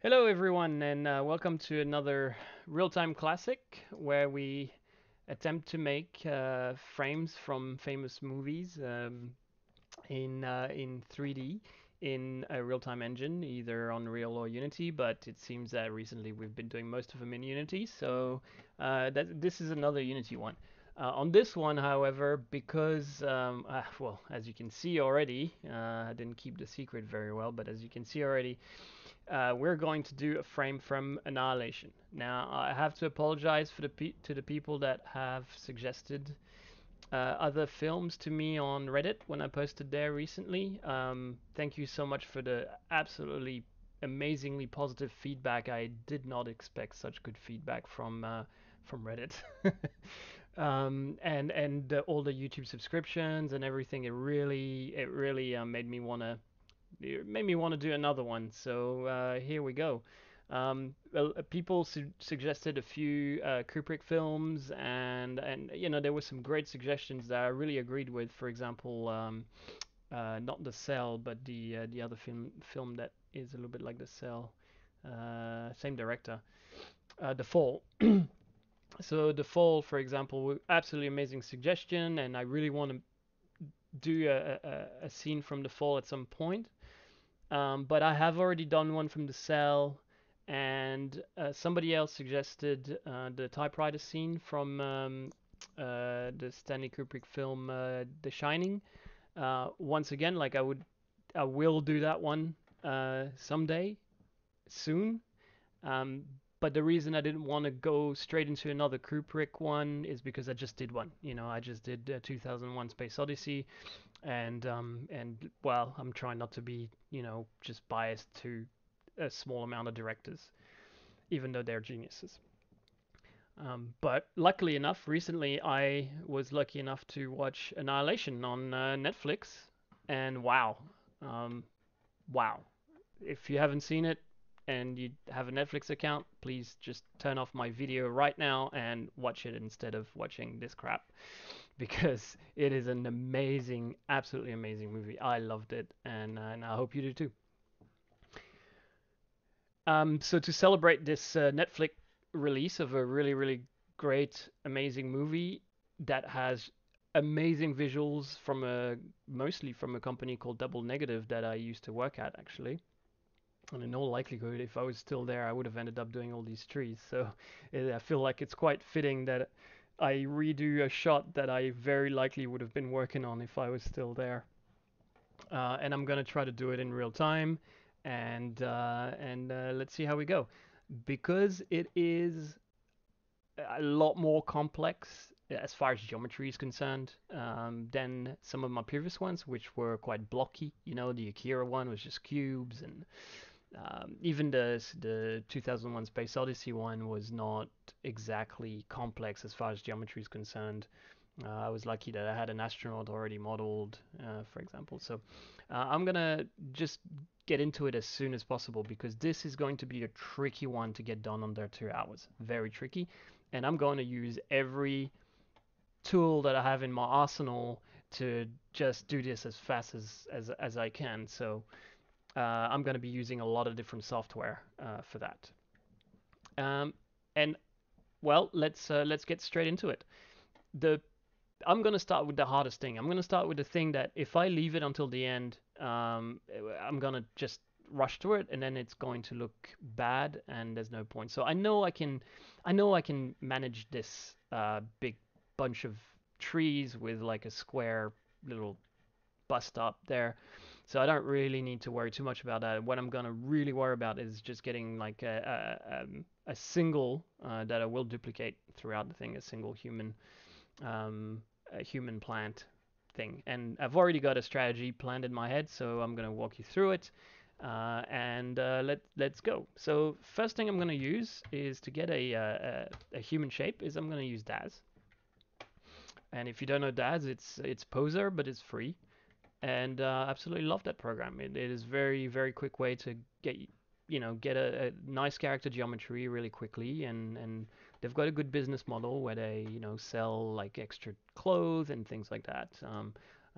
Hello, everyone, and welcome to another real-time classic where we attempt to make frames from famous movies in 3D in a real-time engine, either Unreal or Unity. But it seems that recently we've been doing most of them in Unity, so this is another Unity one. On this one, however, because well, as you can see already, I didn't keep the secret very well, but as you can see already, we're going to do a frame from Annihilation. Now, I have to apologize to the people that have suggested other films to me on Reddit when I posted there recently. Thank you so much for the absolutely amazingly positive feedback. I did not expect such good feedback from Reddit. And all the YouTube subscriptions and everything. It really made me want to do another one. So here we go. Well, people suggested a few Kubrick films, and there were some great suggestions that I really agreed with. For example, not The Cell, but the other film that is a little bit like The Cell, same director, The Fall. So The Fall, for example, absolutely amazing suggestion, and I really want to do a scene from The Fall at some point. But I have already done one from The Cell, and somebody else suggested the typewriter scene from the Stanley Kubrick film The Shining. Once again, I will do that one someday, soon. Um, but the reason I didn't want to go straight into another Kubrick one is because I just did one. I just did 2001: Space Odyssey, and well, I'm trying not to be just biased to a small amount of directors, even though they're geniuses. But luckily enough, recently I was lucky enough to watch Annihilation on Netflix, and wow, um, wow! If you haven't seen it and you have a Netflix account, please just turn off my video right now and watch it instead of watching this crap, because it is an amazing, absolutely amazing movie. I loved it, and I hope you do too. So to celebrate this Netflix release of a really, really great, amazing movie that has amazing visuals from mostly from a company called Double Negative that I used to work at, actually. And in all likelihood, if I was still there, I would have ended up doing all these trees. So I feel like it's quite fitting that I redo a shot that I very likely would have been working on if I was still there. And I'm gonna try to do it in real time, and let's see how we go. Because it is a lot more complex as far as geometry is concerned than some of my previous ones, which were quite blocky. The Akira one was just cubes, and even the 2001: Space Odyssey one was not exactly complex as far as geometry is concerned. I was lucky that I had an astronaut already modeled, for example. So I'm gonna just get into it as soon as possible because this is going to be a tricky one to get done under 2 hours. Very tricky, and I'm going to use every tool that I have in my arsenal to just do this as fast as I can. So I'm going to be using a lot of different software for that. Um, and well, let's get straight into it. The I'm gonna start with the hardest thing. I'm gonna start with the thing that if I leave it until the end, I'm gonna just rush through it, and then it's going to look bad, and there's no point. So I know I can manage this big bunch of trees with like a square little bust up there. So I don't really need to worry too much about that. What I'm gonna really worry about is just getting like a single that I will duplicate throughout the thing, a single um, human plant thing. And I've already got a strategy planned in my head, so I'm going to walk you through it. And let's go. So first thing I'm going to use is to get a human shape. Is I'm going to use Daz. And if you don't know Daz, it's Poser, but it's free. And absolutely love that program. It is very quick way to get a nice character geometry really quickly, and they've got a good business model where they sell like extra clothes and things like that.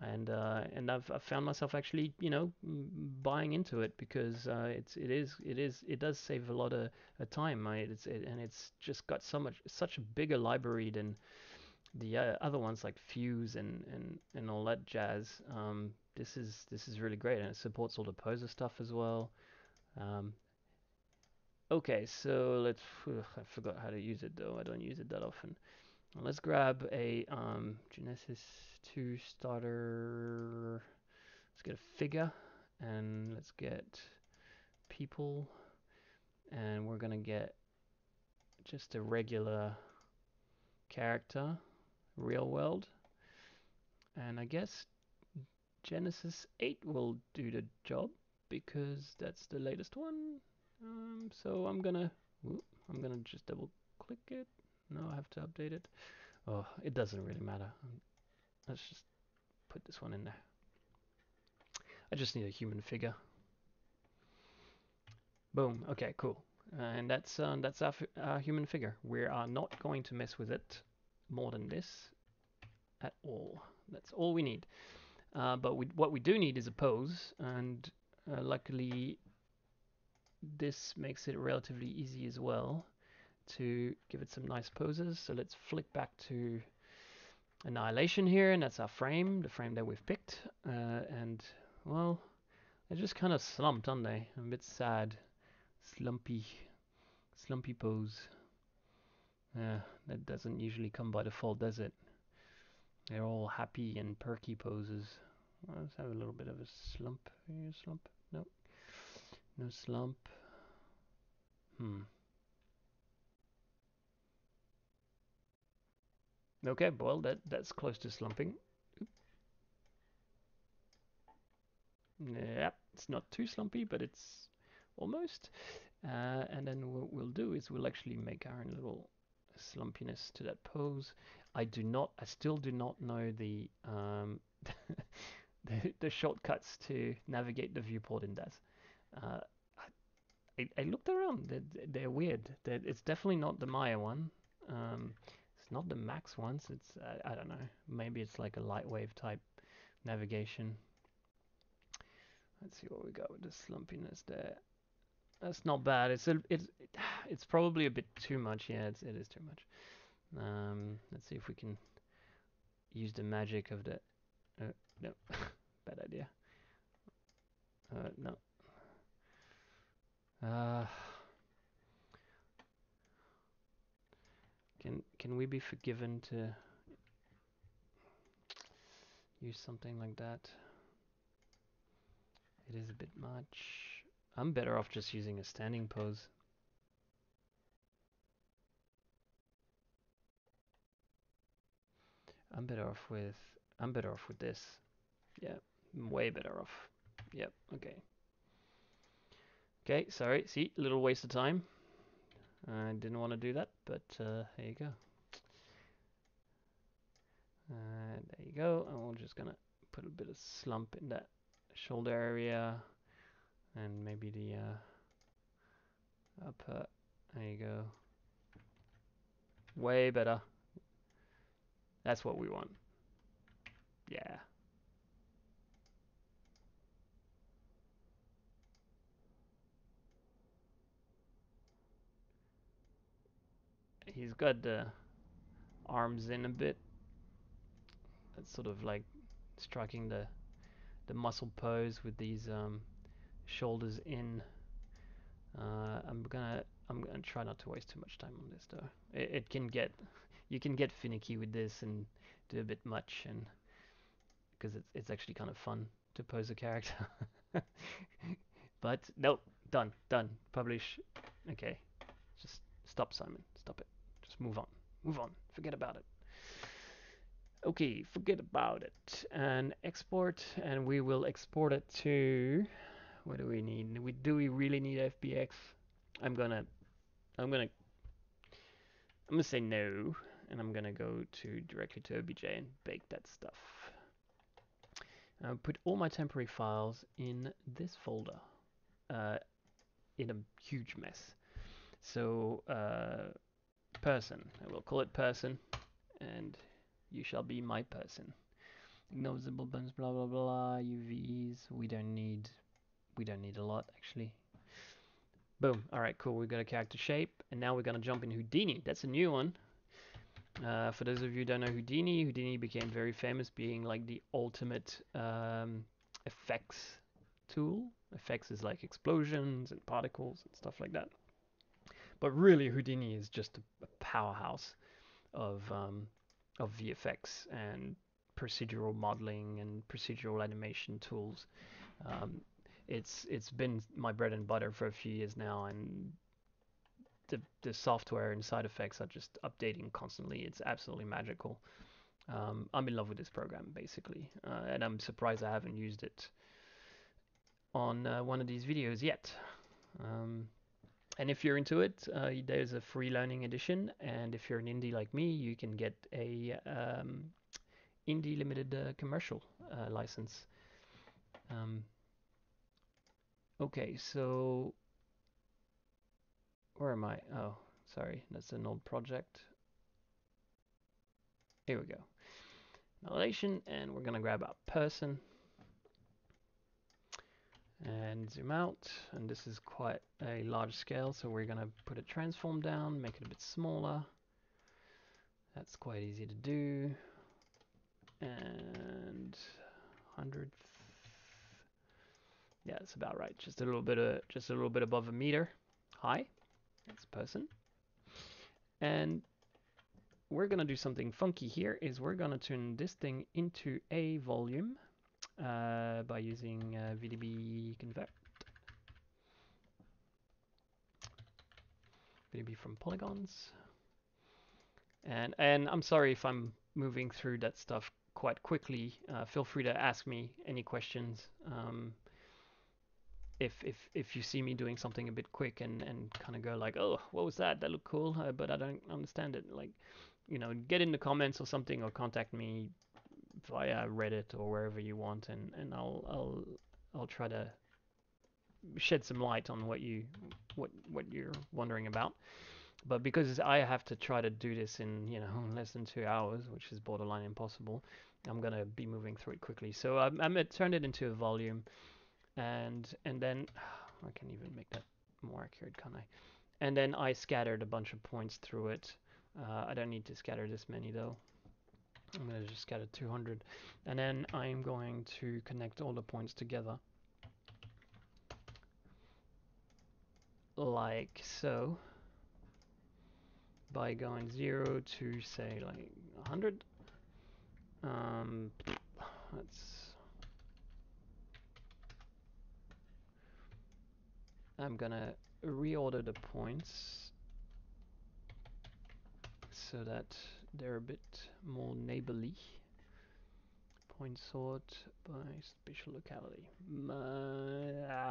and I've found myself actually, buying into it because it does save a lot of time. And it's just got such a bigger library than the other ones like Fuse and all that jazz. This is really great, and it supports all the poser stuff as well. Um, okay, so I forgot how to use it though. I don't use it that often. Let's grab a Genesis 2 starter. Let's get a figure, and let's get people, and we're gonna get just a regular character, real world, and I guess Genesis 8 will do the job because that's the latest one. So I'm gonna just double click it. No, I have to update it. Oh, it doesn't really matter. Let's just put this one in there. I just need a human figure. Boom. Okay, cool. And that's our human figure. We are not going to mess with it more than this at all. That's all we need. But what we do need is a pose, and luckily this makes it relatively easy as well to give it some nice poses. So let's flick back to Annihilation here, and that's our frame, the frame that we've picked. And well, they just kind of slumped, aren't they? I'm a bit sad. Slumpy pose. Yeah, that doesn't usually come by default, does it? They're all happy and perky poses. Let's have a little bit of a slump. Slump? No. No slump. Okay, well, that's close to slumping. Yep, it's not too slumpy, but it's almost. And then what we'll do is we'll actually make our own little slumpiness to that pose. I still do not know the the shortcuts to navigate the viewport in that. Uh, I looked around. They're weird. It's definitely not the Maya one. It's not the Max ones. It's I don't know. Maybe it's like a Lightwave type navigation. Let's see what we got with the slumpiness there. That's not bad. It's probably a bit too much. Yeah, it is too much. Let's see if we can use the magic of the. No, bad idea. No. Uh, can we be forgiven to use something like that? It is a bit much. I'm better off just using a standing pose. I'm better off with this. Yeah, I'm way better off. Yep. Okay. Okay. Sorry. See, a little waste of time. I didn't want to do that, but there you go. There you go. And we're just gonna put a bit of slump in that shoulder area, and maybe the upper. There you go. Way better. That's what we want. Yeah. He's got the arms in a bit. That's sort of like striking the muscle pose with these shoulders in. I'm gonna try not to waste too much time on this though. It can get you can get finicky with this and do a bit much, and because it's actually kind of fun to pose a character. But nope, done. Publish. Okay, just stop, Simon. Stop it. Just move on. Forget about it. Okay, forget about it and export, and we will export it to. What do we need? Do we really need FBX? I'm gonna I'm gonna I'm gonna say no, and I'm gonna go to directly to OBJ and bake that stuff. I'll put all my temporary files in this folder, uh, in a huge mess. So person, I will call it person, and you shall be my person. Noticeable bumps, blah blah blah. UVs. We don't need a lot actually. Boom. All right, cool. We got a character shape, and now we're gonna jump in Houdini. That's a new one. For those of you who don't know Houdini, Houdini became very famous, being like the ultimate effects tool. Effects is like explosions and particles and stuff like that. But really, Houdini is just a powerhouse of VFX and procedural modeling and procedural animation tools. Um, it's been my bread and butter for a few years now, and the software and side effects are just updating constantly. It's absolutely magical. I'm in love with this program basically, and I'm surprised I haven't used it on one of these videos yet. Um, and if you're into it, there's a free learning edition, and if you're an indie like me, you can get a indie limited commercial license. Um, okay, so where am I? Oh, sorry, that's an old project. Here we go. Annihilation, and we're gonna grab our person and zoom out, and this is quite a large scale, so we're gonna put a transform down, make it a bit smaller. That's quite easy to do. And 100th, yeah, that's about right. Just a little bit above a meter high. That's person. And we're gonna do something funky here. Is we're gonna turn this thing into a volume by using VDB convert. VDB from polygons. And I'm sorry if I'm moving through that stuff quite quickly. Feel free to ask me any questions. If you see me doing something a bit quick and kind of go like, oh, what was that? That looked cool, but I don't understand it. Like, get in the comments or something, or contact me via Reddit or wherever you want, and I'll try to shed some light on what you're wondering about. But because I have to try to do this in less than 2 hours, which is borderline impossible, I'm gonna be moving through it quickly. So I'm gonna turn it into a volume, and then I can even make that more accurate, can't I? And then I scattered a bunch of points through it. I don't need to scatter this many though. I'm gonna just scatter 200, and then I'm going to connect all the points together like so, by going 0 to say like 100. Let's. I'm gonna reorder the points so that they're a bit more neighborly. Point sort by spatial locality.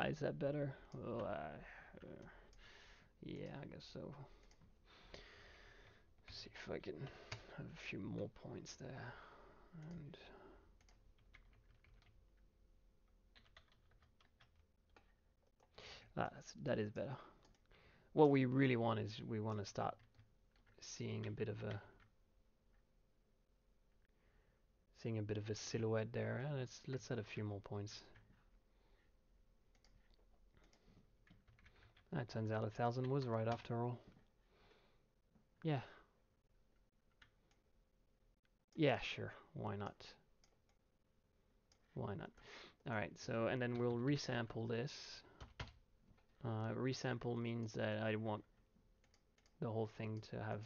Is that better? Oh, yeah, I guess so. See if I can have a few more points there. And that is better. What we really want is we want to start seeing a bit of a silhouette there. Let's add a few more points. It turns out 1,000 was right after all. Yeah. Yeah, sure. Why not? Why not? Alright, so, and then we'll resample this. Resample means that I want the whole thing to have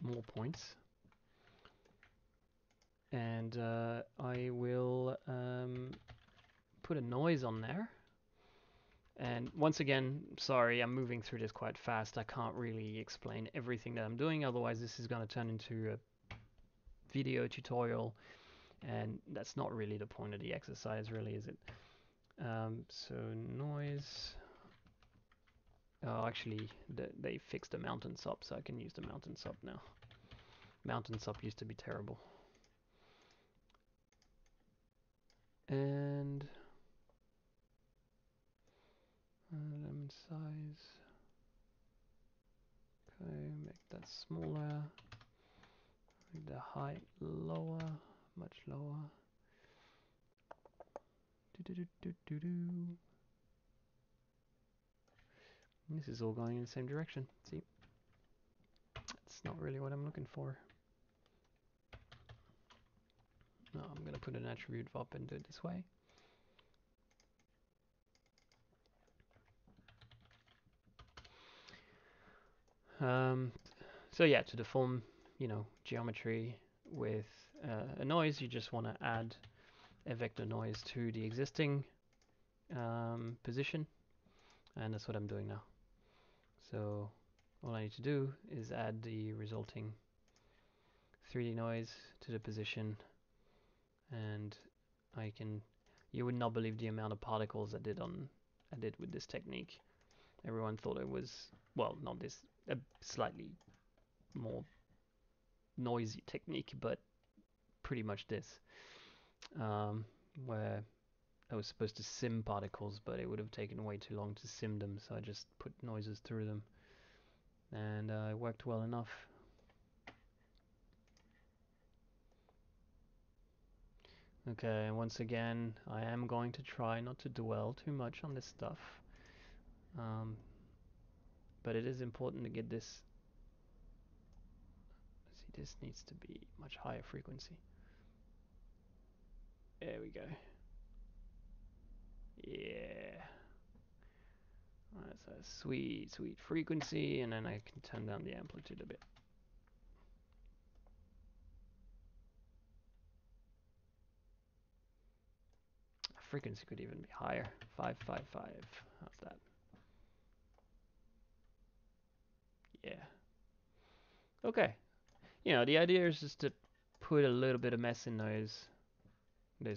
more points. And I will put a noise on there. And once again, sorry, I'm moving through this quite fast. I can't really explain everything that I'm doing, otherwise this is going to turn into a video tutorial, and that's not really the point of the exercise, really, is it? So noise. Oh, actually, they fixed the mountain sop, so I can use the mountain sop now. Mountain sop used to be terrible. And element size. Okay, make that smaller. Make the height lower, much lower. This is all going in the same direction. See, that's not really what I'm looking for. No, I'm gonna put an attribute up and do it this way. So yeah, to deform, geometry with a noise, you just want to add a vector noise to the existing position, and that's what I'm doing now. So all I need to do is add the resulting 3D noise to the position, and you would not believe the amount of particles I did with this technique. Everyone thought it was, well, not this, a slightly more noisy technique, but pretty much this, where I was supposed to sim particles, but it would have taken way too long to sim them, so I just put noises through them, and it worked well enough. Okay, and once again, I am going to try not to dwell too much on this stuff, but it is important to get this. See, this needs to be much higher frequency. There we go. Yeah. That's a sweet, sweet frequency, and then I can turn down the amplitude a bit. Frequency could even be higher. 555. How's that? Yeah. Okay. The idea is just to put a little bit of mess in those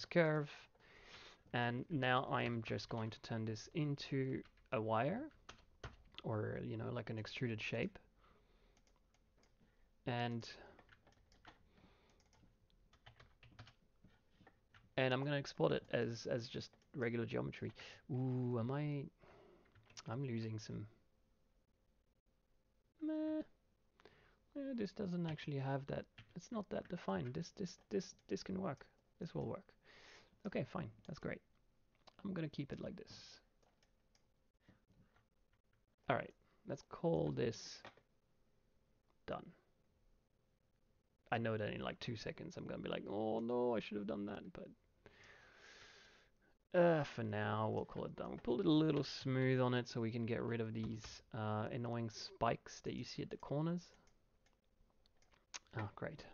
curve, and now I am just going to turn this into a wire, or like an extruded shape, and I'm gonna export it as just regular geometry. Ooh, I'm losing some. Meh. This doesn't actually have that. It's not that defined. This can work. This will work. Okay, fine. That's great. I'm gonna keep it like this. All right. Let's call this done. I know that in like 2 seconds I'm gonna be like, oh no, I should have done that, but for now we'll call it done. We'll put a little smooth on it so we can get rid of these annoying spikes that you see at the corners. Oh, great.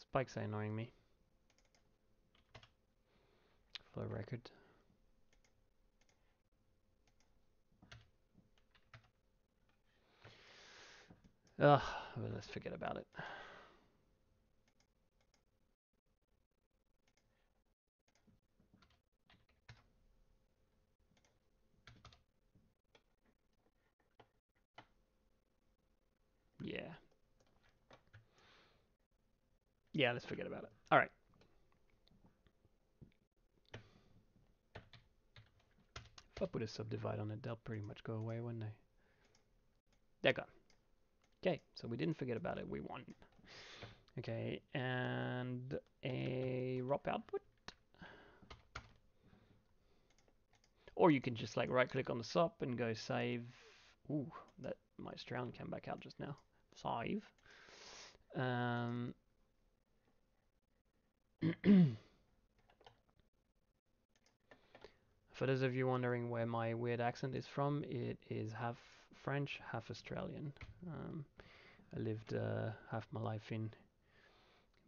Spikes are annoying me, for the record. Ugh, well, let's forget about it. Yeah. Yeah, let's forget about it. All right. If I put a subdivide on it, they'll pretty much go away, won't they? They're gone. Okay, so we didn't forget about it. We won. Okay, and a ROP output. Or you can just like right click on the SOP and go save. Ooh, that my Australian came back out just now. Save. For those of you wondering where my weird accent is from, it is half French, half Australian. I lived half my life in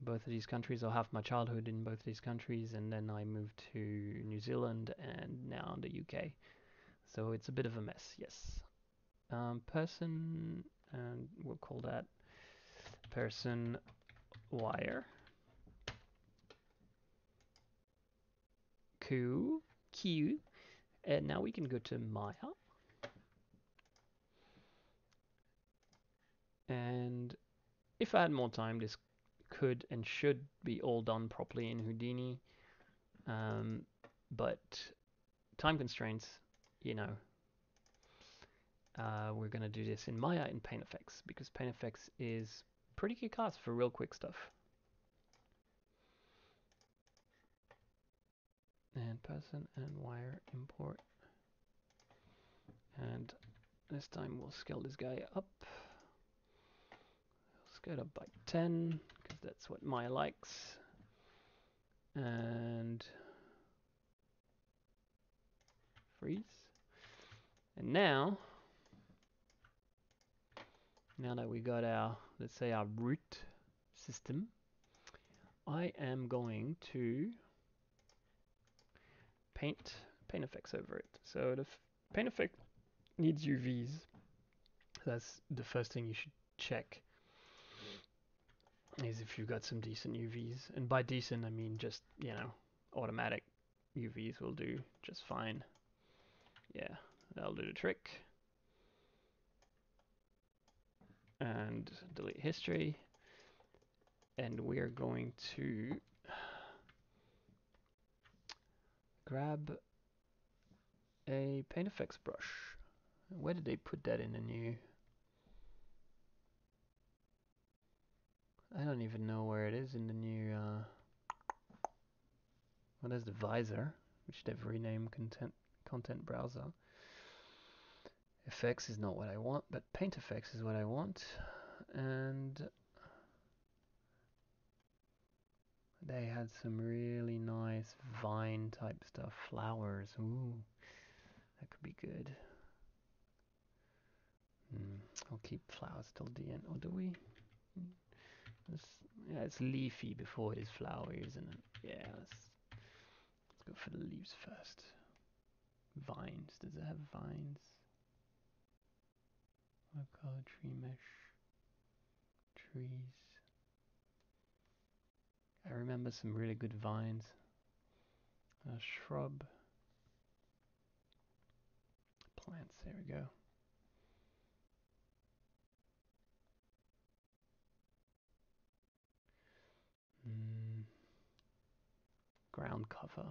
both of these countries, or half my childhood in both of these countries, and then I moved to New Zealand and now the UK. So it's a bit of a mess, yes. Person, and we'll call that person wire. Q. And now we can go to Maya. And if I had more time, this could and should be all done properly in Houdini. But time constraints, you know, we're going to do this in Maya in PaintFX because PaintFX is pretty kick-ass for real quick stuff. And person and wire import. And this time we'll scale this guy up. Scale up by 10 because that's what Maya likes. And freeze. And now that we got our, let's say our root system, I am going to paint effects over it. So the paint effect needs UVs. That's the first thing you should check, is if you've got some decent UVs. And by decent, I mean just, you know, automatic UVs will do just fine. Yeah, that'll do the trick. And delete history. And we're going to grab a paint effects brush. Where did they put that in the new? I don't even know where it is in the new. Well, there's the visor, which they've renamed content browser. Effects is not what I want, but paint effects is what I want. And they had some really nice vine type stuff, flowers. Ooh, that could be good. I'll keep flowers till the end. Or do we? Yeah, it's leafy before it is flowery, isn't it? Yeah, let's go for the leaves first. Vines. Does it have vines? What color? Tree mesh. Trees. I remember some really good vines. A shrub. Plants. There we go. Ground cover.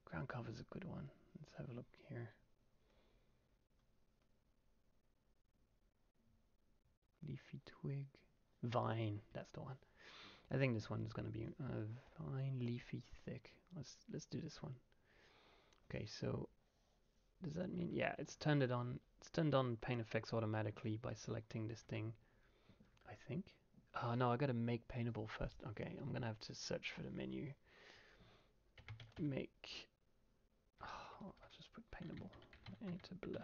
Ground cover is a good one. Let's have a look here. Leafy twig. Vine. That's the one. I think this one is going to be vine, leafy, thick. Let's do this one. Okay, so does that mean, yeah, it's turned it on. It's turned on paint effects automatically by selecting this thing, I think. Oh no, I gotta make paintable first. Okay, I'm gonna have to search for the menu. Make. Oh, I'll just put paintable. Paintable.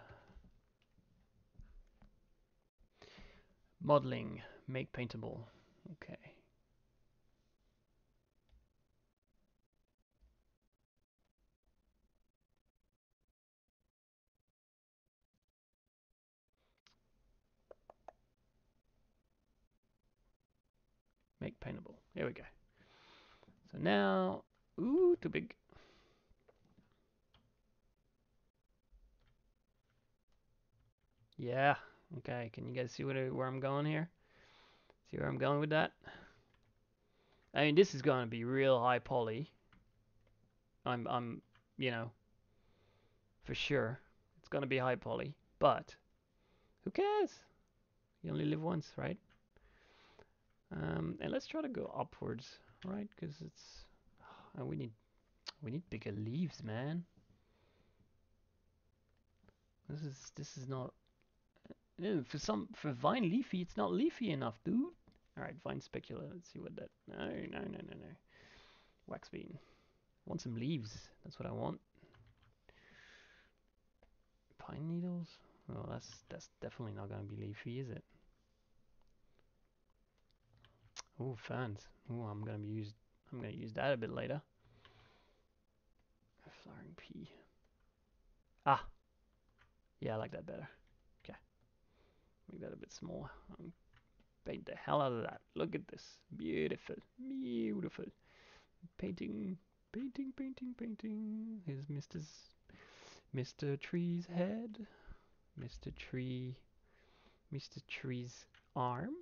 Modeling. Make paintable. Okay. Make paintable. Here we go. So now, ooh, too big. Yeah. Okay. Can you guys see where I'm going here? See where I'm going with that? I mean, this is going to be real high poly. I'm, you know, for sure, it's going to be high poly. But who cares? You only live once, right? And let's try to go upwards, right? Because it's we need bigger leaves, man. This is not for vine leafy. It's not leafy enough, dude. All right, vine specular. Let's see what that. No. Wax bean. Want some leaves? That's what I want. Pine needles. Well, that's definitely not gonna be leafy, is it? Oh, ferns. Oh, I'm gonna use that a bit later. Flowering pea. Ah, yeah, I like that better. Okay, make that a bit smaller. Paint the hell out of that. Look at this. Beautiful. Beautiful. Painting. Painting. Here's Mr. Mr. Tree's head. Mr. Tree. Mr. Tree's arm.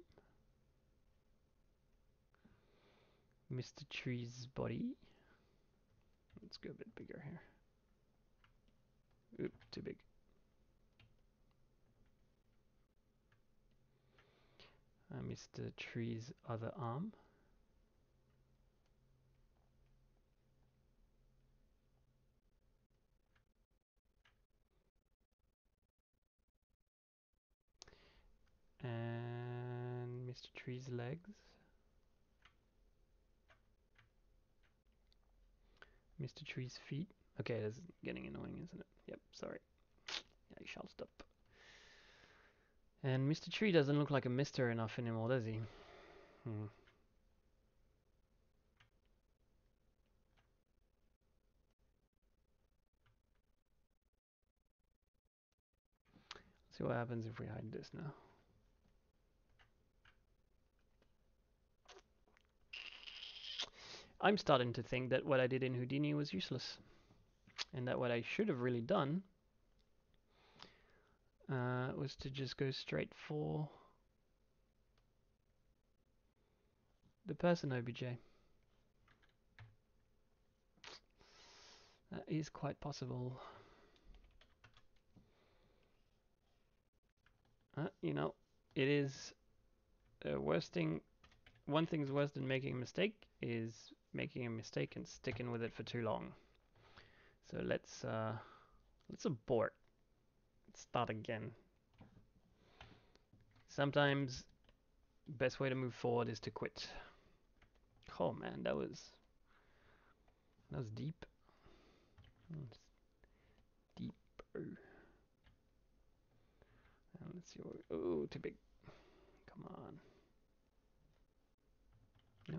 Mr. Tree's body. Let's go a bit bigger here. Oop, too big. Mr. Tree's other arm. And Mr. Tree's legs. Mr. Tree's feet. Okay, that's getting annoying, isn't it? Yep, sorry. I shall stop. And Mr. Tree doesn't look like a Mister enough anymore, does he? See what happens if we hide this now. I'm starting to think that what I did in Houdini was useless. And that what I should have really done was to just go straight for the person OBJ. That is quite possible. You know, it is worst thing. One thing's worse than making a mistake is making a mistake and sticking with it for too long. So let's abort. Let's start again. Sometimes best way to move forward is to quit. Oh man, that was deep. Deeper. And let's see what oh, too big. Come on. No?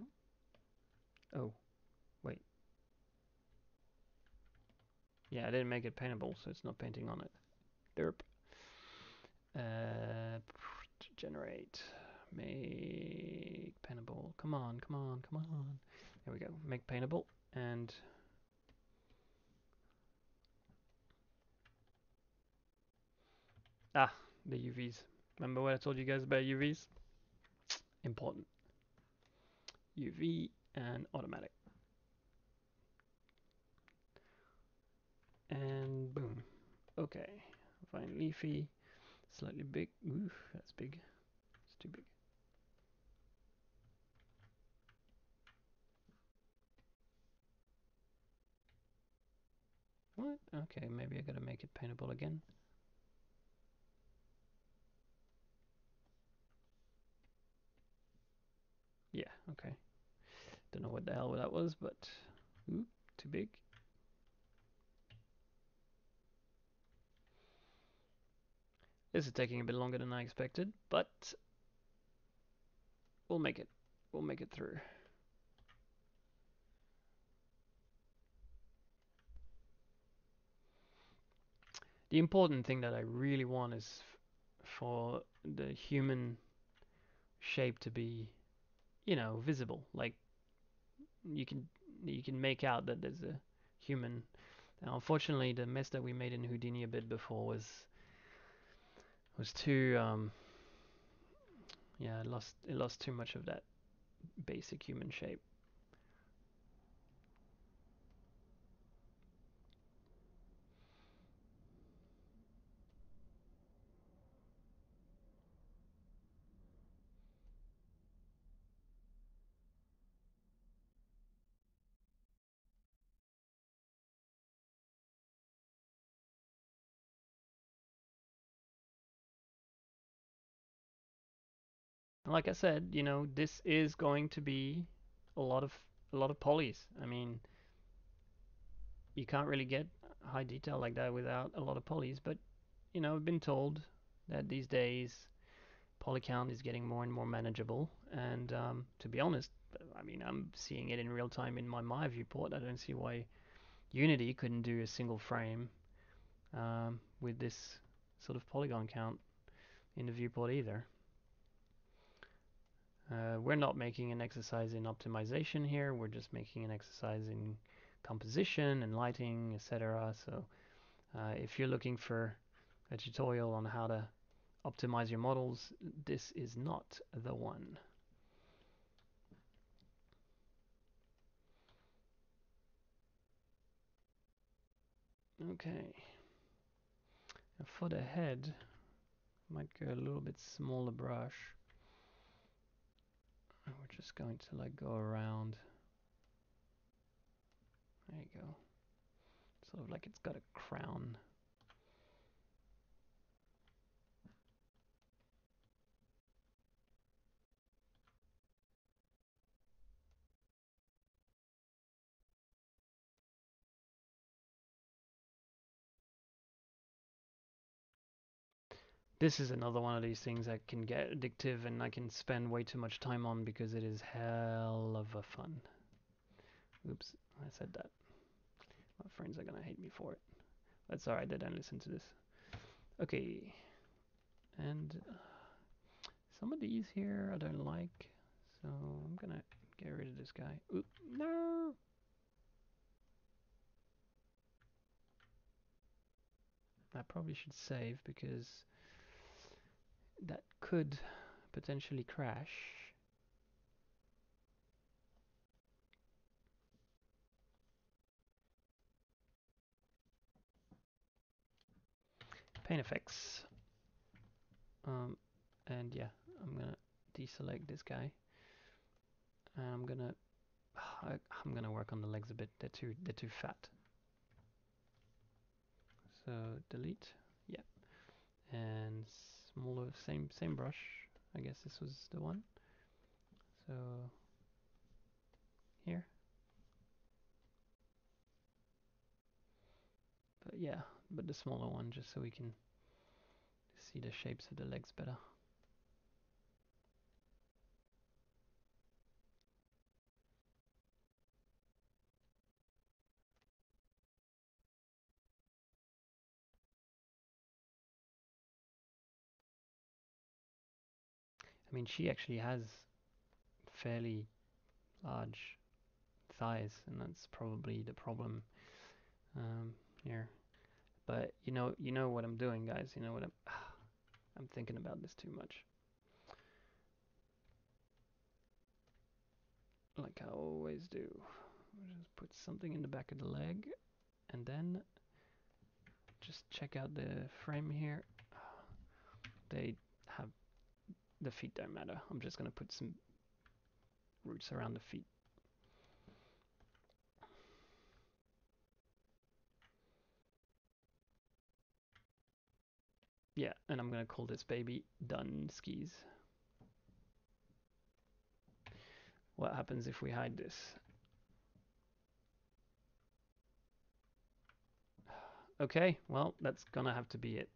Oh, wait. Yeah, I didn't make it paintable, so it's not painting on it. Derp. Generate. Make paintable. Come on, come on, come on. There we go. Make paintable. And the UVs. Remember what I told you guys about UVs? Important. UV and automatic. And boom. Okay. Fine leafy. Slightly big. Ooh, that's big. It's too big. What? Okay, maybe I gotta make it paintable again. Yeah, okay. Don't know what the hell that was, but ooh, too big. This is taking a bit longer than I expected, but we'll make it. We'll make it through. The important thing that I really want is for the human shape to be, you know, visible. Like you can make out that there's a human. Now, unfortunately, the mess that we made in Houdini a bit before was too yeah, it lost too much of that basic human shape. Like I said, you know, this is going to be a lot of polys. I mean, you can't really get high detail like that without a lot of polys. But you know, I've been told that these days poly count is getting more and more manageable. And to be honest, I mean, I'm seeing it in real time in my viewport. I don't see why Unity couldn't do a single frame with this sort of polygon count in the viewport either. We're not making an exercise in optimization here. We're just making an exercise in composition and lighting, etc. So If you're looking for a tutorial on how to optimize your models, this is not the one. Okay. And for the head, might go a little bit smaller brush. And we're just going to like go around. There you go. Sort of like it's got a crown. This is another one of these things that can get addictive and I can spend way too much time on because it is hell of a fun. Oops, I said that. My friends are gonna hate me for it. That's alright, they don't listen to this. Okay, and some of these here I don't like, so I'm gonna get rid of this guy. Oop, no! I probably should save because that could potentially crash. Paint effects. And yeah, I'm gonna deselect this guy. And I'm gonna work on the legs a bit. They're too fat. So delete. Yeah. And smaller, same brush. I guess this was the one. So here. But yeah, but the smaller one just so we can see the shapes of the legs better. I mean, she actually has fairly large thighs, and that's probably the problem here. But you know what I'm doing, guys. You know what I'm thinking about this too much. Like I always do. Just put something in the back of the leg, and then just check out the frame here. They have the feet don't matter. I'm just gonna put some roots around the feet. Yeah, and I'm gonna call this baby Done Skis. What happens if we hide this? Okay, well, that's gonna have to be it.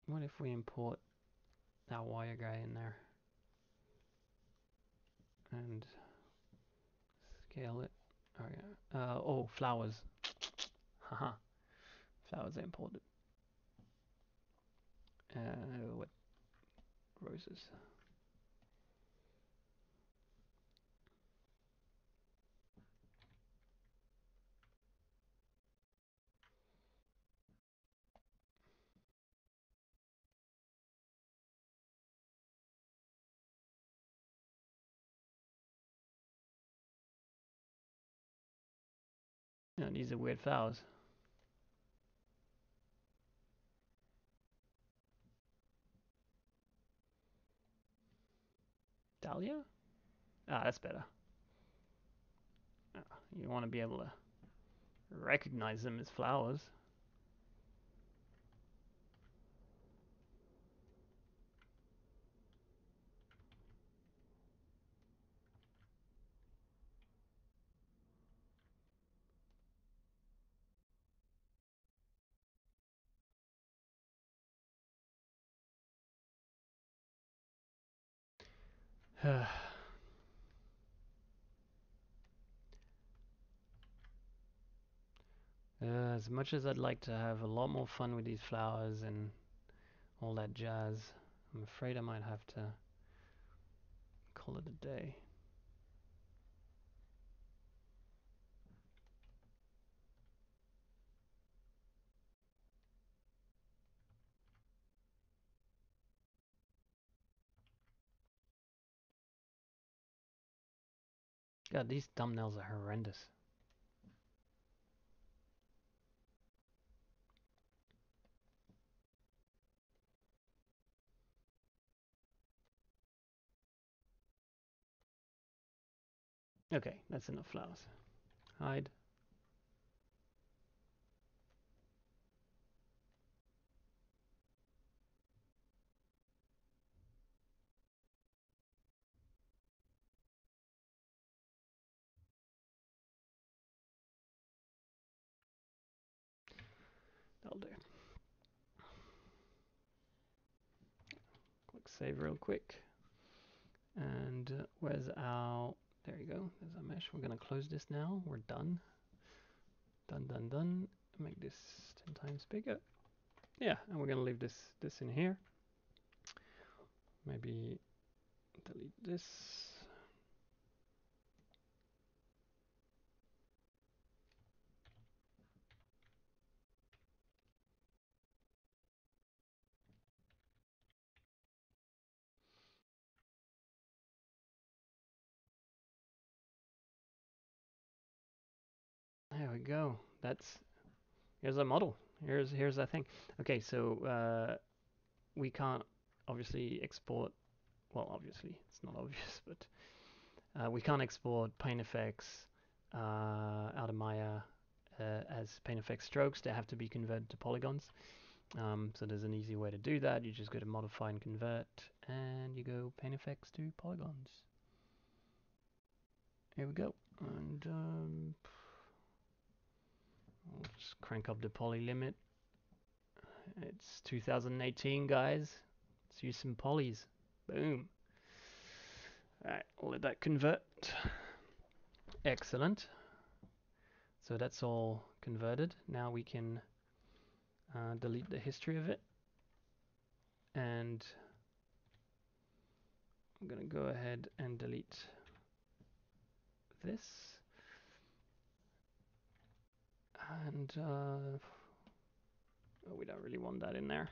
What if we import that wire guy in there and scale it? Oh yeah. Oh, flowers. Haha. Flowers are imported. What roses? No, these are weird flowers. Dahlia? Ah, that's better. You want to be able to recognize them as flowers. As much as I'd like to have a lot more fun with these flowers and all that jazz, I'm afraid I might have to call it a day. God, these thumbnails are horrendous. Okay, that's enough flowers. Hide. That'll do. Click save real quick. And where's our... There you go. There's our mesh. We're going to close this now. We're done. Done. Make this 10 times bigger. Yeah, and we're going to leave this in here. Maybe delete this. There we go. Here's our model. Here's our thing. Okay, so we can't obviously export. Well, obviously it's not obvious, but we can't export pane effects out of Maya as pane effect strokes. They have to be converted to polygons. So there's an easy way to do that. You just go to modify and convert, and you go pane effects to polygons. Here we go. And I'll just crank up the poly limit. It's 2018, guys. Let's use some polys. Boom. Alright, I'll let that convert. Excellent. So that's all converted. Now we can delete the history of it. And I'm going to go ahead and delete this. And we don't really want that in there.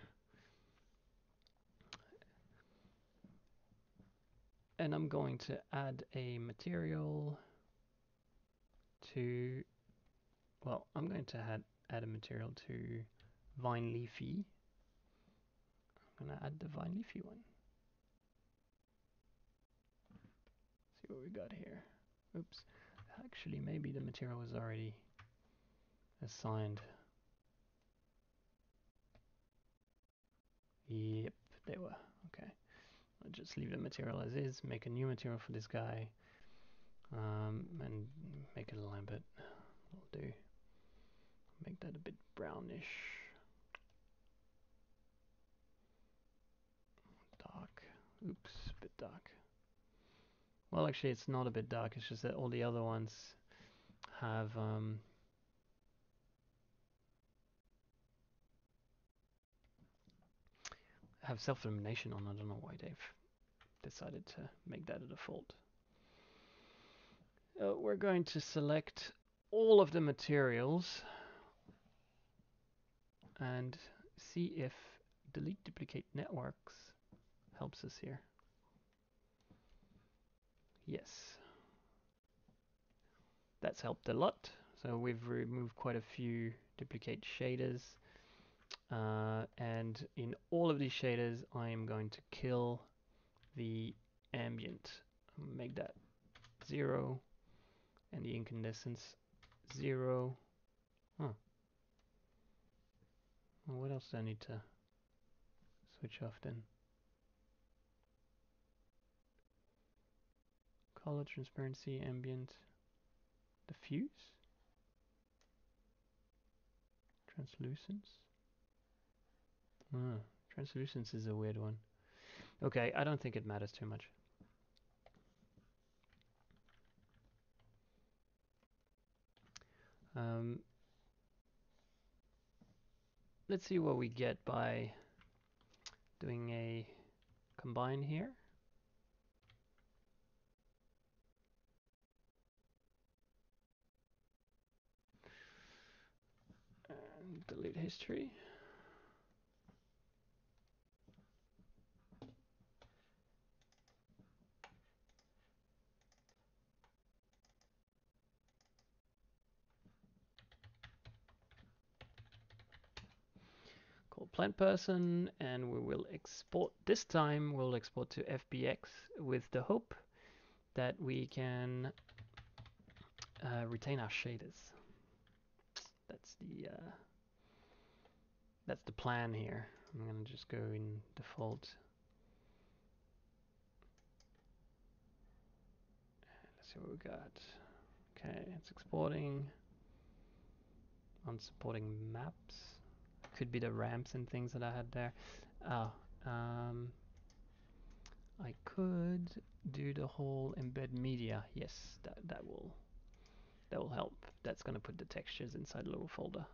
And I'm going to add a material to, well, I'm going to add a material to Vine Leafy. I'm going to add the Vine Leafy one. See what we got here. Oops. Actually, maybe the material was already assigned. Yep, they were. Okay. I'll just leave the material as is, make a new material for this guy, and make it a Lambert. Will do. Make that a bit brownish. Dark. Oops, a bit dark. Well, actually, it's not a bit dark. It's just that all the other ones have self-illumination on. I don't know why they've decided to make that a default. We're going to select all of the materials and see if delete duplicate networks helps us here. Yes, that's helped a lot. So we've removed quite a few duplicate shaders, and in all of these shaders I am going to kill the ambient, make that 0, and the incandescence 0. Huh. Well, what else do I need to switch off then? Color, transparency, ambient, diffuse, translucence. Translucence is a weird one. Okay, I don't think it matters too much. Let's see what we get by doing a combine here. delete history. Call plant person, and we will export. This time we'll export to FBX with the hope that we can retain our shaders. That's the plan here. I'm gonna just go in default. Let's see what we got. Okay, it's exporting. Unsupporting maps. Could be the ramps and things that I had there. Oh, I could do the whole embed media. Yes, that will help. That's gonna put the textures inside a little folder.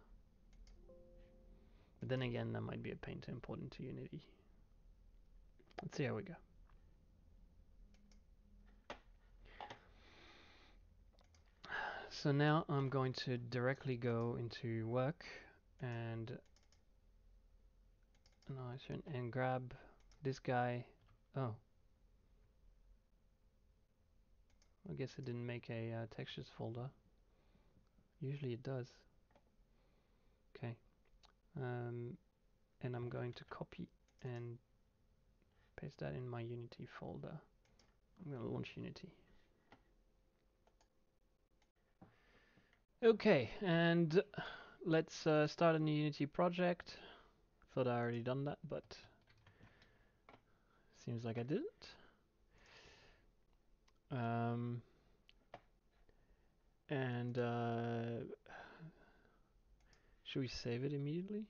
But then again, that might be a pain to import into Unity. Let's see how we go. So now I'm going to directly go into work and and grab this guy. Oh, I guess it didn't make a textures folder. Usually it does. Okay. And I'm going to copy and paste that in my Unity folder. I'm going to launch Unity. Okay, and let's start a new Unity project. Thought I already done that, but seems like I didn't. And should we save it immediately?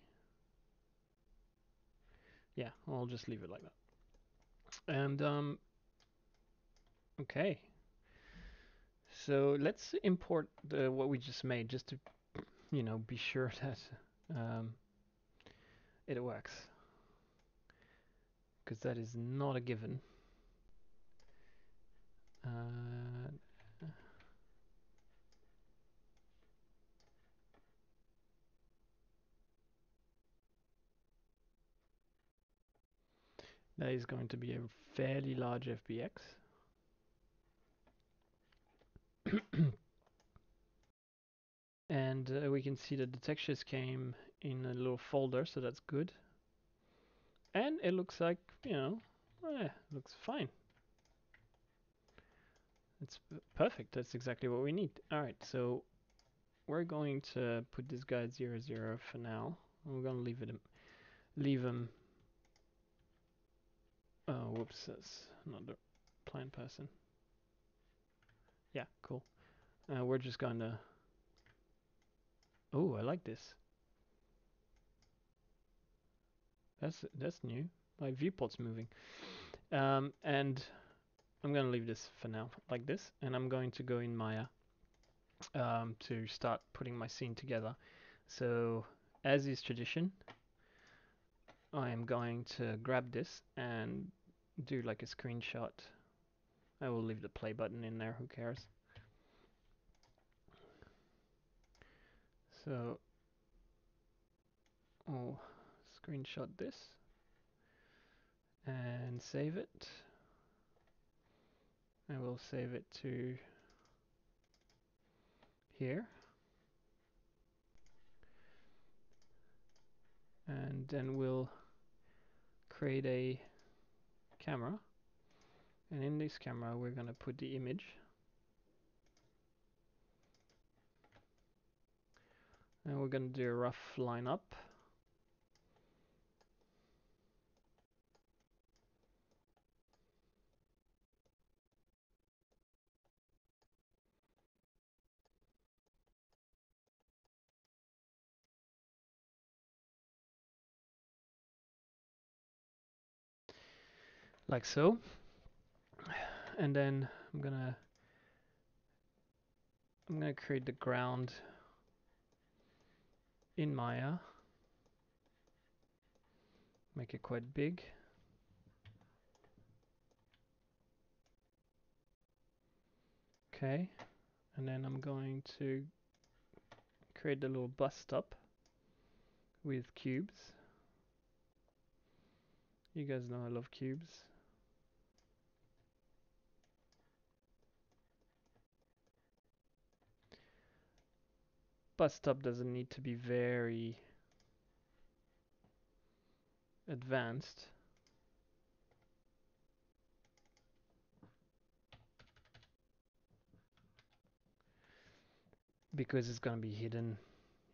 Yeah, I'll just leave it like that. And okay, so let's import what we just made, just to be sure that it works, because that is not a given. That is going to be a fairly large FBX. And we can see that the textures came in a little folder, so that's good. And it looks like, looks fine. It's perfect. That's exactly what we need. All right, so we're going to put this guy at 0, 0 for now. We're going to leave him. Oh, whoops, that's not the plant person. Yeah, cool. We're just going to. Oh, I like this. That's new. My viewport's moving. And I'm going to leave this for now like this, and I'm going to go in Maya to start putting my scene together. So, as is tradition, I am going to grab this and do like a screenshot. I will leave the play button in there, who cares? So, I'll screenshot this and save it. I will save it to here. And then we'll create a camera. And in this camera, we're going to put the image. And we're going to do a rough line up. Like so. And then I'm gonna create the ground in Maya. Make it quite big. Okay. And then I'm going to create a little bus stop. with cubes. You guys know I love cubes. Bus stop doesn't need to be very advanced. Because it's gonna be hidden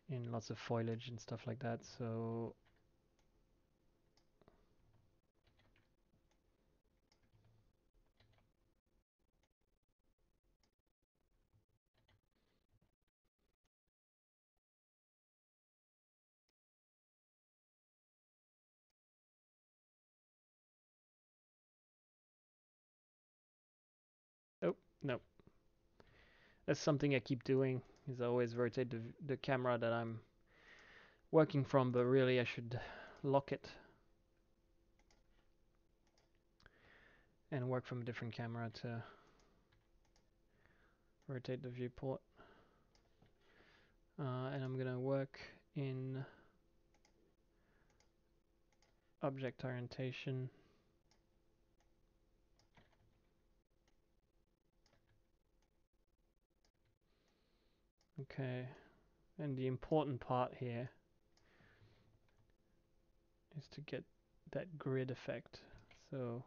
in lots of foliage and stuff like that, so oh no. That's something I keep doing, is always rotate the camera that I'm working from, but really I should lock it and work from a different camera to rotate the viewport. And I'm gonna work in object orientation. Okay, and the important part here is to get that grid effect. So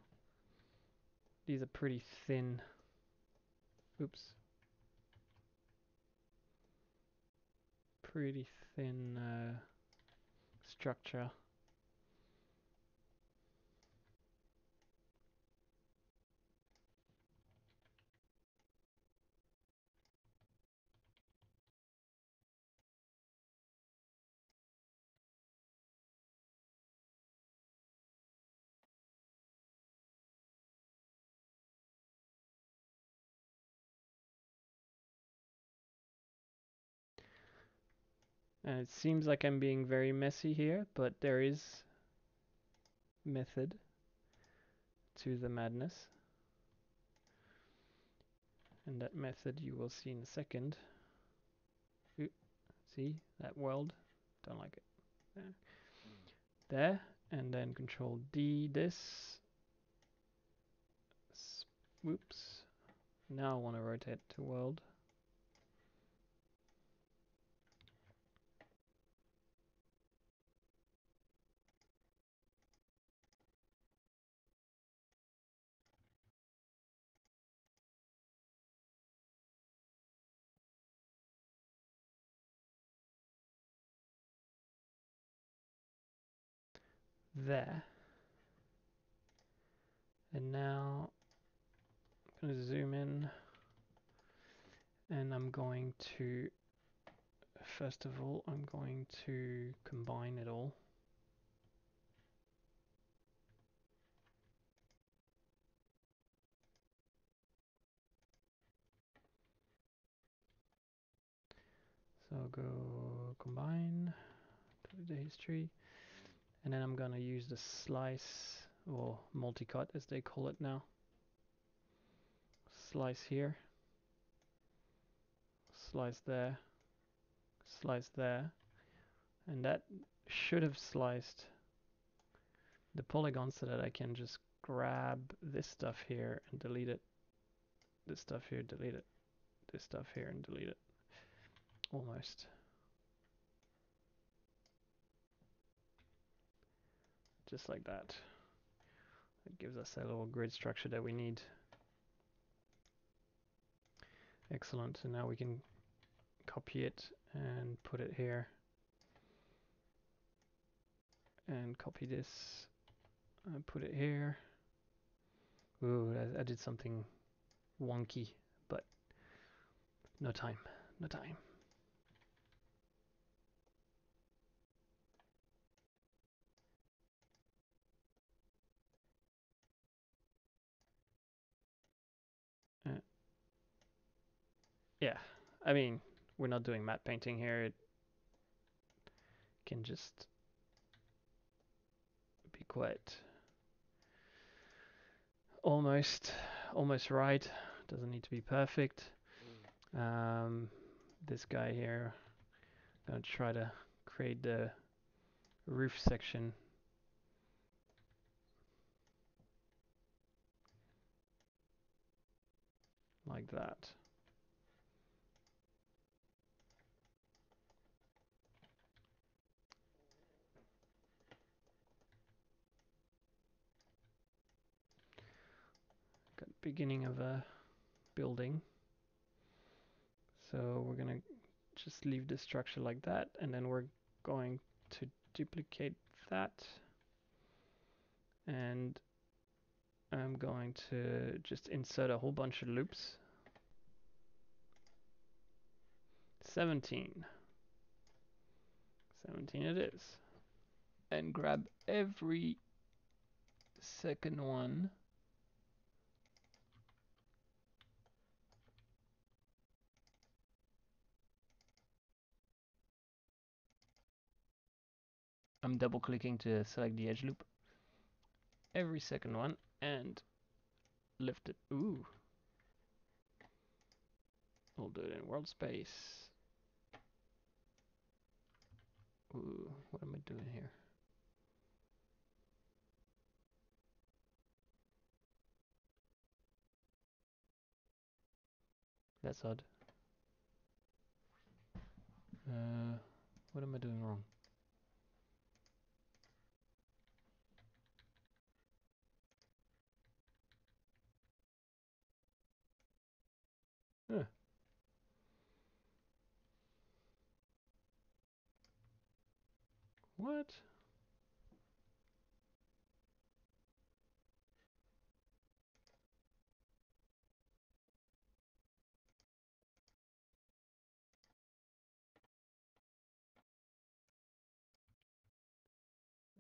these are pretty thin, oops, pretty thin structure. And it seems like I'm being very messy here, but there is method to the madness. And that method you will see in a second. Ooh, see that world? Don't like it. There, and then Control D this. Whoops. Now I want to rotate to world. There. And now I'm going to zoom in, and I'm going to, first of all, I'm going to combine it all. So I'll go combine, put the history, and then I'm going to use the slice, or multi-cut as they call it now. Slice here, slice there, slice there, and that should have sliced the polygon so that I can just grab this stuff here and delete it, this stuff here, delete it, this stuff here and delete it. Almost. Just like that. It gives us a little grid structure that we need. Excellent. So now we can copy it and put it here. And copy this and put it here. Ooh, I did something wonky, but no time. No time. Yeah, I mean, we're not doing matte painting here. It can just be quite almost right. Doesn't need to be perfect. This guy here, I'm gonna try to create the roof section. Like that. Got the beginning of a building. So we're gonna just leave the structure like that, and then we're going to duplicate that, and I'm going to just insert a whole bunch of loops. 17 it is, and grab every second one. I'm double clicking to select the edge loop. Every second one, and lift it. Ooh. We'll do it in world space. Ooh, what am I doing here? That's odd. What am I doing wrong? Huh. What?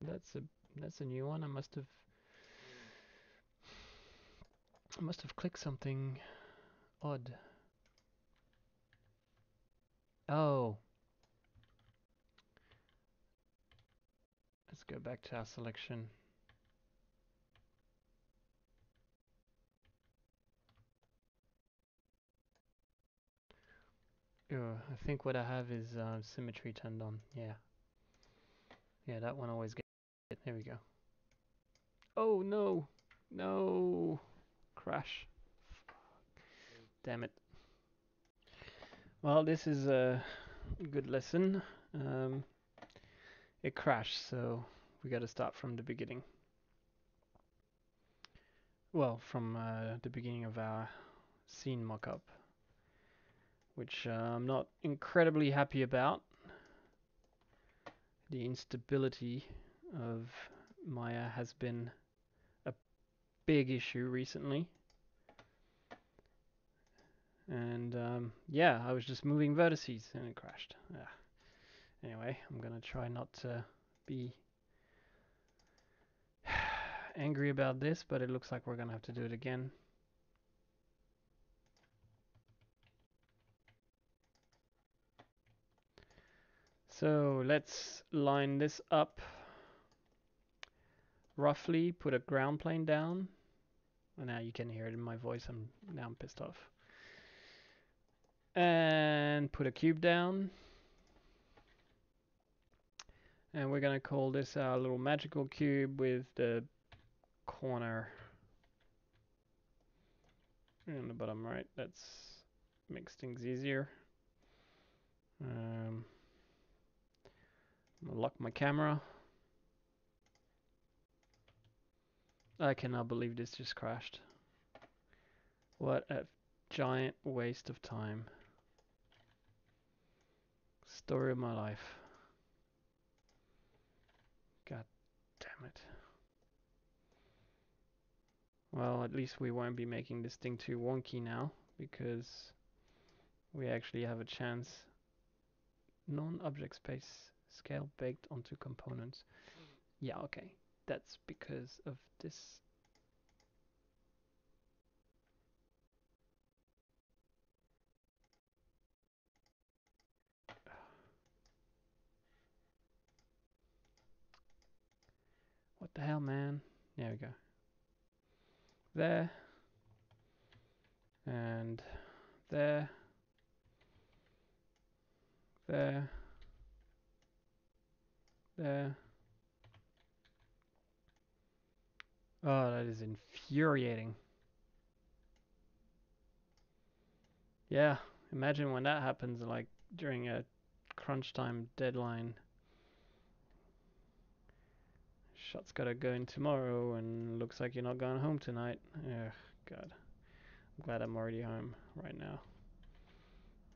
That's a new one. I must have clicked something odd. Oh. Let's go back to our selection. I think what I have is symmetry turned on. Yeah. Yeah, that one always gets it. There we go. Oh no! No! Crash. Damn it. Well, this is a good lesson. It crashed, so we gotta start from the beginning. Well, from the beginning of our scene mockup, which I'm not incredibly happy about. The instability of Maya has been a big issue recently. And yeah, I was just moving vertices and it crashed. Anyway, I'm gonna try not to be angry about this, but it looks like we're gonna have to do it again. So let's line this up roughly, put a ground plane down. And now you can hear it in my voice, I'm pissed off. And put a cube down. And we're gonna call this our little magical cube with the corner in the bottom right. That's makes things easier. I'm gonna lock my camera. I cannot believe this just crashed. What a giant waste of time. Story of my life. God damn it. Well, at least we won't be making this thing too wonky now, because we actually have a chance. Non-object space scale baked onto components. Yeah, okay. That's because of this. What the hell, man? There we go. There. And there. There. There. Oh, that is infuriating. Yeah, imagine when that happens, like during a crunch time deadline. Shot's gotta go in tomorrow, and looks like you're not going home tonight. Ugh, God. I'm glad I'm already home right now.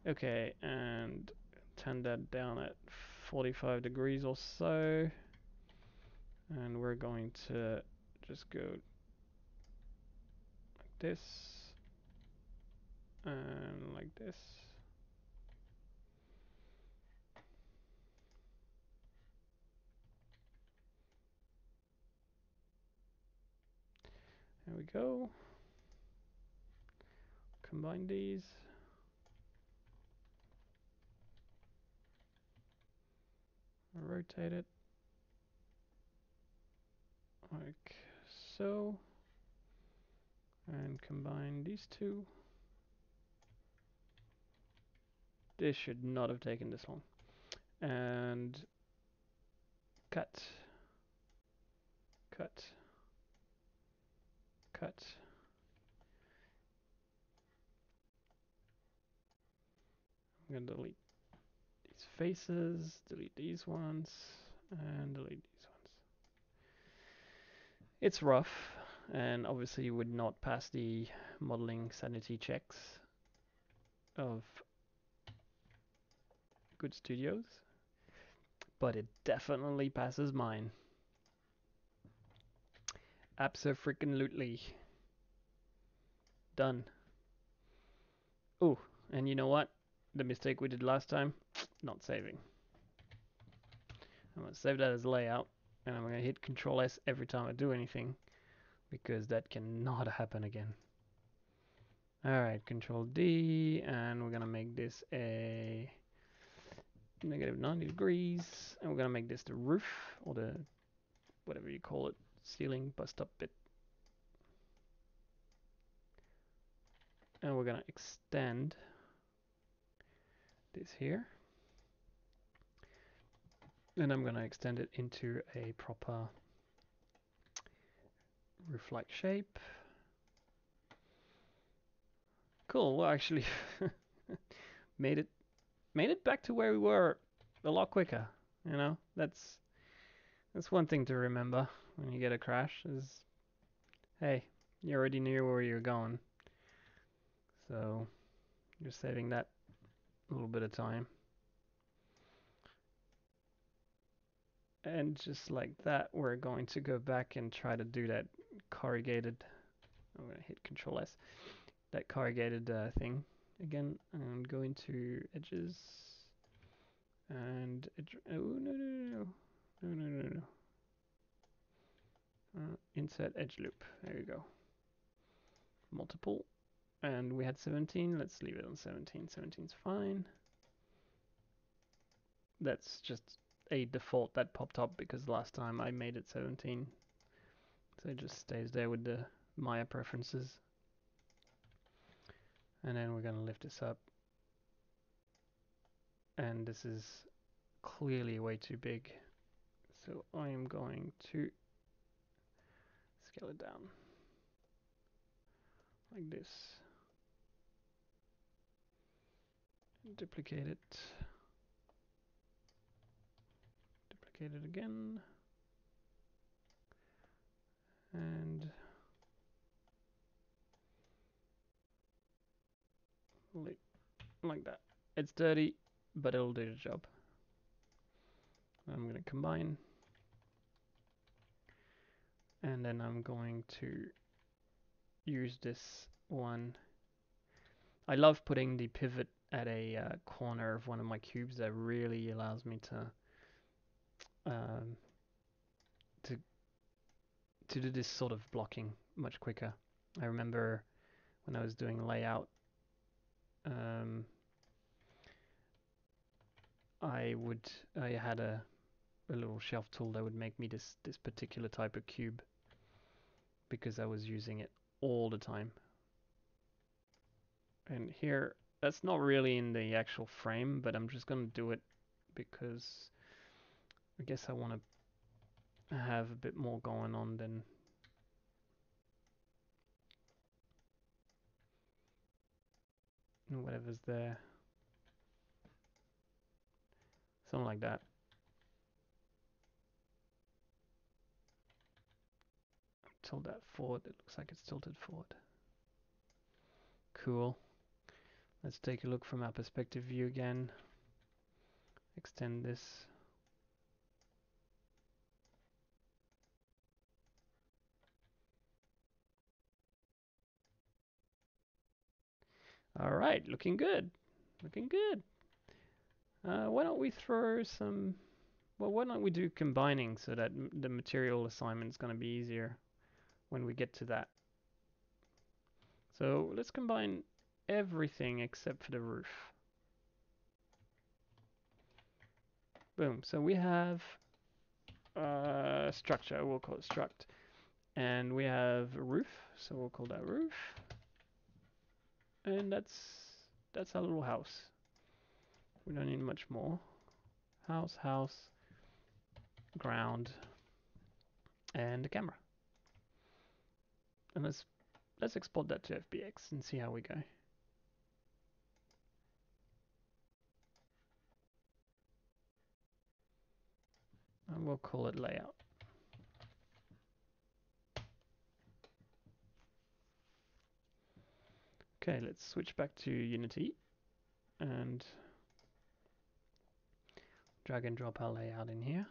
Okay, and turn that down at 45 degrees or so. And we're going to just go like this and like this. There we go. Combine these. Rotate it like so. And combine these two. This should not have taken this long. And cut, cut, cut. I'm gonna delete these faces, delete these ones, and delete these ones. It's rough, and obviously you would not pass the modeling sanity checks of good studios, but it definitely passes mine. Abso-freaking-lutely. Done. Oh, and you know what? The mistake we did last time, not saving. I'm going to save that as layout, and I'm going to hit Control S every time I do anything, because that cannot happen again. Alright, Control D, and we're going to make this a negative 90 degrees, and we're going to make this the roof, or the, whatever you call it, ceiling bust up bit. And we're going to extend this here. And I'm going to extend it into a proper roof-like shape. Cool. Well, actually, made it back to where we were a lot quicker. You know, that's one thing to remember when you get a crash. Is hey, you already knew where you're going, so you're saving that little bit of time. And just like that, we're going to go back and try to do that corrugated. I'm going to hit Control S. That corrugated thing again, and go into edges and edge. Oh no. Insert edge loop. There you go. Multiple, and we had 17. Let's leave it on 17. 17's fine. That's just a default that popped up because last time I made it 17, so it just stays there with the Maya preferences. And then we're going to lift this up, and this is clearly way too big, so I am going to scale it down like this. Duplicate it. Duplicate it again. And like that. It's dirty, but it'll do the job. I'm going to combine. And then I'm going to use this one. I love putting the pivot at a corner of one of my cubes. That really allows me um, to to do this sort of blocking much quicker. I remember when I was doing layout, I had a little shelf tool that would make me this particular type of cube because I was using it all the time. And here, that's not really in the actual frame, but I'm just gonna do it because I guess I want to have a bit more going on than and whatever's there. Something like that. Tilt that forward. It looks like it's tilted forward. Cool. Let's take a look from our perspective view again. Extend this. All right, looking good. Looking good. Why don't we throw some... Well, why don't we do combining so that the material assignment is going to be easier when we get to that. So let's combine everything except for the roof. Boom. So we have structure. We'll call it struct. And we have a roof. So we'll call that roof. And that's our little house. We don't need much more. House, house, ground, and a camera. And let's export that to FBX and see how we go. And we'll call it layout. Okay, let's switch back to Unity and drag and drop our layout in here.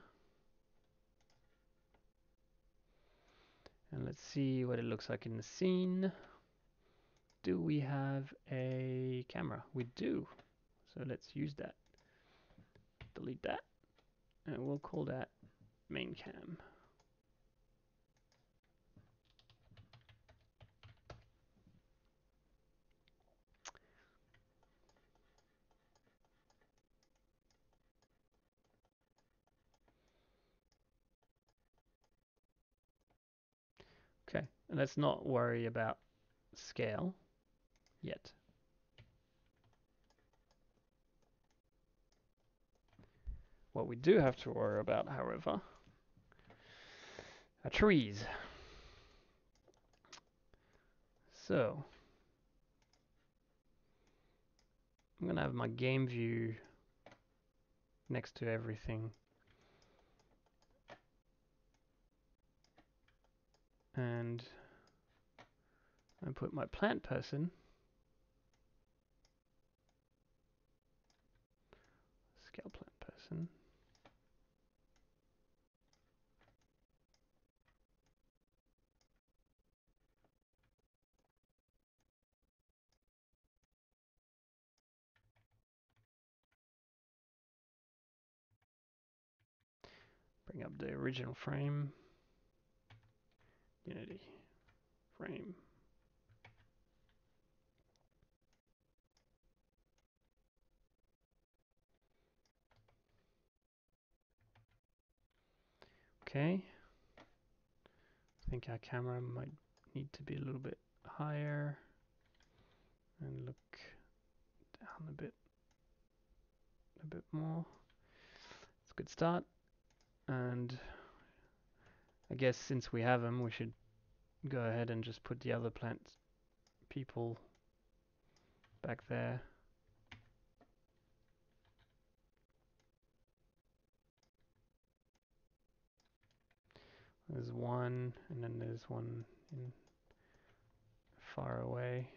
And let's see what it looks like in the scene. Do we have a camera? We do. So let's use that. Delete that. And we'll call that main cam. Okay, and let's not worry about scale yet. What we do have to worry about, however, are trees. So I'm going to have my game view next to everything. And I put my plant person. Scale plant person. Bring up the original frame. Unity frame. Okay. I think our camera might need to be a little bit higher and look down a bit more. It's a good start. And I guess since we have them, we should go ahead and just put the other plant people back there. There's one, and then there's one in far away.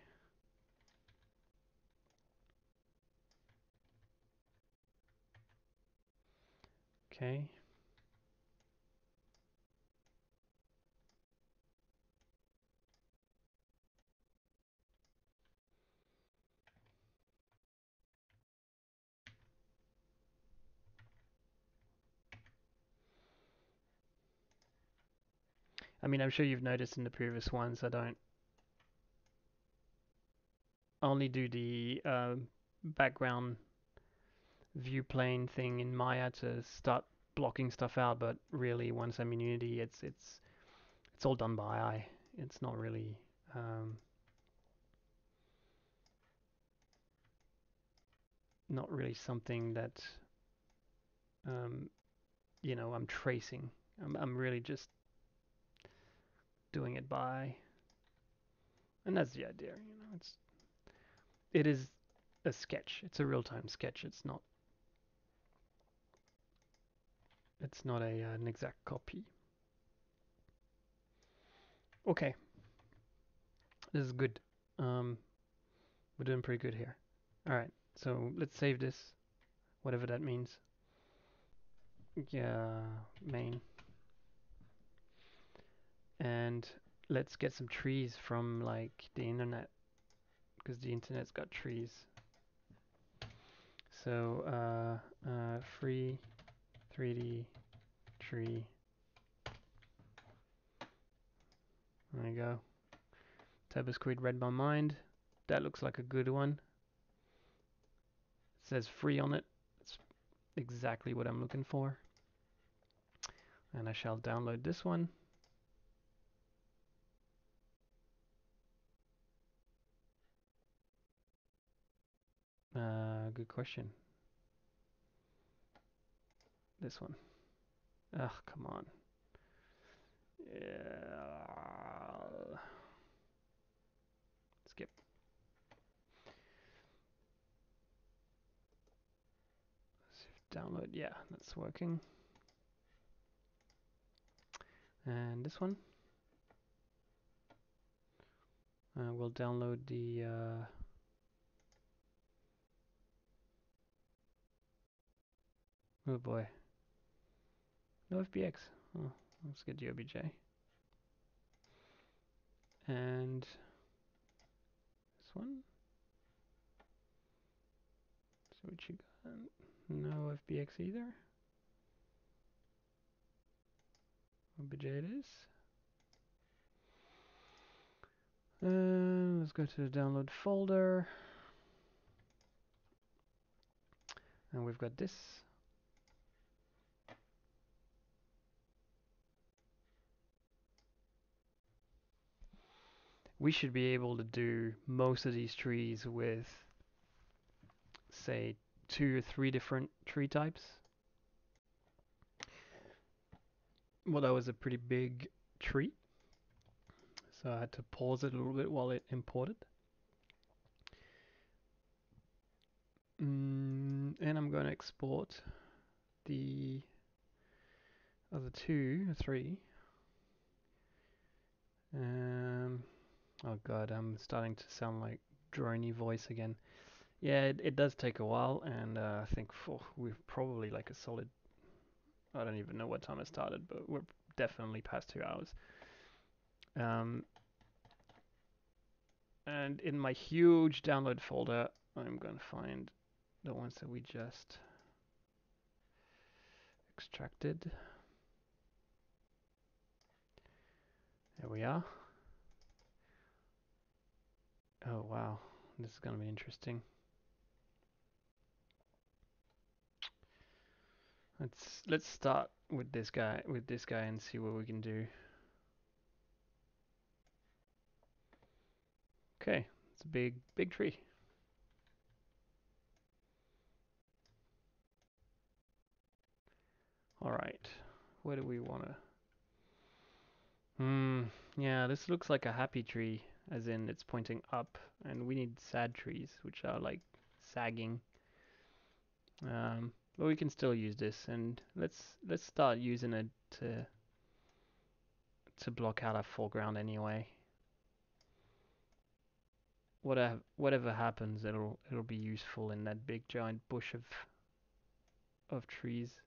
Okay. I mean, I'm sure you've noticed in the previous ones, I don't only do the background view plane thing in Maya to start blocking stuff out, but really once I'm in Unity, it's all done by eye. It's not really something that you know, I'm tracing. I'm really just doing it by, and that's the idea. You know, it is a sketch. It's a real-time sketch. It's not an exact copy. Okay, this is good. Um, we're doing pretty good here. All right, so let's save this, whatever that means. Yeah, main. And let's get some trees from like the internet, because the internet's got trees. So free 3D tree. There you go. Tabasquid read my mind. That looks like a good one. It says free on it. It's exactly what I'm looking for. And I shall download this one. Good question. This one. Ugh, come on. Yeah. Skip. Download. Yeah, that's working. And this one. We'll download the. Oh boy. No FBX. Oh, let's get the OBJ. And this one. So what you got? No FBX either. OBJ it is. Let's go to the download folder. And we've got this. We should be able to do most of these trees with, say, 2 or 3 different tree types. Well, that was a pretty big tree, so I had to pause it a little bit while it imported. And I'm going to export the other 2 or 3. Oh god, I'm starting to sound like drony voice again. Yeah, it does take a while, and I think we're probably like a solid, I don't even know what time it started, but we're definitely past 2 hours. And in my huge download folder, I'm going to find the ones that we just extracted. There we are. Oh wow, this is going to be interesting. Let's start with this guy and see what we can do. Okay, it's a big tree. All right, where do we want to? Yeah, this looks like a happy tree, as in it's pointing up, and we need sad trees, which are like sagging. But we can still use this, and let's start using it to block out our foreground anyway. Whatever happens, it'll be useful in that big giant bush of trees.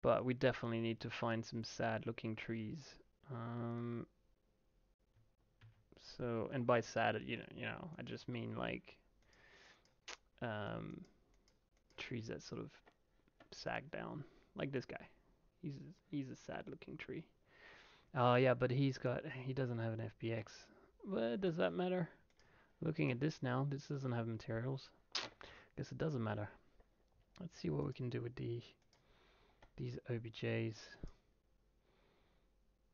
But we definitely need to find some sad looking trees. So, and by sad, I just mean like um, trees that sort of sag down, like this guy. He's a sad looking tree. Oh yeah, but he doesn't have an FBX. But does that matter? Looking at this now, this doesn't have materials. Guess it doesn't matter. Let's see what we can do with these OBJs.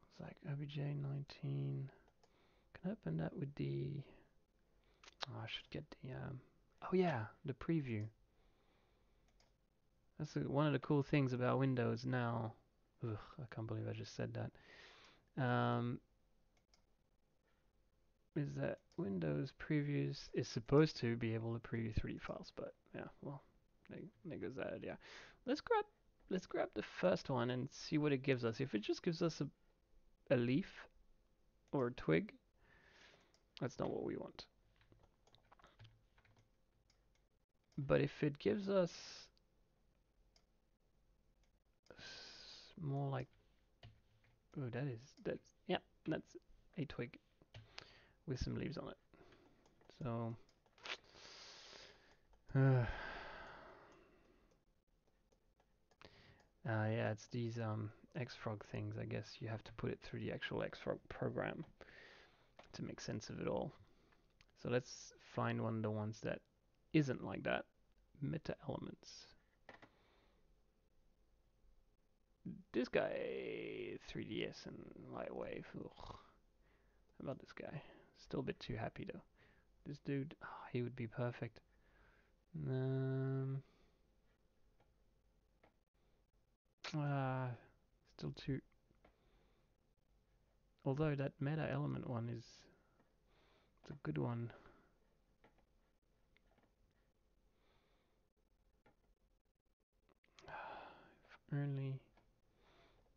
It's like OBJ 19. Can I open that with the? Oh, I should get the. Oh yeah, the preview. That's one of the cool things about Windows now. Ugh, I can't believe I just said that. Is that Windows previews is supposed to be able to preview 3D files, but yeah, well, there goes that idea. Let's grab let's grab the first one and see what it gives us. If it just gives us a leaf or a twig, that's not what we want. But if it gives us more like, oh, that's yeah, that's a twig with some leaves on it. So, yeah, it's these Xfrog things. I guess you have to put it through the actual Xfrog program to make sense of it all. So let's find one of the ones that isn't like that. Meta elements. This guy, 3ds and Lightwave. Ugh. How about this guy? Still a bit too happy though. This dude, oh, he would be perfect. Um, still too. Although that meta element one is, it's a good one. If only.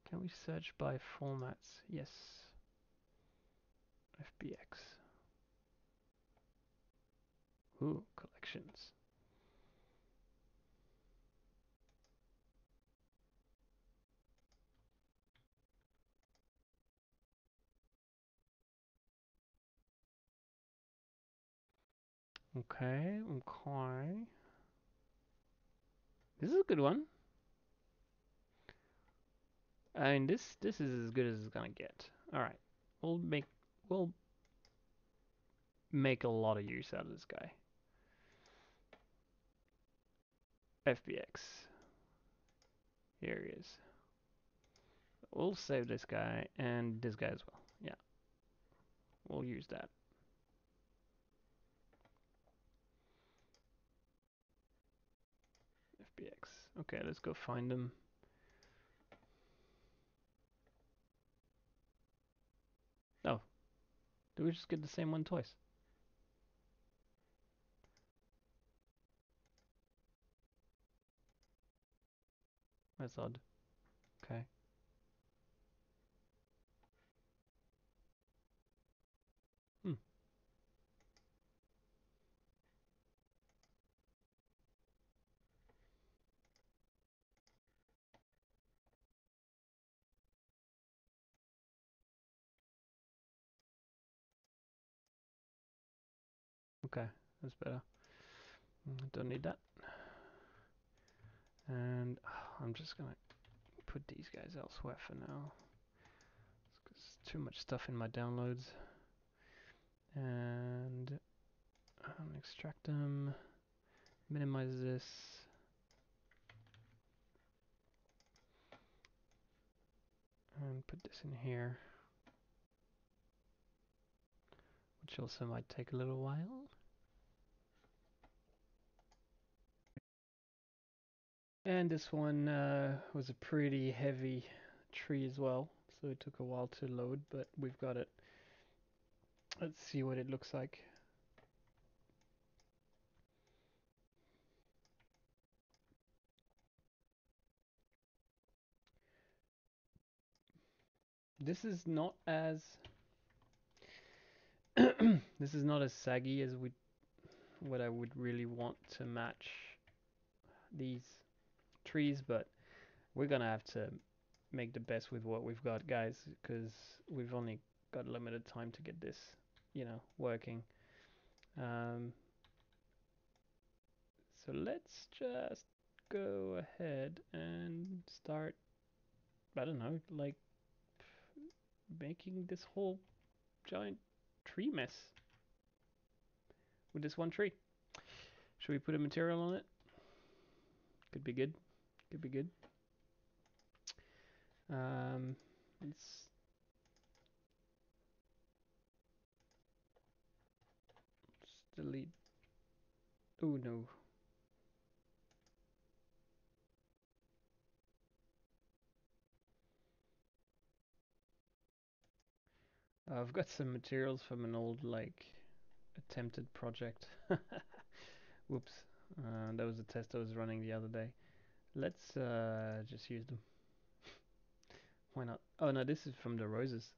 Can we search by formats? Yes. FBX. Ooh, collections. Okay, okay. This is a good one. I mean, this is as good as it's gonna get. All right, we'll make a lot of use out of this guy. FBX. Here he is. We'll save this guy and this guy as well. Yeah, we'll use that. FBX. Okay, let's go find them. Oh, did we just get the same one twice? That's odd. Okay. Hmm. Okay, that's better. Don't need that. And I'm just gonna put these guys elsewhere for now. There's too much stuff in my downloads. And extract them. Minimize this. And put this in here. Which also might take a little while. And this one was a pretty heavy tree as well, so it took a while to load, but we've got it. Let's see what it looks like. This is not as this is not as saggy as what I would really want to match these trees, but we're gonna have to make the best with what we've got, guys, because we've only got limited time to get this, working. Um, so let's just go ahead and start, I don't know, like making this whole giant tree mess with this one tree. Should we put a material on it? Could be good. Could be good. Let's delete. Oh no. I've got some materials from an old like attempted project. Whoops. That was a test I was running the other day. Let's just use them. Why not? Oh no, this is from the roses.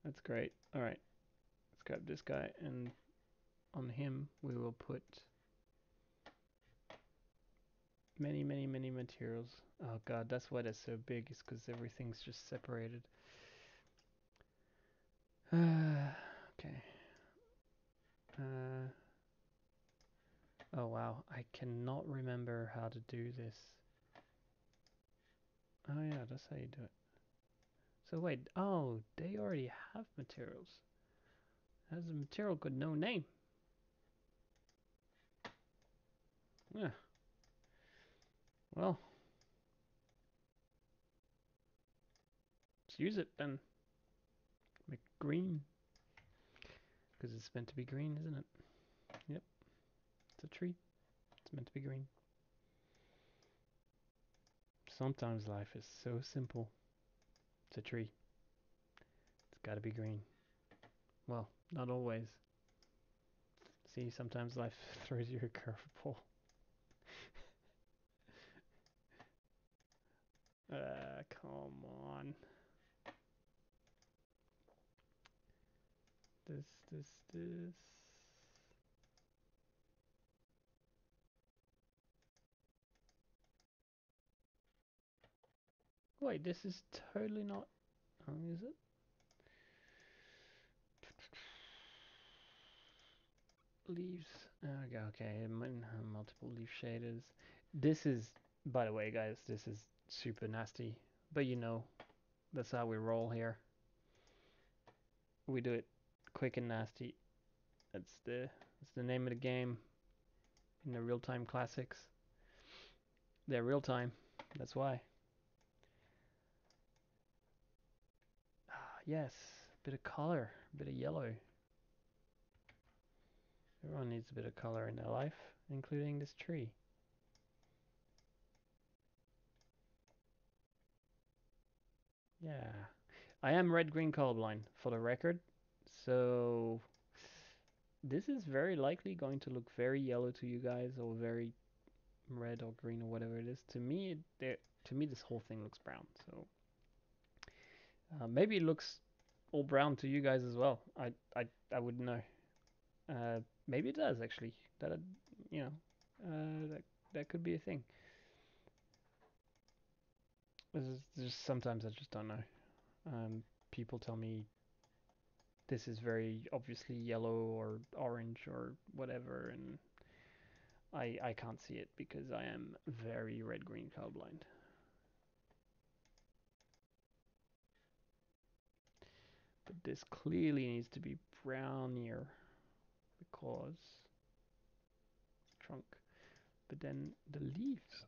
That's great. All right, let's grab this guy, and on him we will put many, many, many materials. Oh god, that's why that's so big. Is because everything's just separated. Okay. Uh, oh wow, I cannot remember how to do this. Oh yeah, that's how you do it. So wait, oh, they already have materials. Has a material with no name. Yeah. Well, let's use it then. Make it green. Because it's meant to be green, isn't it? Yep. It's a tree. It's meant to be green. Sometimes life is so simple. It's a tree. It's gotta be green. Well, not always. See, sometimes life throws you a curveball. Come on. This. Wait, this is totally not. Oh, is it? Leaves. Okay, okay. Multiple leaf shaders. This is, by the way, guys, this is super nasty. But you know, that's how we roll here. We do it quick and nasty. That's the name of the game in the real-time classics. They're real time. That's why. Ah, yes. Bit of color, bit of yellow. Everyone needs a bit of color in their life, including this tree. Yeah. I am red-green colorblind, for the record. So this is very likely going to look very yellow to you guys, or very red or green or whatever it is. To me, this whole thing looks brown. So maybe it looks all brown to you guys as well. I wouldn't know. Maybe it does actually. That you know, that could be a thing. Just sometimes I just don't know. People tell me this is very obviously yellow or orange or whatever, and I can't see it because I am very red-green colorblind. But this clearly needs to be brownier because trunk. But then the leaves,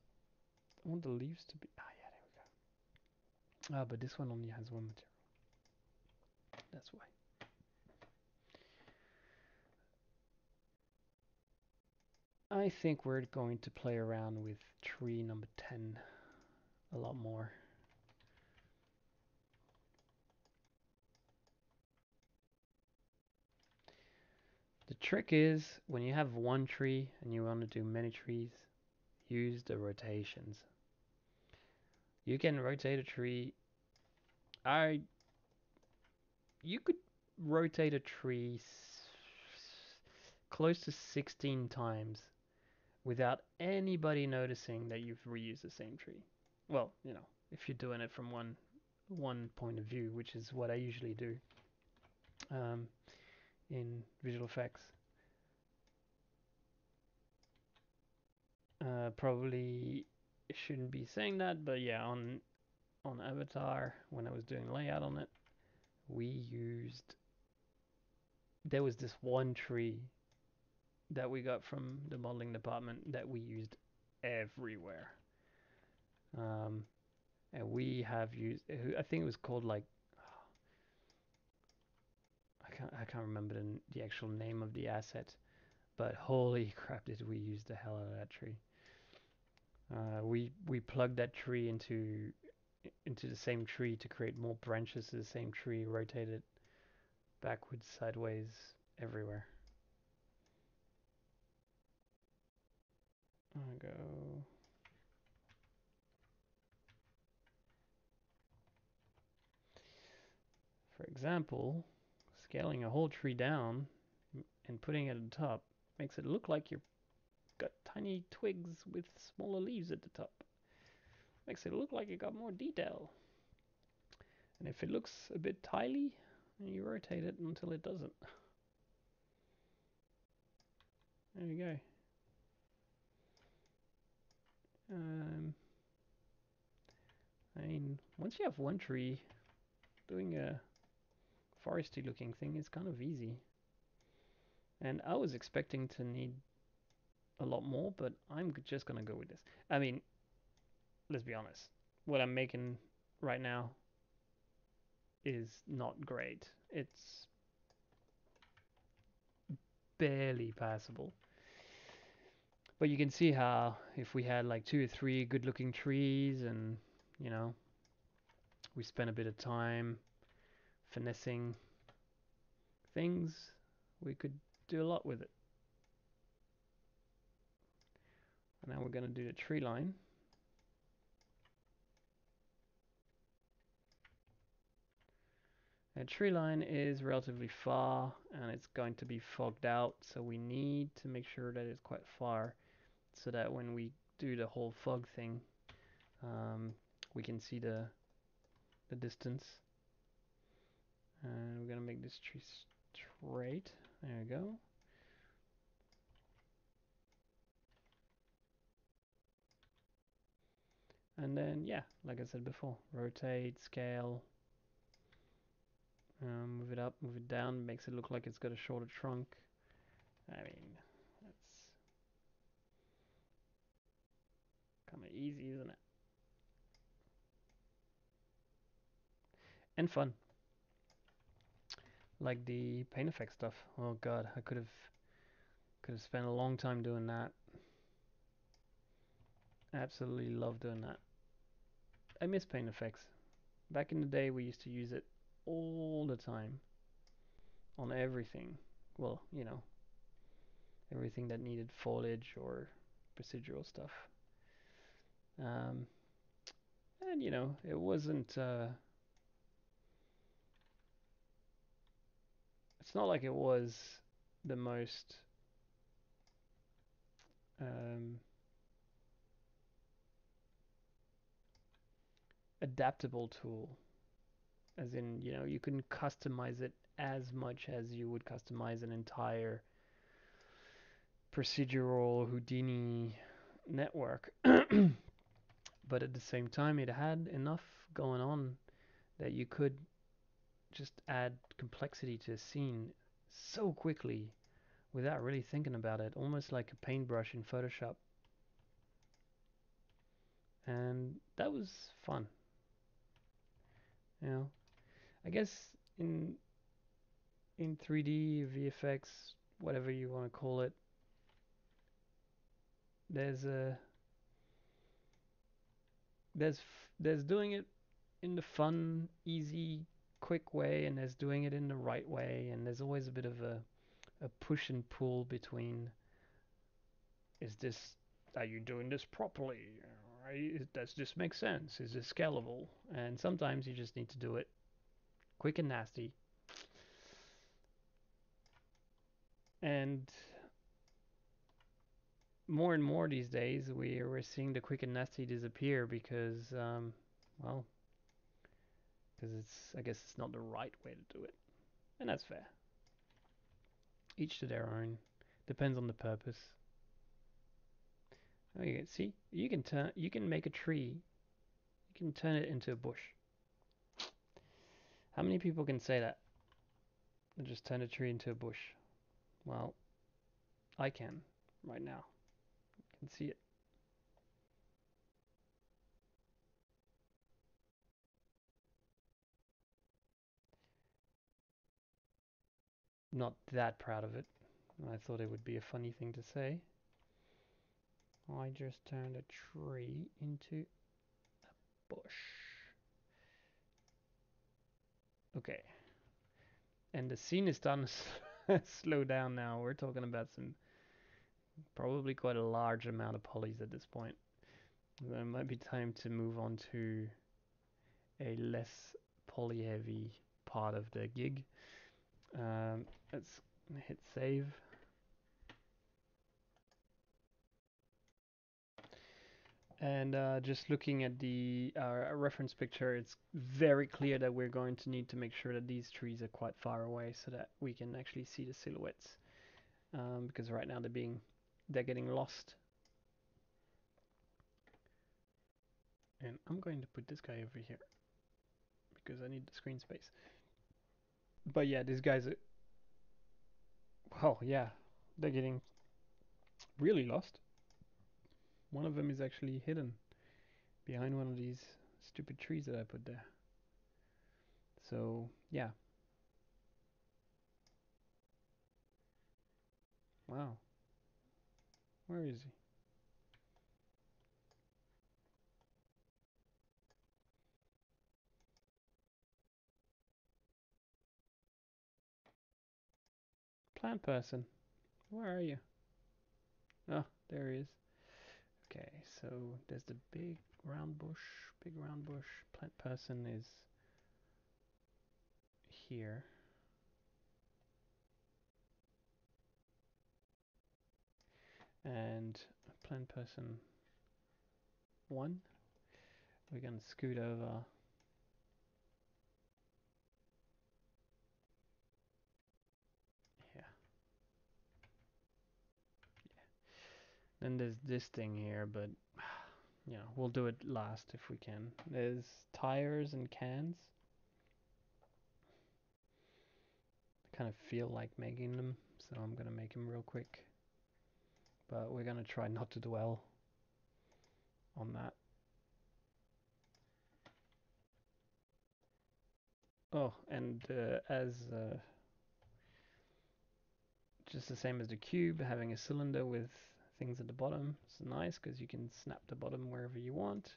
I want the leaves to be. Ah, yeah, there we go. Ah, but this one only has one material. That's why. I think we're going to play around with tree number 10 a lot more. The trick is when you have one tree and you want to do many trees, use the rotations. You can rotate a tree. I You could rotate a tree close to 16 times without anybody noticing that you've reused the same tree. Well, if you're doing it from one point of view, which is what I usually do um, in visual effects. Probably shouldn't be saying that, but yeah, on Avatar, when I was doing layout on it, we used there was this one tree that we got from the modeling department that we used everywhere. Um, and we have used, I think it was called like, I can't remember the actual name of the asset, but holy crap, did we use the hell out of that tree. We plugged that tree into into the same tree to create more branches to the same tree, rotate it backwards, sideways, everywhere. I go. For example, scaling a whole tree down and putting it at the top makes it look like you've got tiny twigs with smaller leaves at the top. Makes it look like you got more detail. And if it looks a bit tiny, you rotate it until it doesn't. There you go. I mean, once you have one tree, doing a foresty looking thing is kind of easy. And I was expecting to need a lot more, but I'm just gonna go with this. I mean, let's be honest. What I'm making right now is not great. It's barely passable. But you can see how if we had like 2 or 3 good looking trees and, you know, we spent a bit of time finessing things, we could do a lot with it. And now we're going to do the tree line. The tree line is relatively far and it's going to be fogged out, so we need to make sure that it's quite far so that when we do the whole fog thing, we can see the distance. And we're going to make this tree straight. There we go. And then, yeah, like I said before, rotate, scale, move it up, move it down, makes it look like it's got a shorter trunk. I mean, that's kind of easy, isn't it? And fun. Like the paint effect stuff. Oh god, I could have spent a long time doing that. Absolutely love doing that. I miss paint effects. Back in the day, we used to use it all the time on everything. Well, you know, everything that needed foliage or procedural stuff. Um, and you know, it wasn't. It's not like it was the most um, adaptable tool. As in, you know, you couldn't customize it as much as you would customize an entire procedural Houdini network. But at the same time, it had enough going on that you could just add complexity to a scene so quickly without really thinking about it, almost like a paintbrush in Photoshop. And that was fun. You know, I guess in in 3D, VFX, whatever you want to call it, there's a there's doing it in the fun, easy, quick way, and there's doing it in the right way, and there's always a bit of a push and pull between, is this, are you doing this properly? Does this make sense? Is this scalable? And sometimes you just need to do it quick and nasty. And more and more these days, we're seeing the quick and nasty disappear because, well, because I guess it's not the right way to do it, and that's fair. Each to their own. Depends on the purpose. Oh, you can see, you can make a tree, you can turn it into a bush. How many people can say that? And just turn a tree into a bush. Well, I can right now. You can see it. Not that proud of it. I thought it would be a funny thing to say. I just turned a tree into a bush. Okay. And the scene is starting to slow down now. We're talking about some probably quite a large amount of polys at this point. It might be time to move on to a less poly heavy part of the gig. Let's hit save. And just looking at the reference picture, it's very clear that we're going to need to make sure that these trees are quite far away so that we can actually see the silhouettes. Because right now they're getting lost. And I'm going to put this guy over here because I need the screen space. But yeah, these guys are, well, yeah, they're getting really lost. One of them is actually hidden behind one of these stupid trees that I put there. So yeah, wow, where is he? Plant person, where are you? Oh, there he is. Okay, so there's the big round bush. Big round bush. Plant person is here. And plant person 1. We're going to scoot over. Yeah. Then there's this thing here, but you know, we'll do it last if we can. There's tires and cans. I kind of feel like making them, so I'm gonna make them real quick. But we're gonna try not to dwell on that. Oh, and as just the same as the cube, having a cylinder with things at the bottom is nice because you can snap the bottom wherever you want.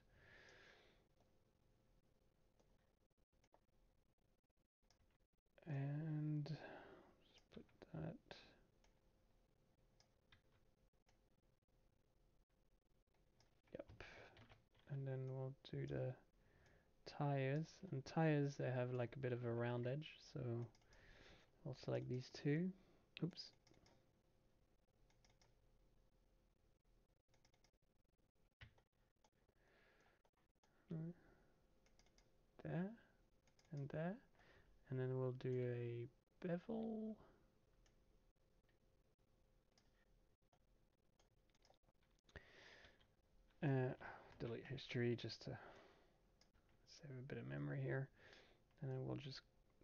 And let's put that. Yep. And then we'll do the tires. And tires, they have like a bit of a round edge, so I'll select these two. Oops. Right. There and there. And then we'll do a bevel. Delete history just to save a bit of memory here. And then we'll just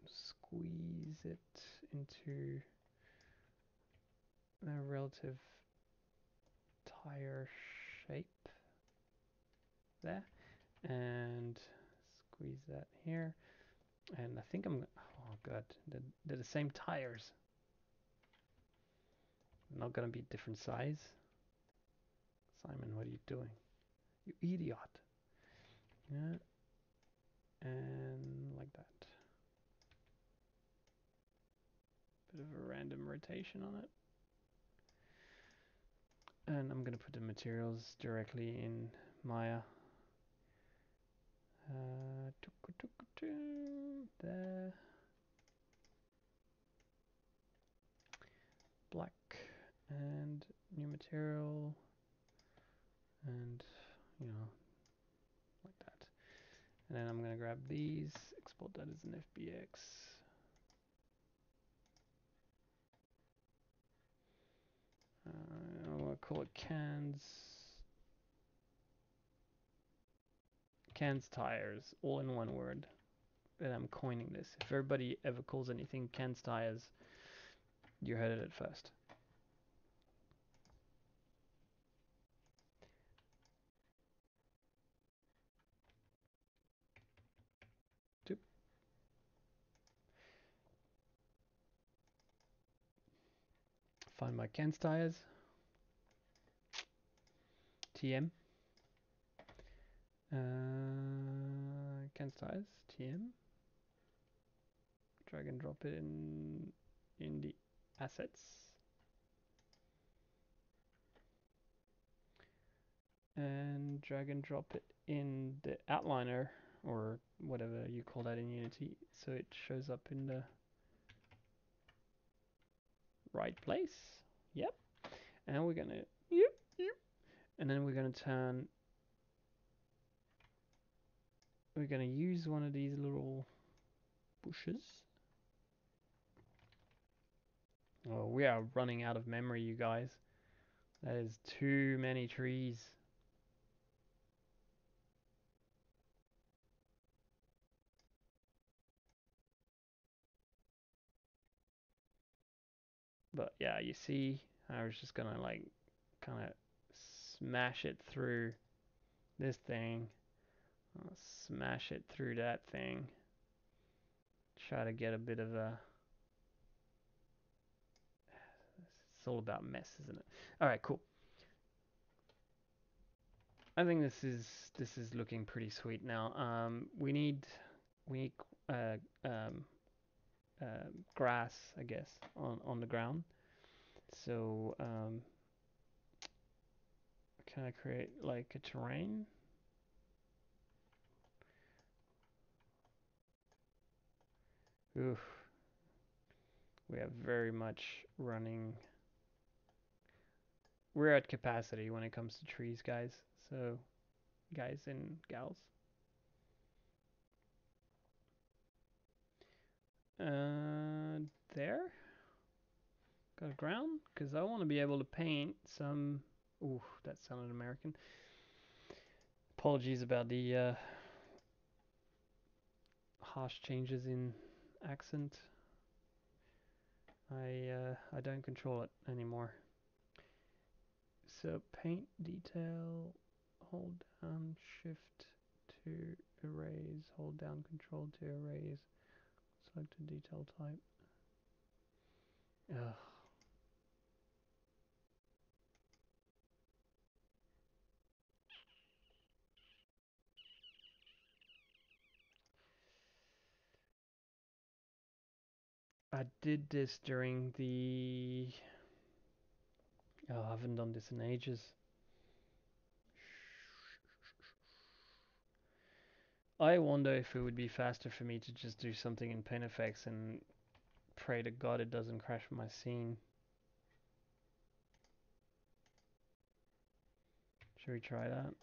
squeeze it into the relative tire shape there. And squeeze that here. And I think oh god, they're the same tires. Not gonna be different size. Simon, what are you doing? You idiot. Yeah. And like that. Bit of a random rotation on it. And I'm gonna put the materials directly in Maya. There. Black and new material and you know, like that. And then I'm gonna grab these, export that as an FBX. I'll call it cans tires, all in one word. And I'm coining this. If everybody ever calls anything cans tires, you heard it first. Doop. Find my cans tires. TM. Cans tires. TM. drag and drop it in the assets, and drag and drop it in the outliner or whatever you call that in Unity, so it shows up in the right place. Yep. And we're gonna yep, and then we're gonna use one of these little bushes. Oh, we are running out of memory, you guys. That is too many trees. But yeah, you see, I was just gonna like kind of smash it through this thing. I'll smash it through that thing. Try to get a bit of a. It's all about mess, isn't it? All right, cool. I think this is looking pretty sweet now. We need uh, um, grass, I guess, on the ground. So can I create like a terrain? Oof, we are very much running. We're at capacity when it comes to trees, guys. So, guys and gals. There. Got a ground? Because I want to be able to paint some. Ooh, that sounded American. Apologies about the harsh changes in accent. I don't control it anymore. So paint detail, hold down shift to erase, hold down control to erase, select a detail type. Ugh. I did this during the. Oh, I haven't done this in ages. I wonder if it would be faster for me to just do something in PaintFX and pray to God it doesn't crash my scene. Should we try that?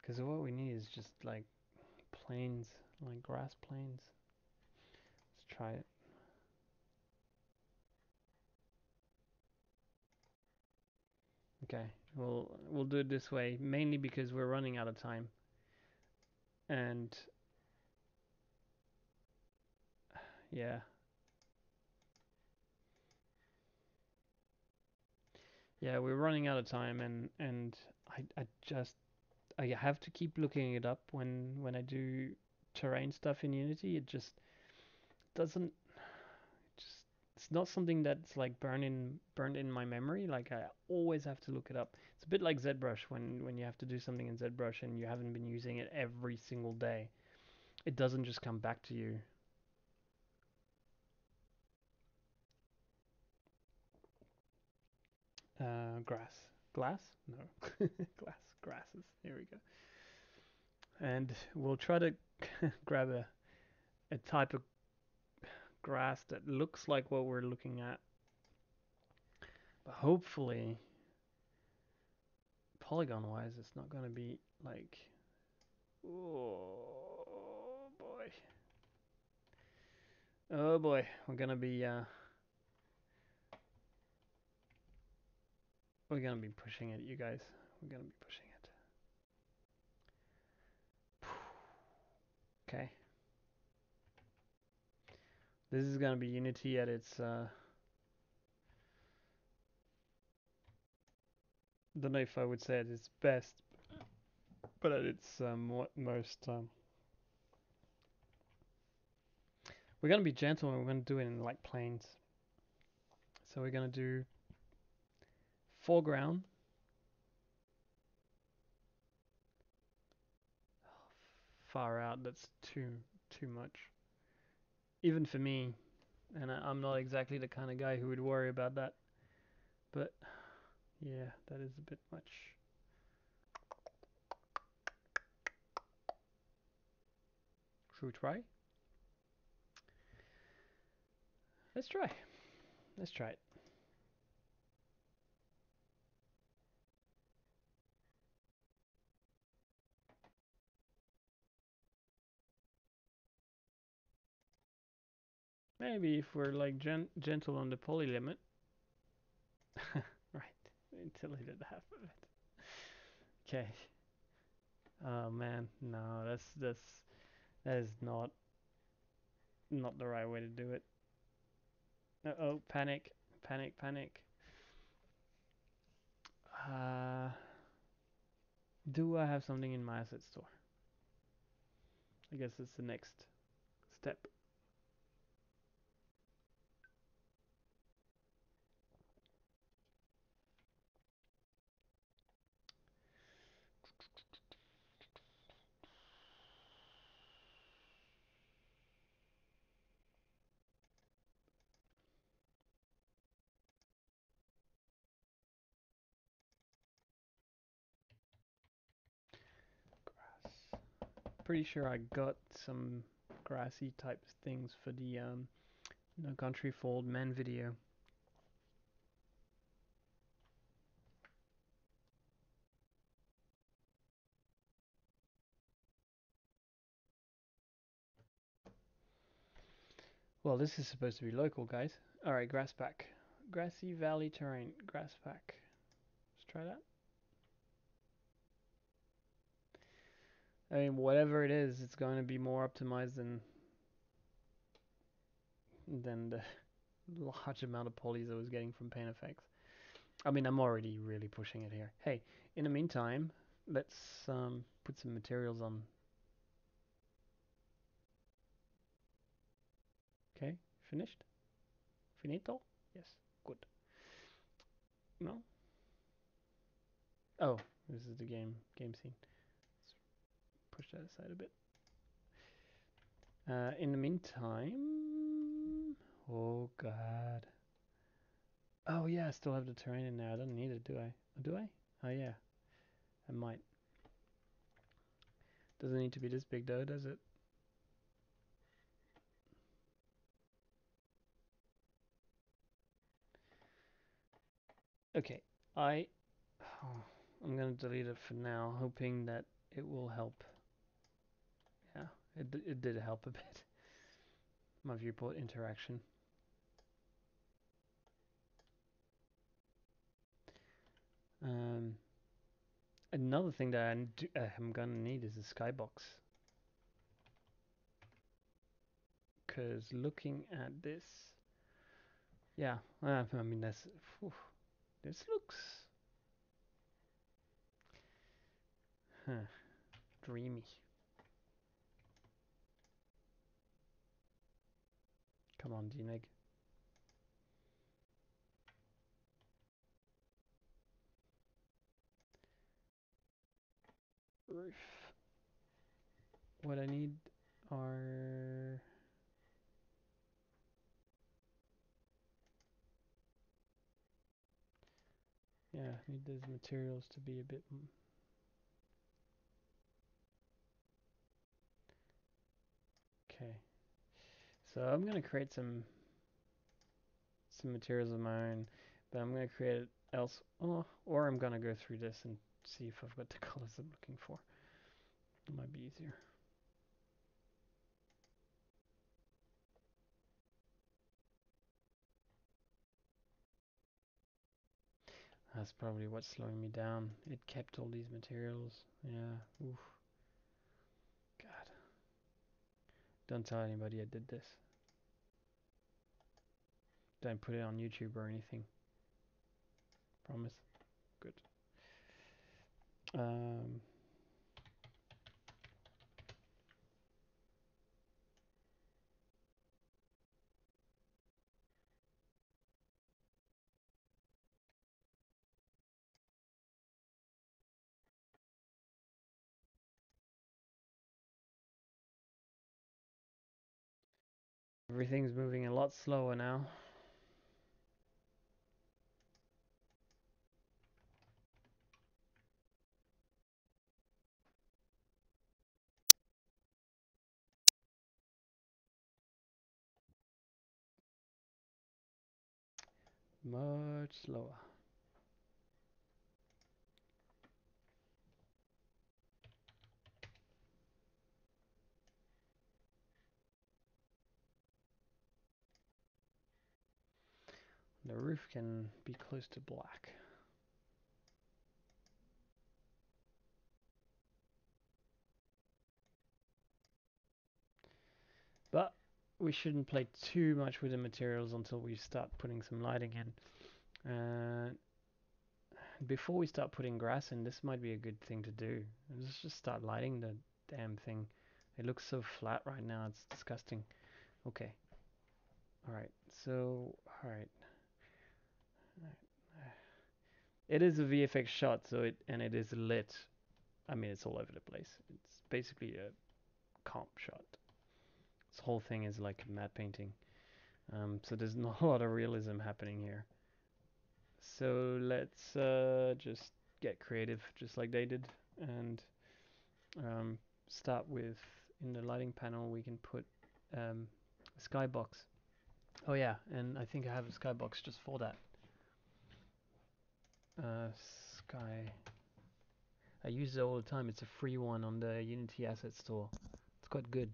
Because what we need is just like plains, like grass plains. Let's try it. Okay, we'll do it this way, mainly because we're running out of time. And yeah. Yeah, we're running out of time, and I have to keep looking it up when I do terrain stuff in Unity. It just doesn't just it's not something that's like burned in my memory. Like I always have to look it up. It's a bit like ZBrush when you have to do something in ZBrush and you haven't been using it every single day. It doesn't just come back to you. Grass. Glass? No. Grasses. Here we go. And we'll try to grab a type of grass that looks like what we're looking at. But hopefully, polygon wise, it's not going to be like. Oh boy. Oh boy. We're going to be. We're going to be pushing it, you guys. We're going to be pushing it. Okay. This is going to be Unity at its. Don't know if I would say at its best, but at its most. We're going to be gentle and we're going to do it in like planes. So we're going to do foreground. far out. That's too much, even for me. And I'm not exactly the kind of guy who would worry about that. But yeah, that is a bit much. Should we try? Let's try. Let's try it. Maybe if we're like gentle on the poly limit. Right. Until I did half of it. Okay. Oh man, no, that is not the right way to do it. Oh, panic, panic, panic. Uh, do I have something in my asset store? I guess it's the next step. Grass. Pretty sure I got some grassy type things for the No Country for Old Men video. Well, this is supposed to be local, guys. Alright, grass pack. Grassy valley terrain, grass pack. Let's try that. I mean, whatever it is, it's going to be more optimized than the large amount of polys I was getting from Paint Effects. I mean, I'm already really pushing it here. Hey, in the meantime, let's put some materials on. Okay, finished? Finito? Yes, good. No? Oh, this is the game scene. Let's push that aside a bit. In the meantime, oh god. Oh yeah, I still have the terrain in there. I don't need it, do I? Do I? Oh yeah, I might. Doesn't need to be this big though, does it? Okay, I oh, I'm gonna delete it for now, hoping that it will help. Yeah, it did help a bit. My viewport interaction. Um, Another thing that I'm gonna need is a skybox. Cause looking at this, yeah, I mean whew, this looks huh, dreamy. Come on, DNEG. Roof. What I need are yeah, I need those materials to be a bit. Okay, so I'm gonna create some materials of my own, but I'm gonna create it else. Oh, or I'm gonna go through this and see if I've got the colors I'm looking for. It might be easier. That's probably what's slowing me down. It kept all these materials. Yeah. Oof. God. Don't tell anybody I did this. Don't put it on YouTube or anything. Promise. Good. Um, Everything's moving a lot slower now. Much slower. The roof can be close to black. But we shouldn't play too much with the materials until we start putting some lighting in. Before we start putting grass in, this might be a good thing to do. Let's just start lighting the damn thing. It looks so flat right now, it's disgusting. Okay. Alright, so, alright. It is a VFX shot, so it is lit. I mean, it's all over the place. It's basically a comp shot. This whole thing is like a matte painting. So there's not a lot of realism happening here. So let's just get creative, just like they did, and start with, in the lighting panel, we can put a skybox. Oh yeah, and I think I have a skybox just for that. Sky. I use it all the time. It's a free one on the Unity Asset Store. It's quite good.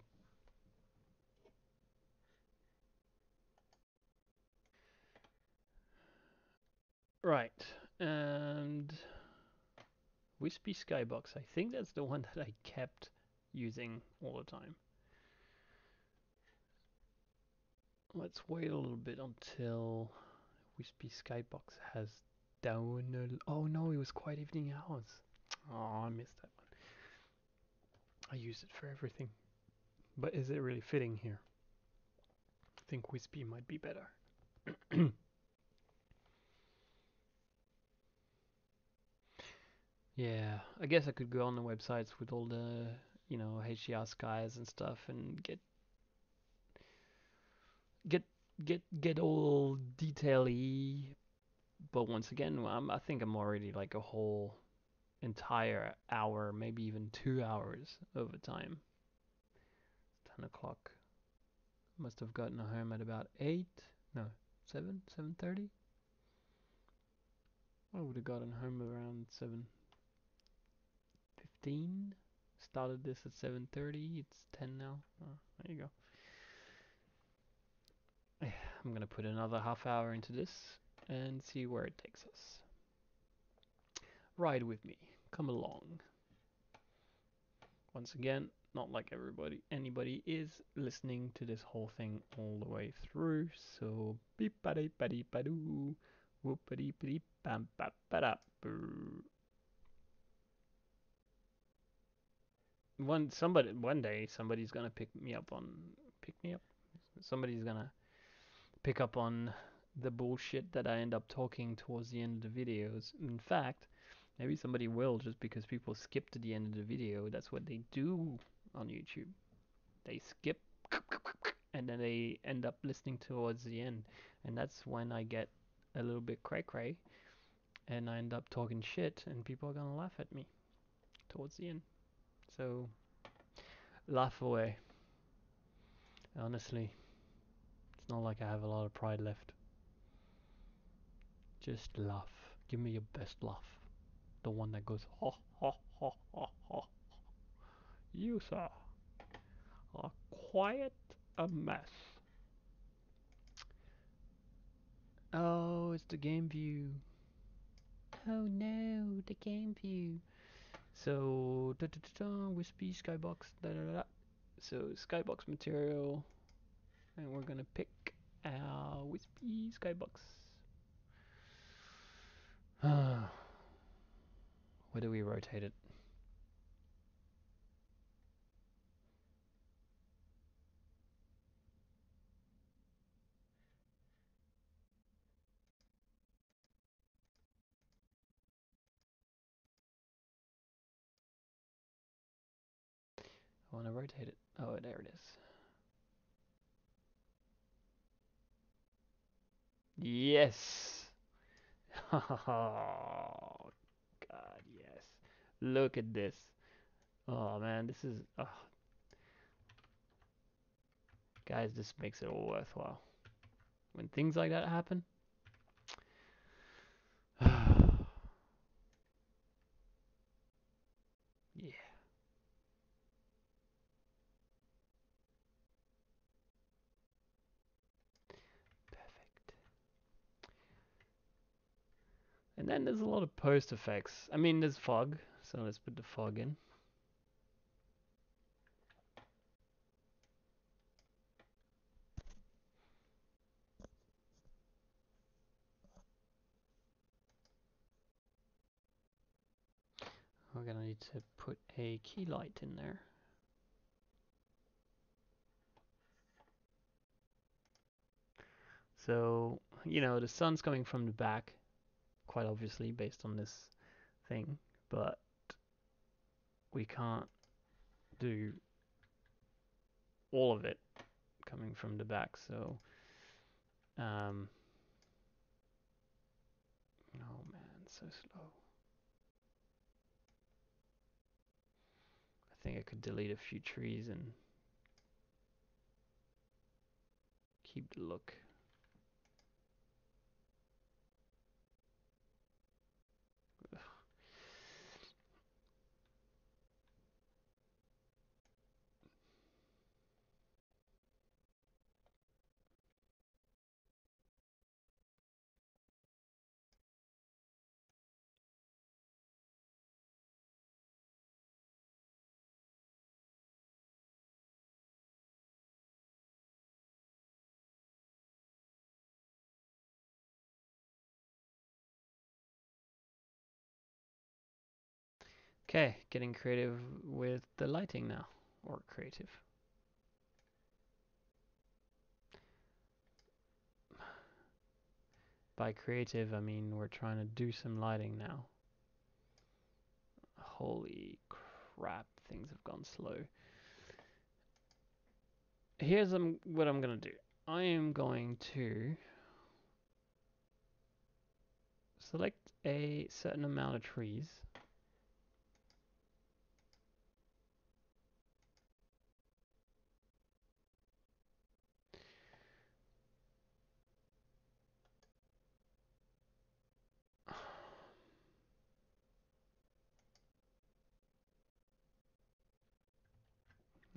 Right, and Wispy Skybox. I think that's the one that I kept using all the time. Let's wait a little bit until Wispy Skybox has down. Oh no, it was Quiet Evening Hours. Oh, I missed that one. I use it for everything. But is it really fitting here? I think Wispy might be better. Yeah, I guess I could go on the websites with all the, HDR skies and stuff and get get all detaily. But once again, I think I'm already like a whole entire hour, maybe even 2 hours over time. 10 o'clock. Must have gotten home at about 8. No, 7, 7:30. I would have gotten home around 7:15. Started this at 7:30. It's 10 now. Oh, there you go. I'm gonna put another half hour into this and see where it takes us. Ride with me. Come along. Once again, not like anybody is listening to this whole thing all the way through. So beep paddy paddy padoo, whoopity paddy bam bam bada. One day somebody's gonna pick me up. Somebody's gonna pick up on the bullshit that I end up talking towards the end of the videos. In fact, maybe somebody will, just because people skip to the end of the video. That's what they do on YouTube. They skip and then they end up listening towards the end. And that's when I get a little bit cray cray and I end up talking shit and people are gonna laugh at me towards the end. So laugh away. Honestly, it's not like I have a lot of pride left. Just laugh. Give me your best laugh. The one that goes ha ha ha ha ha. You, sir, are quite a mess. Oh, it's the game view. Oh no, the game view. So, wispy skybox. Da, da, da. So, skybox material, and we're gonna pick our wispy skybox. Where do we rotate it? I want to rotate it. Oh, there it is. Yes. Oh God, yes. Look at this. Oh man, this is guys, this makes it all worthwhile. When things like that happen. Yeah, perfect. And then there's a lot of post effects. I mean, there's fog, so let's put the fog in. We're gonna need to put a key light in there. So, you know, the sun's coming from the back, quite obviously, based on this thing, but we can't do all of it coming from the back, so, oh man, so slow. I think I could delete a few trees and keep the look. Okay, getting creative with the lighting now, or creative. By creative, I mean we're trying to do some lighting now. Holy crap, things have gone slow. Here's what I'm gonna do. I am going to select a certain amount of trees.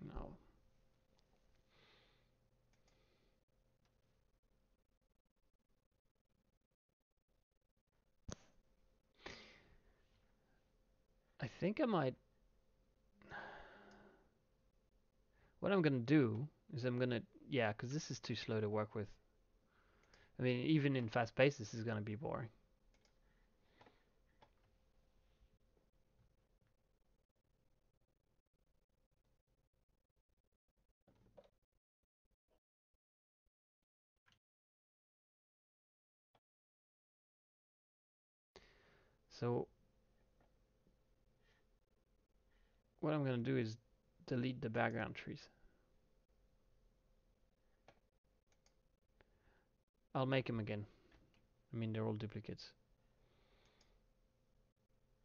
No. I think I might. What I'm gonna do is yeah, because this is too slow to work with. I mean, even in fast pace, this is gonna be boring. So what I'm gonna do is delete the background trees. I'll make them again. I mean, they're all duplicates.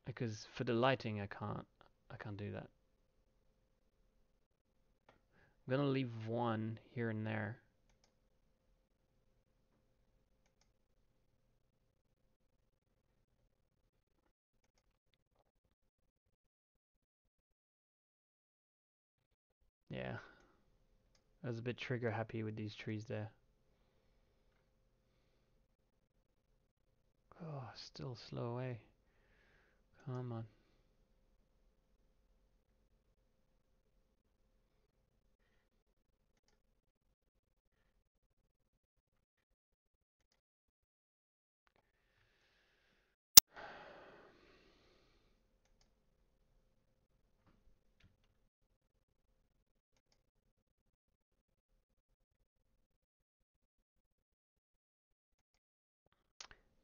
Because for the lighting, I can't do that. I'm gonna leave one here and there. Yeah, I was a bit trigger happy with these trees there. Oh, still slow away. Come on.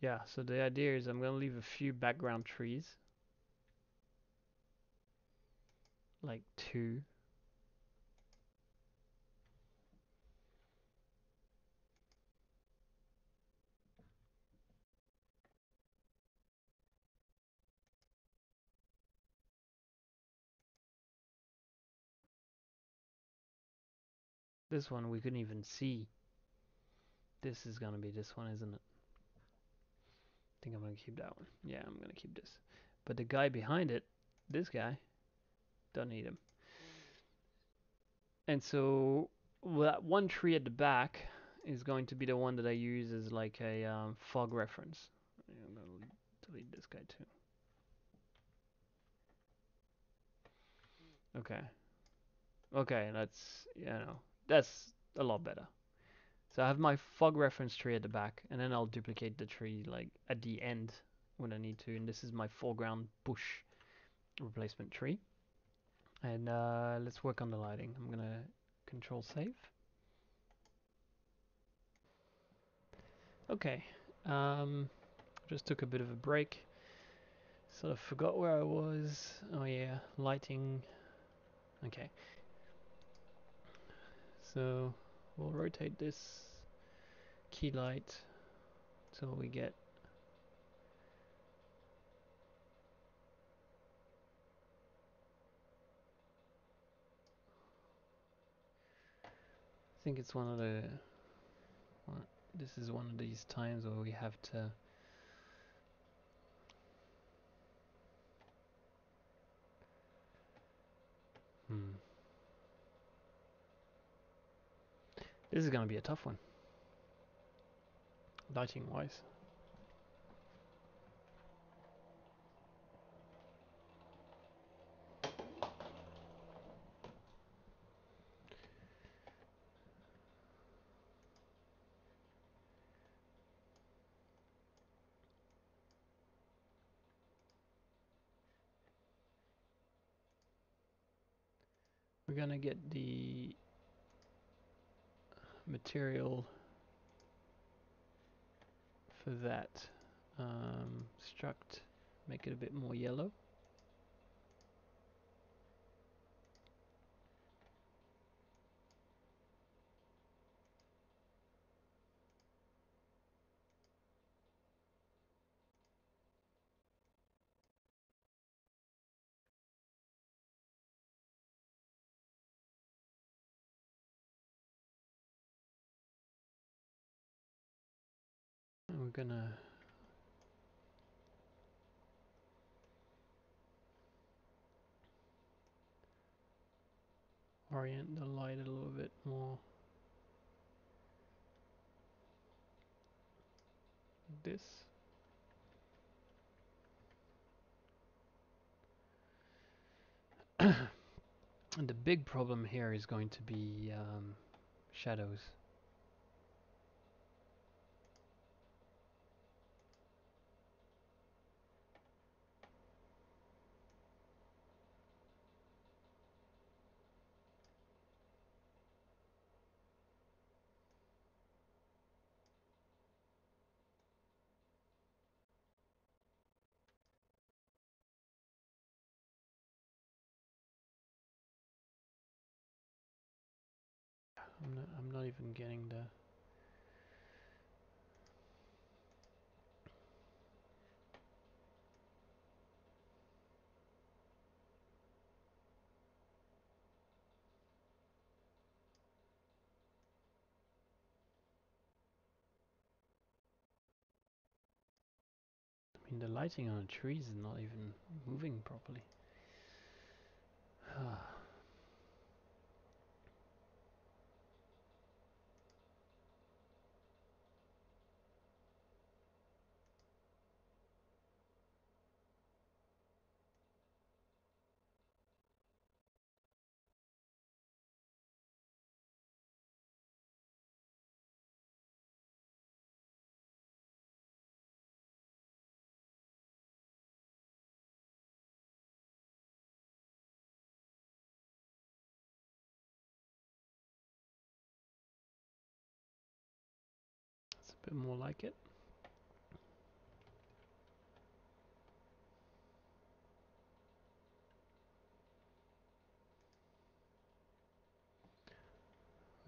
Yeah, so the idea is I'm gonna leave a few background trees. Like 2. This one we couldn't even see. This is gonna be this one, isn't it? I think I'm gonna keep that one. Yeah, I'm gonna keep this. But the guy behind it, this guy, don't need him. And so that one tree at the back is going to be the one that I use as like a fog reference. I'm gonna delete this guy too. Okay. Okay, that's a lot better. So I have my fog reference tree at the back, and then I'll duplicate the tree like at the end when I need to. And this is my foreground bush replacement tree. And let's work on the lighting. I'm gonna control save. Okay. Just took a bit of a break. Sort of forgot where I was. Oh yeah, lighting. Okay. So we'll rotate this key light till we get. I think it's one of the. This is one of these times where we have to. Hmm. This is gonna be a tough one, lighting wise. We're gonna get the material for that struct, make it a bit more yellow. And we're gonna orient the light a little bit more. Like this. And the big problem here is going to be shadows. I'm not even getting the. I mean, the lighting on the trees is not even moving properly. It's a bit more like it.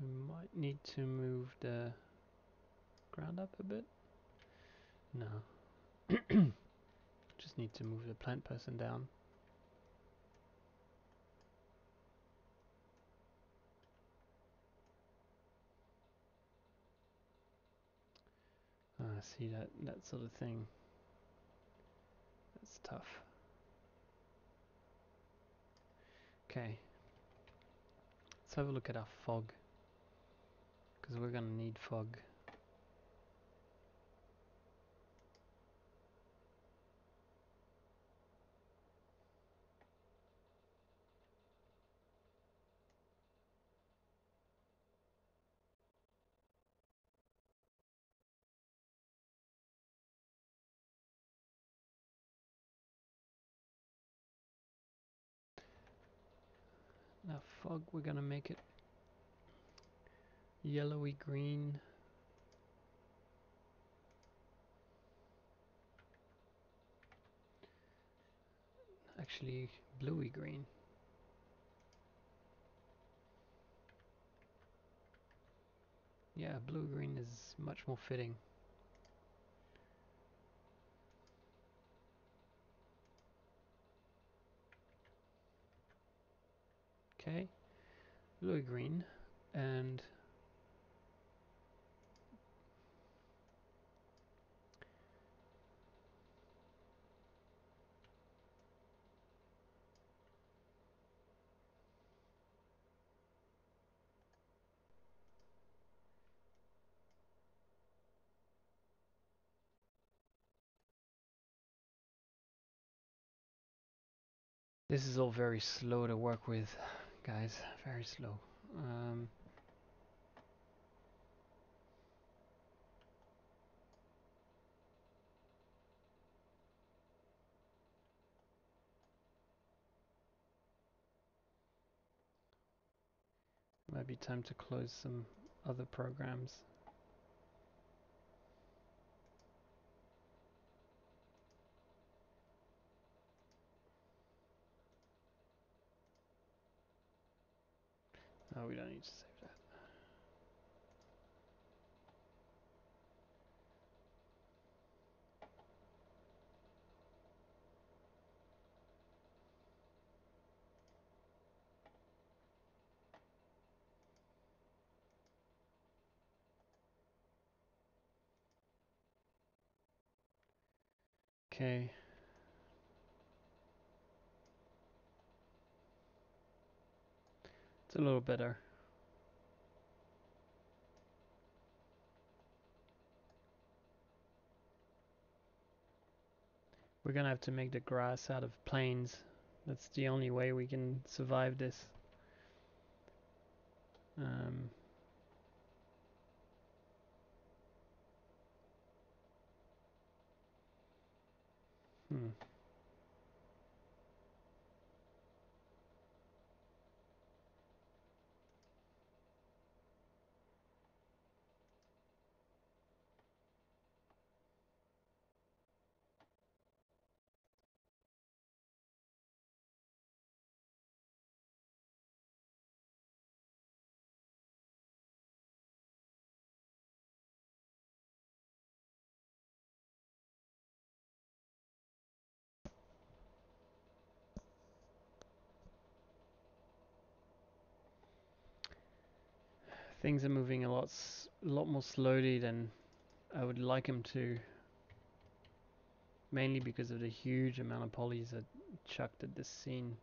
We might need to move the ground up a bit. No. Just need to move the plant person down. see that sort of thing. That's tough. Okay, let's have a look at our fog, because we're gonna need fog. Now fog, we're gonna make it yellowy green. Actually, bluey green. Yeah, blue green is much more fitting. Okay, bluey green, and this is all very slow to work with, guys. Very slow. Might be time to close some other programs. Oh, we don't need to save that. Okay. It's a little better. We're gonna have to make the grass out of plains. That's the only way we can survive this. Um, hmm. Things are moving a lot more slowly than I would like them to. Mainly because of the huge amount of polys that chucked at this scene.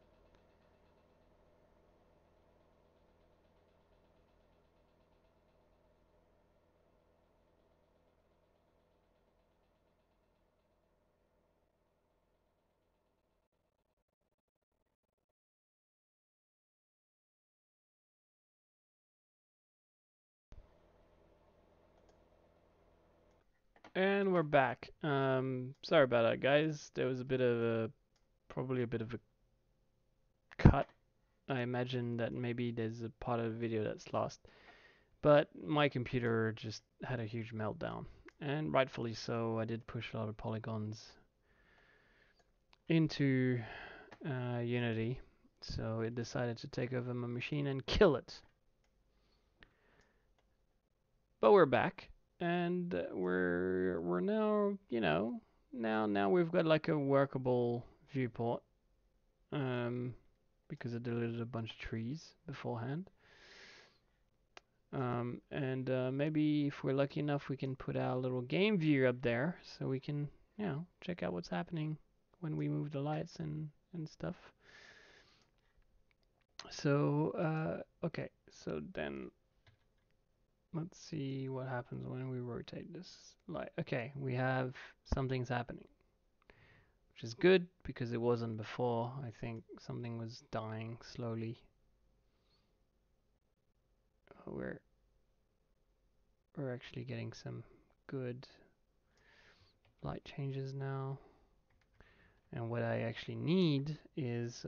And we're back. Sorry about that, guys. There was probably a bit of a cut. I imagine that maybe there's a part of the video that's lost. But my computer just had a huge meltdown. And rightfully so. I did push a lot of polygons into Unity. So it decided to take over my machine and kill it. But we're back, and we're now, now we've got like a workable viewport, because I deleted a bunch of trees beforehand. And maybe if we're lucky enough, we can put our little game view up there so we can, check out what's happening when we move the lights and stuff. So, okay, so then let's see what happens when we rotate this light. Okay, we have something's happening, which is good because it wasn't before. I think something was dying slowly. We're we're actually getting some good light changes now. And what I actually need is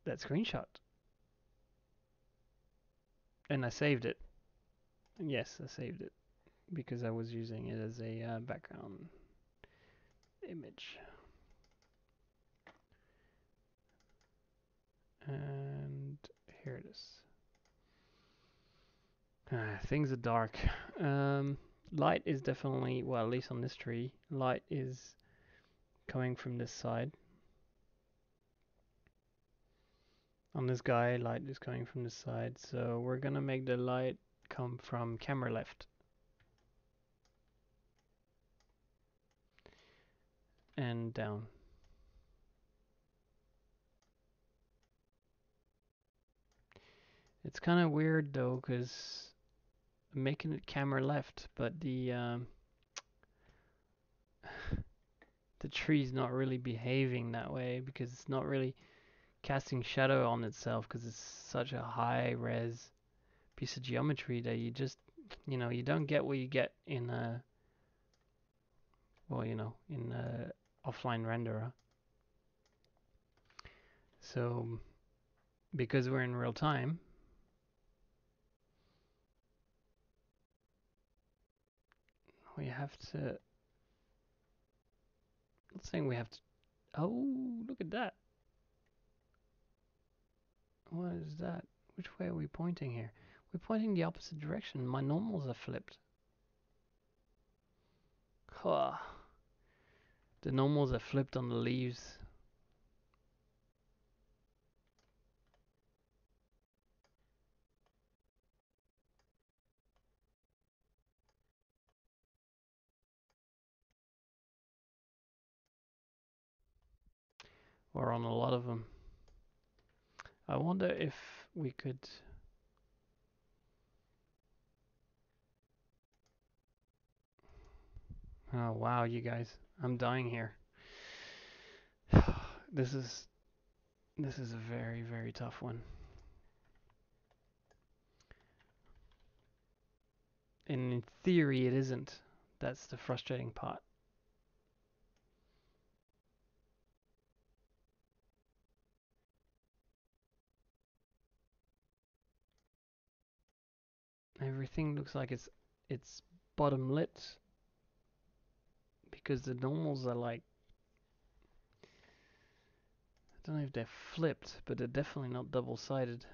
that screenshot. And I saved it. Yes, I saved it because I was using it as a background image. And here it is. Things are dark. Light is definitely, well, at least on this tree, light is coming from this side. On this guy, light is coming from this side. So we're gonna make the light come from camera left. And down. It's kind of weird though, because I'm making it camera left, but the tree's not really behaving that way because it's not really casting shadow on itself because it's such a high res piece of geometry that you just, you don't get what you get in a, well, in a offline renderer. So because we're in real time, we have to, not saying we have to, oh, look at that. What is that? Which way are we pointing here? We're pointing the opposite direction. My normals are flipped. Huh. The normals are flipped on the leaves. Or on a lot of them. I wonder if we could... Oh wow, you guys. I'm dying here. This is a very, very tough one. And in theory it isn't. That's the frustrating part. Everything looks like it's bottom lit because the normals are like, I don't know if they're flipped, but they're definitely not double-sided.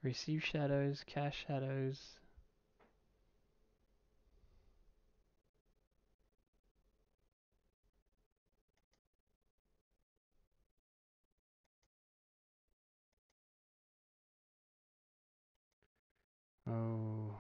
Receive shadows, cache shadows. Oh.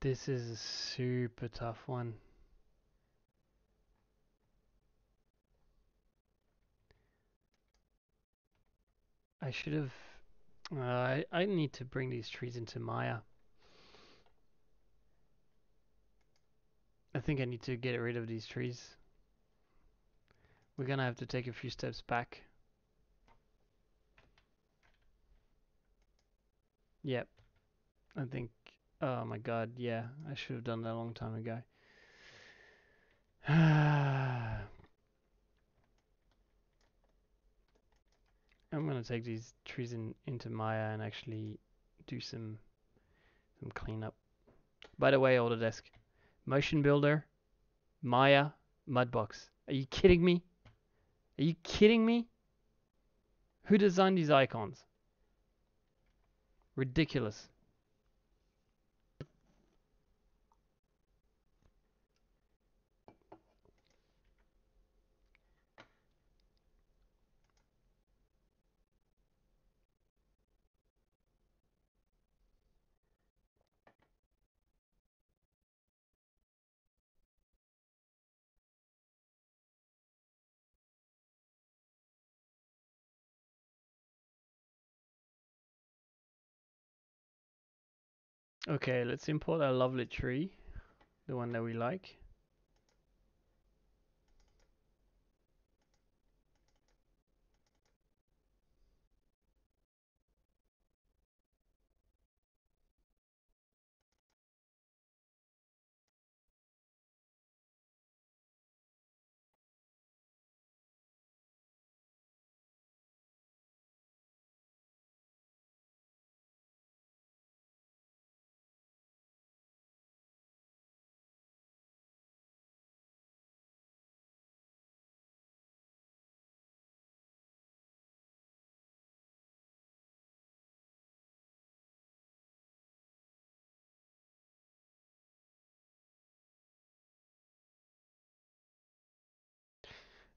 This is a super tough one. I should have. I need to bring these trees into Maya. I think I need to get rid of these trees. We're gonna have to take a few steps back. Yep, I think. Oh my god, yeah, I should have done that a long time ago. I'm gonna take these trees into Maya and actually do some cleanup. By the way, Autodesk, Motion Builder, Maya, Mudbox. Are you kidding me? Are you kidding me? Who designed these icons? Ridiculous. Okay, let's import our lovely tree, the one that we like.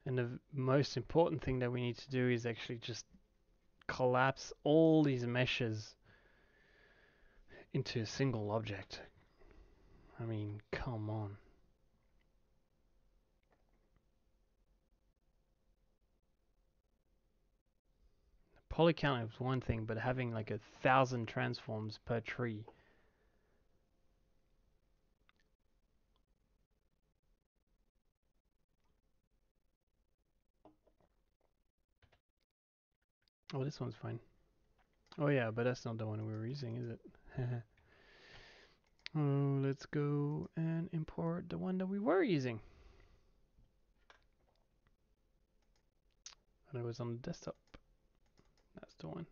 And the most important thing that we need to do is actually just collapse all these meshes into a single object. I mean, come on. Poly count is one thing, but having like 1,000 transforms per tree. Oh, this one's fine. Oh yeah, but that's not the one we were using, is it? Oh, let's go and import the one that we were using. And it was on the desktop. That's the one.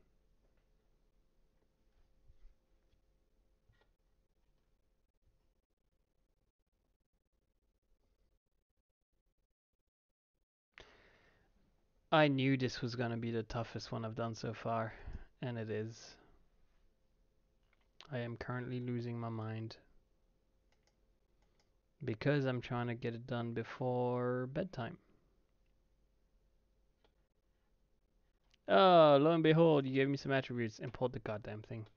I knew this was going to be the toughest one I've done so far, and it is. I am currently losing my mind because I'm trying to get it done before bedtime. Oh, lo and behold, you gave me some attributes. Import the goddamn thing.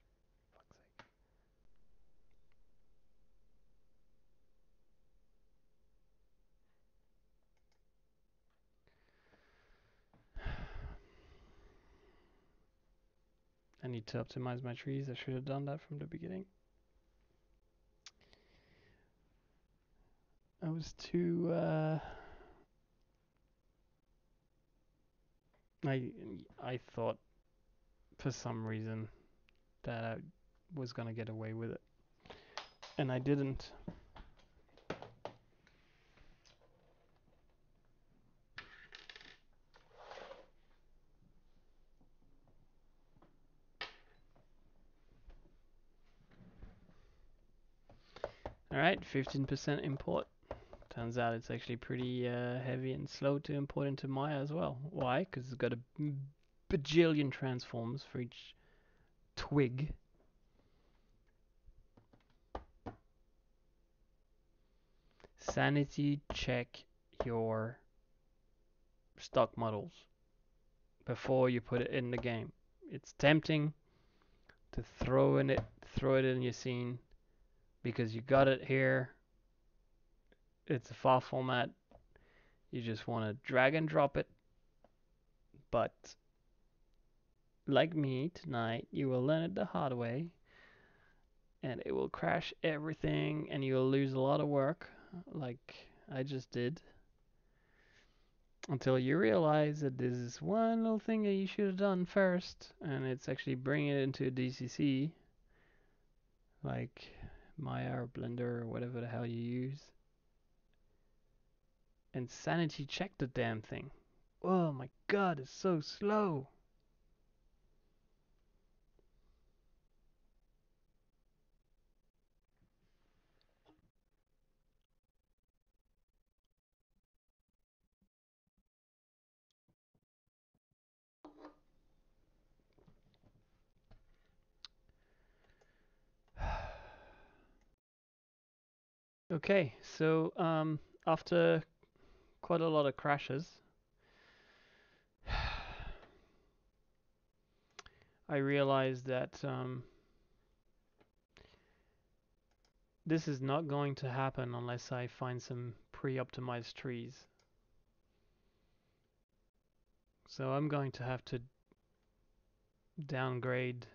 I need to optimize my trees. I should have done that from the beginning. I was too. I thought for some reason that I was gonna get away with it, and I didn't. All right, 15% import. Turns out it's actually pretty heavy and slow to import into Maya as well. Why? Because it's got a bajillion transforms for each twig. Sanity check your stock models before you put it in the game. It's tempting to throw it in your scene because you got it here. It's a file format. You just want to drag and drop it, but like me tonight, you will learn it the hard way, and it will crash everything, and you'll lose a lot of work, like I just did, until you realize that there's this one little thing that you should have done first, and it's actually bring it into a DCC, like Maya or Blender or whatever the hell you use, and sanity check the damn thing. Oh my god, it's so slow. Okay, so after quite a lot of crashes, I realized that this is not going to happen unless I find some pre-optimized trees. So I'm going to have to downgrade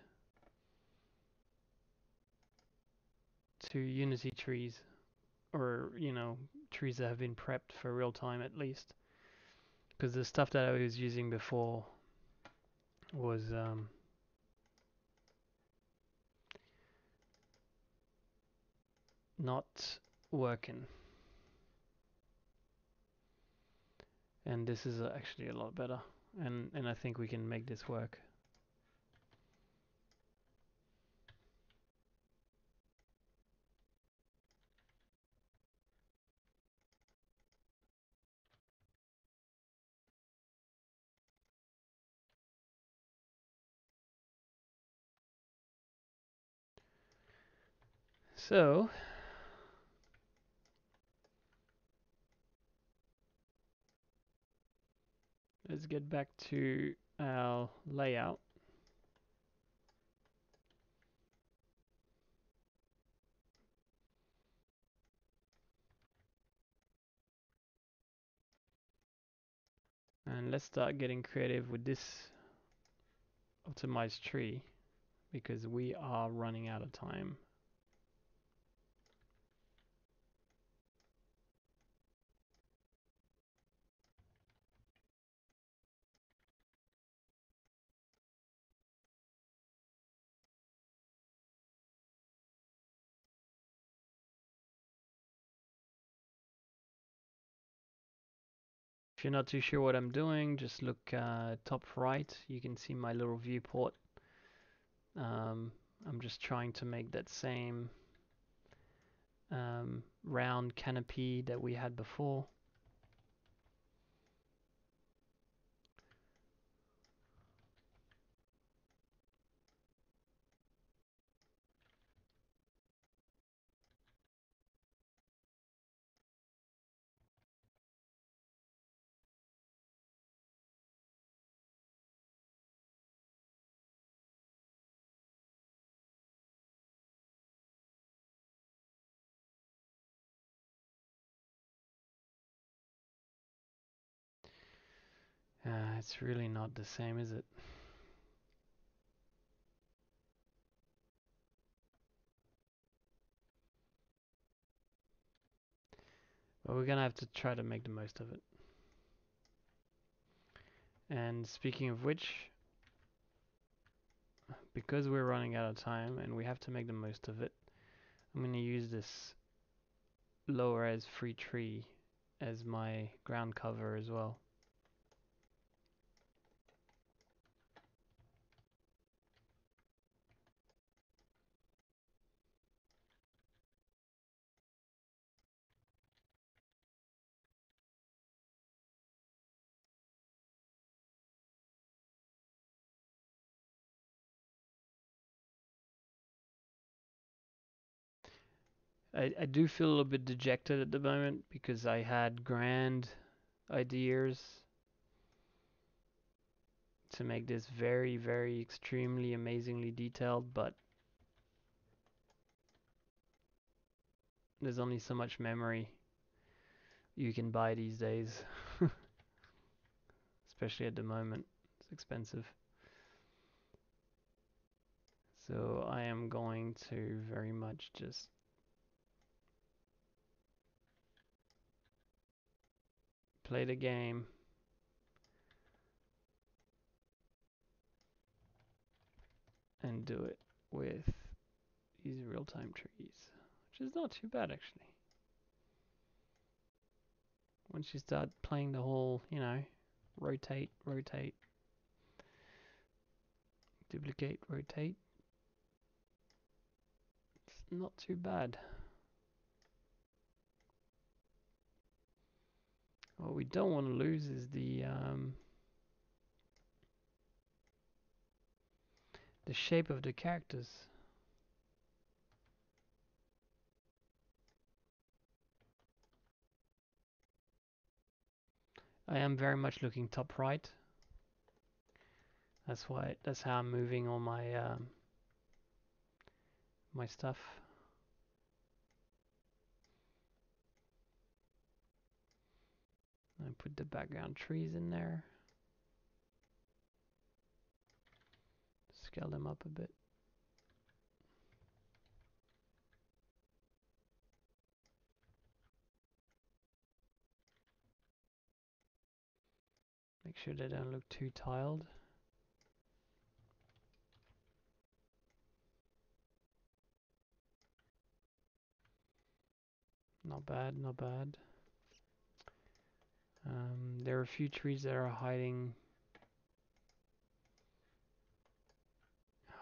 to Unity trees, or trees that have been prepped for real time at least, because the stuff that I was using before was not working, and this is actually a lot better, and I think we can make this work. So let's get back to our layout. And let's start getting creative with this optimized tree, because we are running out of time. If you're not too sure what I'm doing, just look top right. You can see my little viewport. I'm just trying to make that same round canopy that we had before. It's really not the same, is it? But we're gonna have to try to make the most of it. And speaking of which, because we're running out of time and we have to make the most of it, I'm gonna use this low res free tree as my ground cover as well. I do feel a little bit dejected at the moment because I had grand ideas to make this very, very extremely amazingly detailed, but there's only so much memory you can buy these days, especially at the moment. It's expensive. So I am going to very much just play the game and do it with these real-time trees, which is not too bad actually. Once you start playing the whole, you know, rotate, rotate, duplicate, rotate, it's not too bad. What we don't want to lose is the shape of the characters. I am very much looking top right. That's how I'm moving all my my stuff. I put the background trees in there. Scale them up a bit. Make sure they don't look too tiled. Not bad, not bad. There are a few trees that are hiding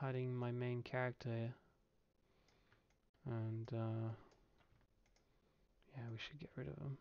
my main character, and yeah, we should get rid of them.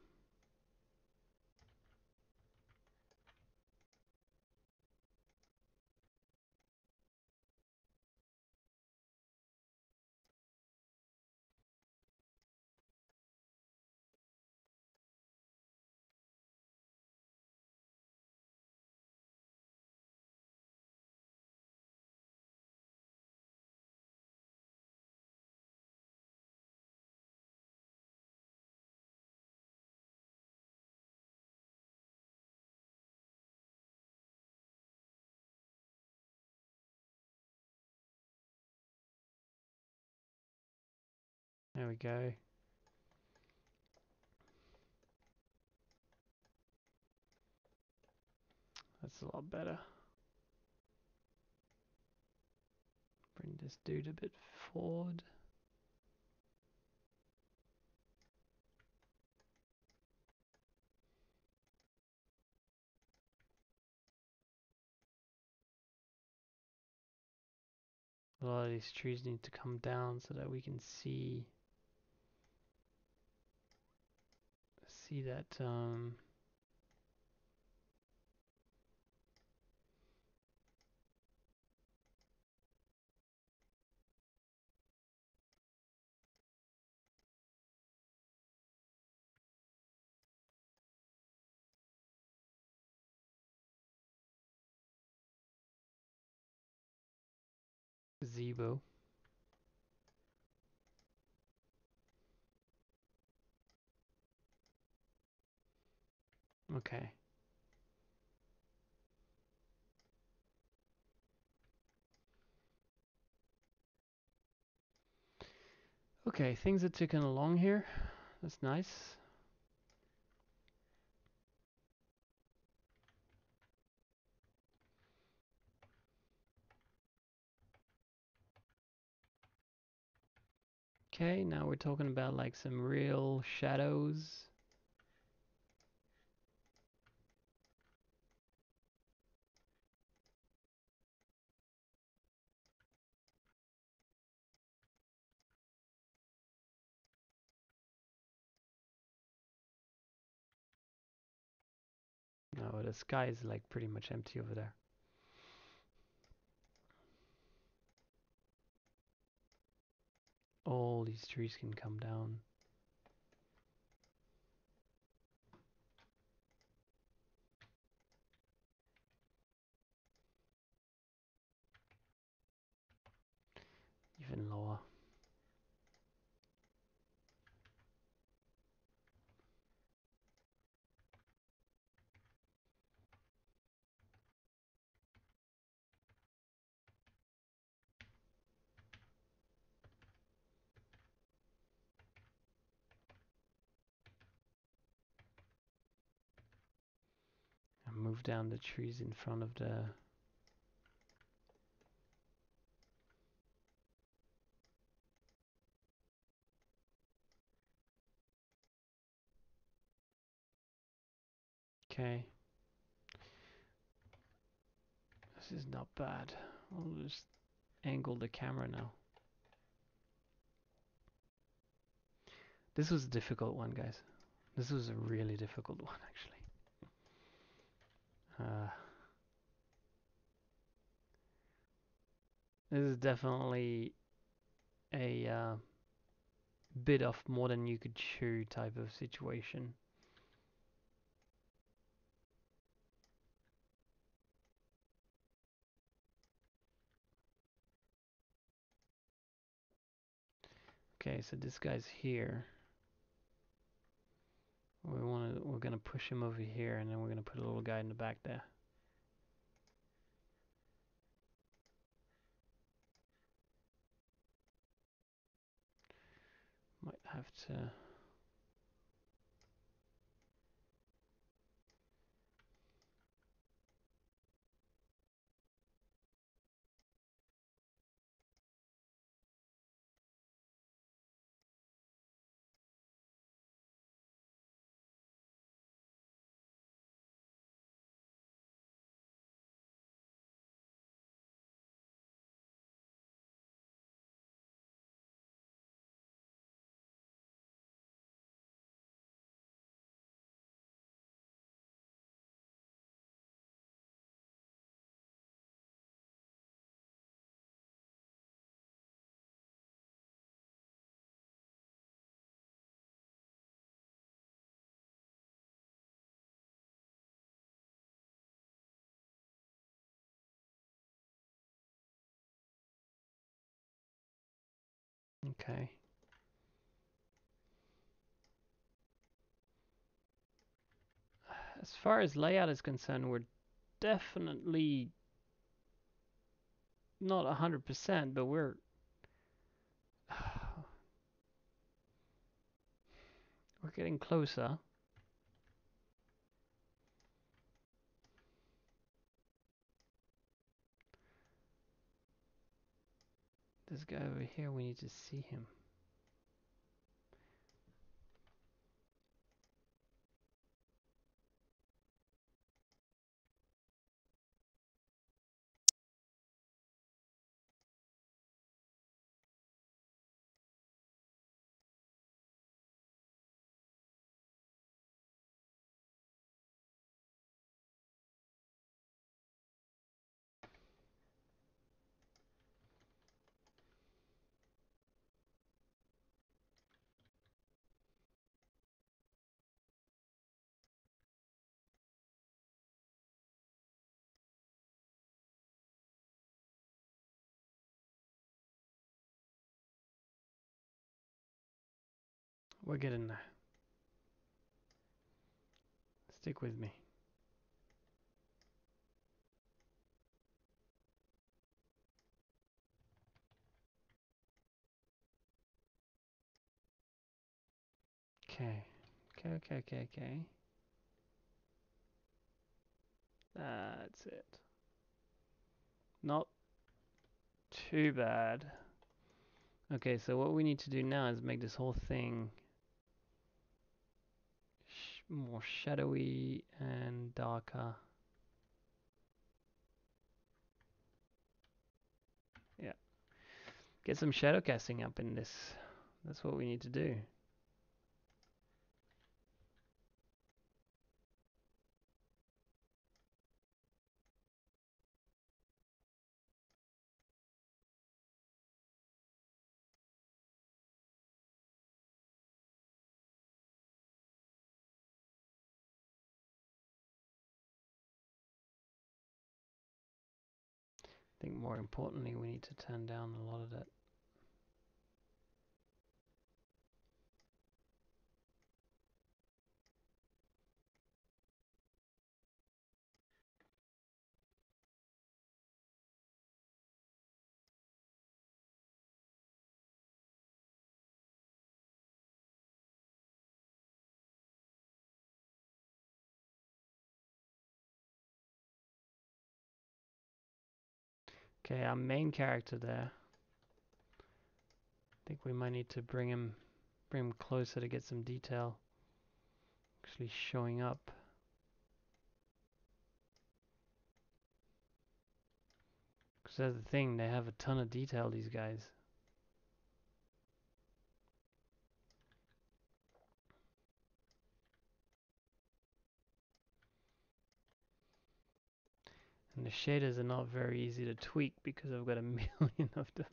There we go. That's a lot better. Bring this dude a bit forward. A lot of these trees need to come down so that we can see that gazebo. Okay. Okay, things are ticking along here. That's nice. Okay, now we're talking about like some real shadows. No, the sky is like pretty much empty over there. All these trees can come down. Even lower. move down the trees in front of the... Okay. This is not bad. I'll just angle the camera now. This was a difficult one, guys. This was a really difficult one, actually. This is definitely a bit of more than you could chew type of situation. Okay, so this guy's here. We're gonna push him over here, and then we're gonna put a little guy in the back there. Might have to... Okay. As far as layout is concerned, we're definitely not 100%, but we're we're getting closer. This guy over here, we need to see him. We're getting there. Stick with me. Okay. Okay. That's it. Not too bad. Okay, so what we need to do now is make this whole thing more shadowy and darker. Yeah. Get some shadow casting up in this. That's what we need to do. I think more importantly, we need to turn down a lot of that. Okay, our main character there. I think we might need to bring him closer to get some detail actually showing up. Because that's the thing, they have a ton of detail, these guys. And the shaders are not very easy to tweak because I've got a million of them.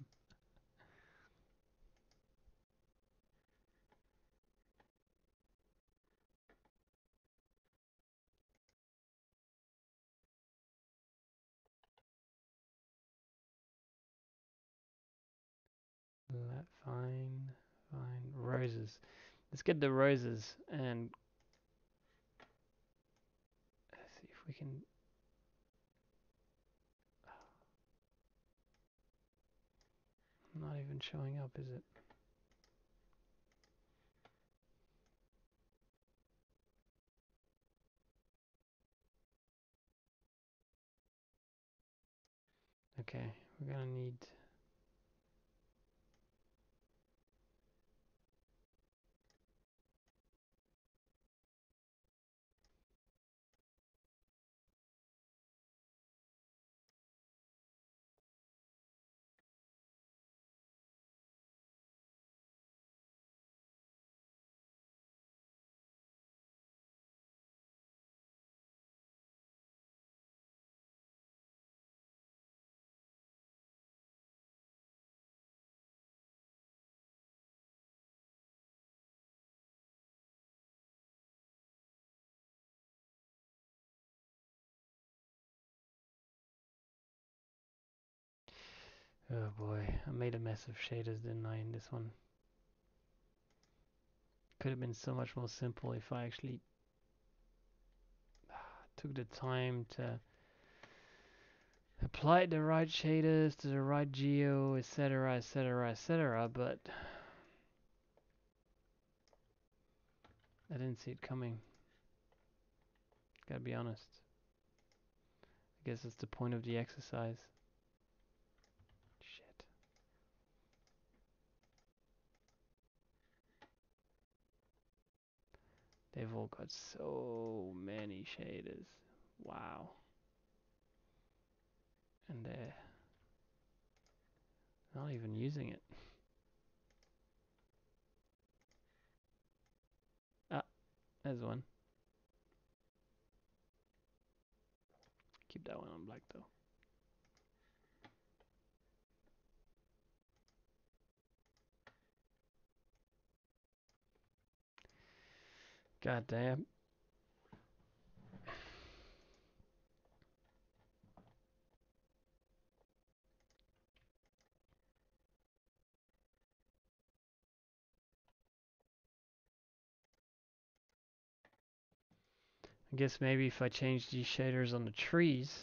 Fine, fine. Roses. Let's get the roses and see if we can. Not even showing up, is it? Okay, we're gonna need. Oh boy, I made a mess of shaders, didn't I, in this one? Could have been so much more simple if I actually took the time to apply the right shaders to the right geo, etc, etc, etc, but I didn't see it coming. Gotta be honest. I guess that's the point of the exercise. Shit. They've all got so many shaders. Wow. And they're not even using it. Ah, there's one. Keep that one on black though. God damn. I guess maybe if I change these shaders on the trees.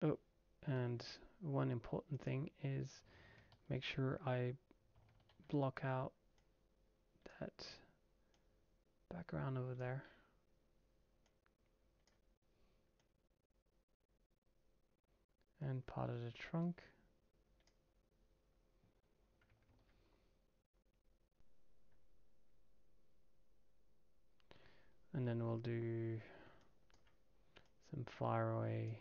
Oh, and one important thing is make sure I block out that background over there. And part of the trunk. And then we'll do some faraway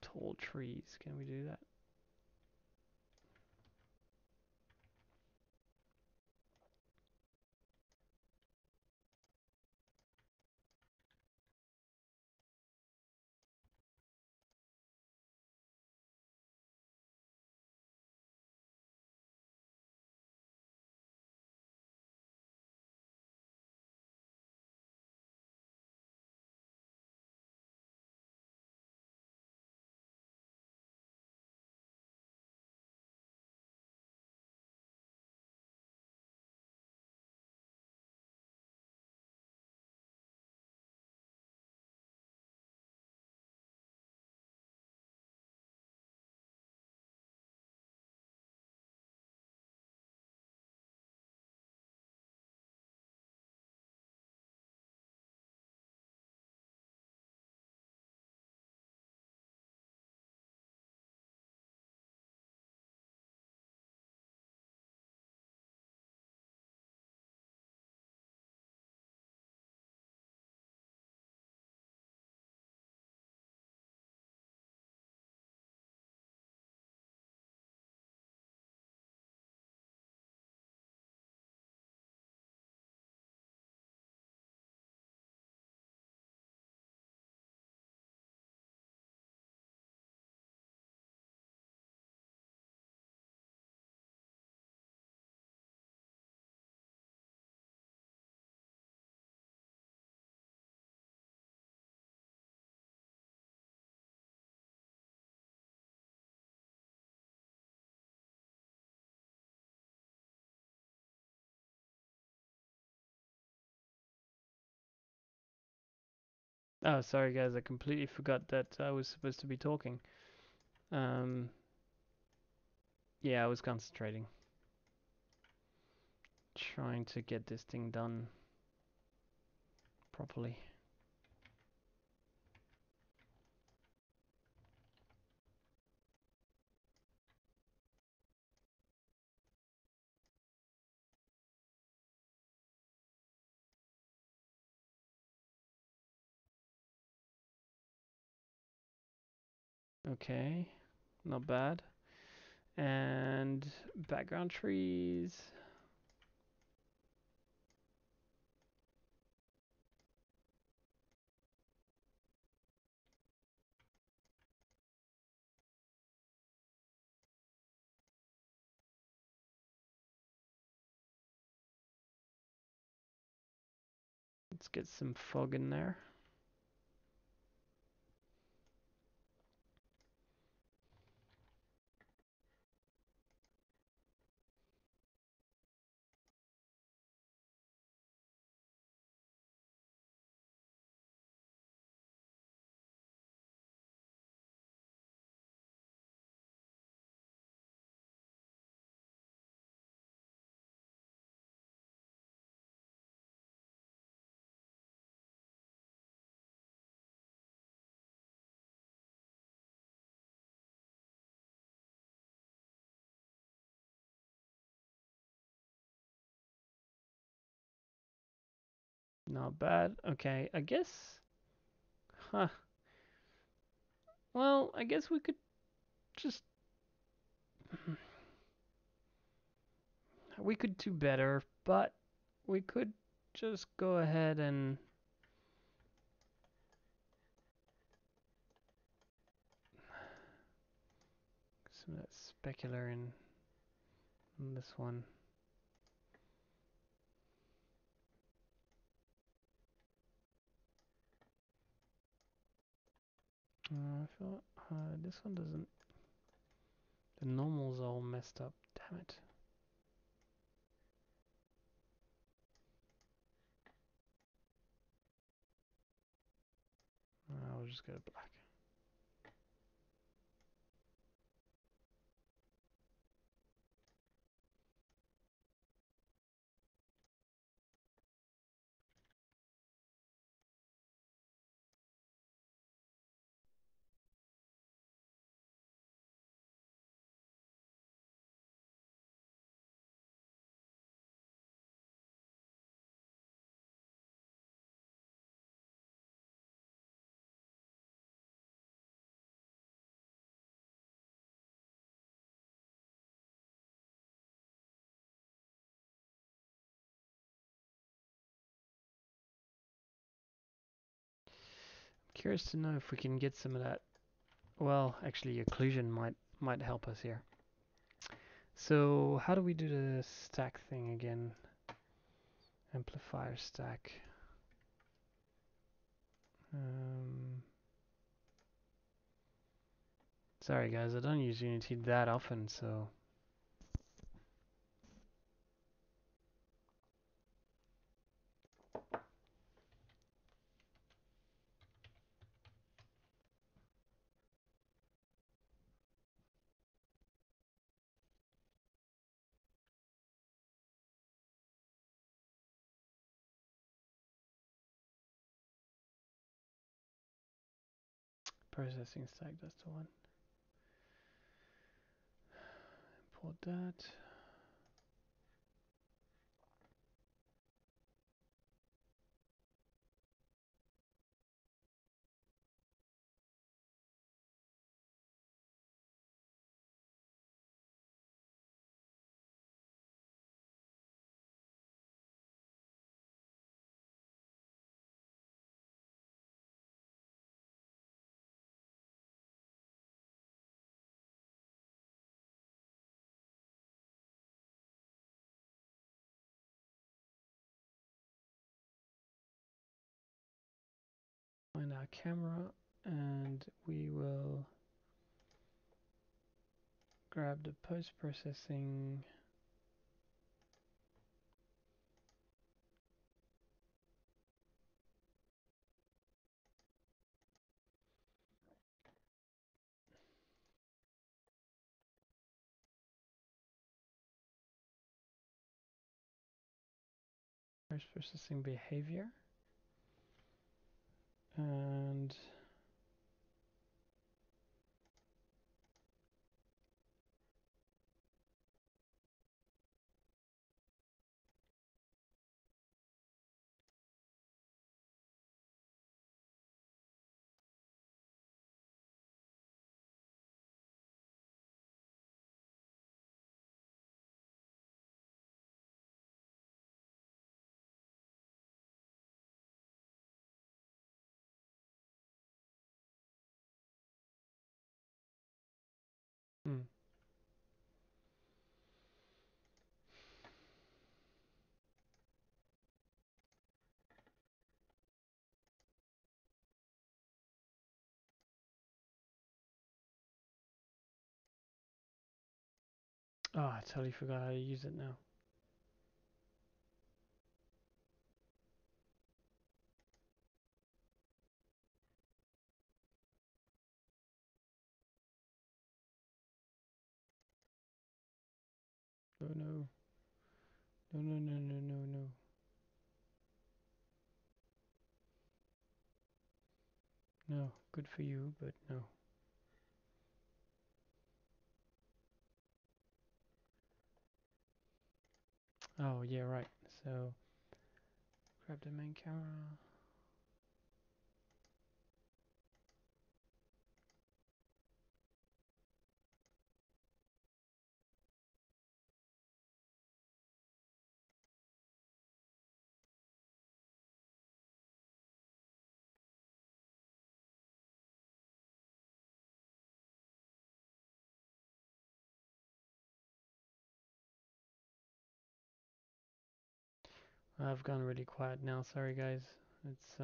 tall trees. Can we do that? Oh, sorry guys, I completely forgot that I was supposed to be talking. Um, yeah, I was concentrating. Trying to get this thing done properly. Okay, not bad. And background trees. Let's get some fog in there. Not bad. Okay, I guess. Huh. Well, I guess we could just. We could do better, but we could just go ahead and. Some of that specular in this one. I feel this one doesn't. The normal's all messed up. Damn it. I'll just go black. Curious to know if we can get some of that. Well, actually, occlusion might help us here. So how do we do the stack thing again? Amplifier stack. Sorry guys, I don't use Unity that often, so processing stack, that's the one. Import that. Find our camera and we will grab the post-processing. Post-processing behavior. And oh, I totally forgot how to use it now. Oh no. No, no, no, no, no, no. No, good for you, but no. Oh, yeah, right. So, grab the main camera. I've gone really quiet now, sorry guys. It's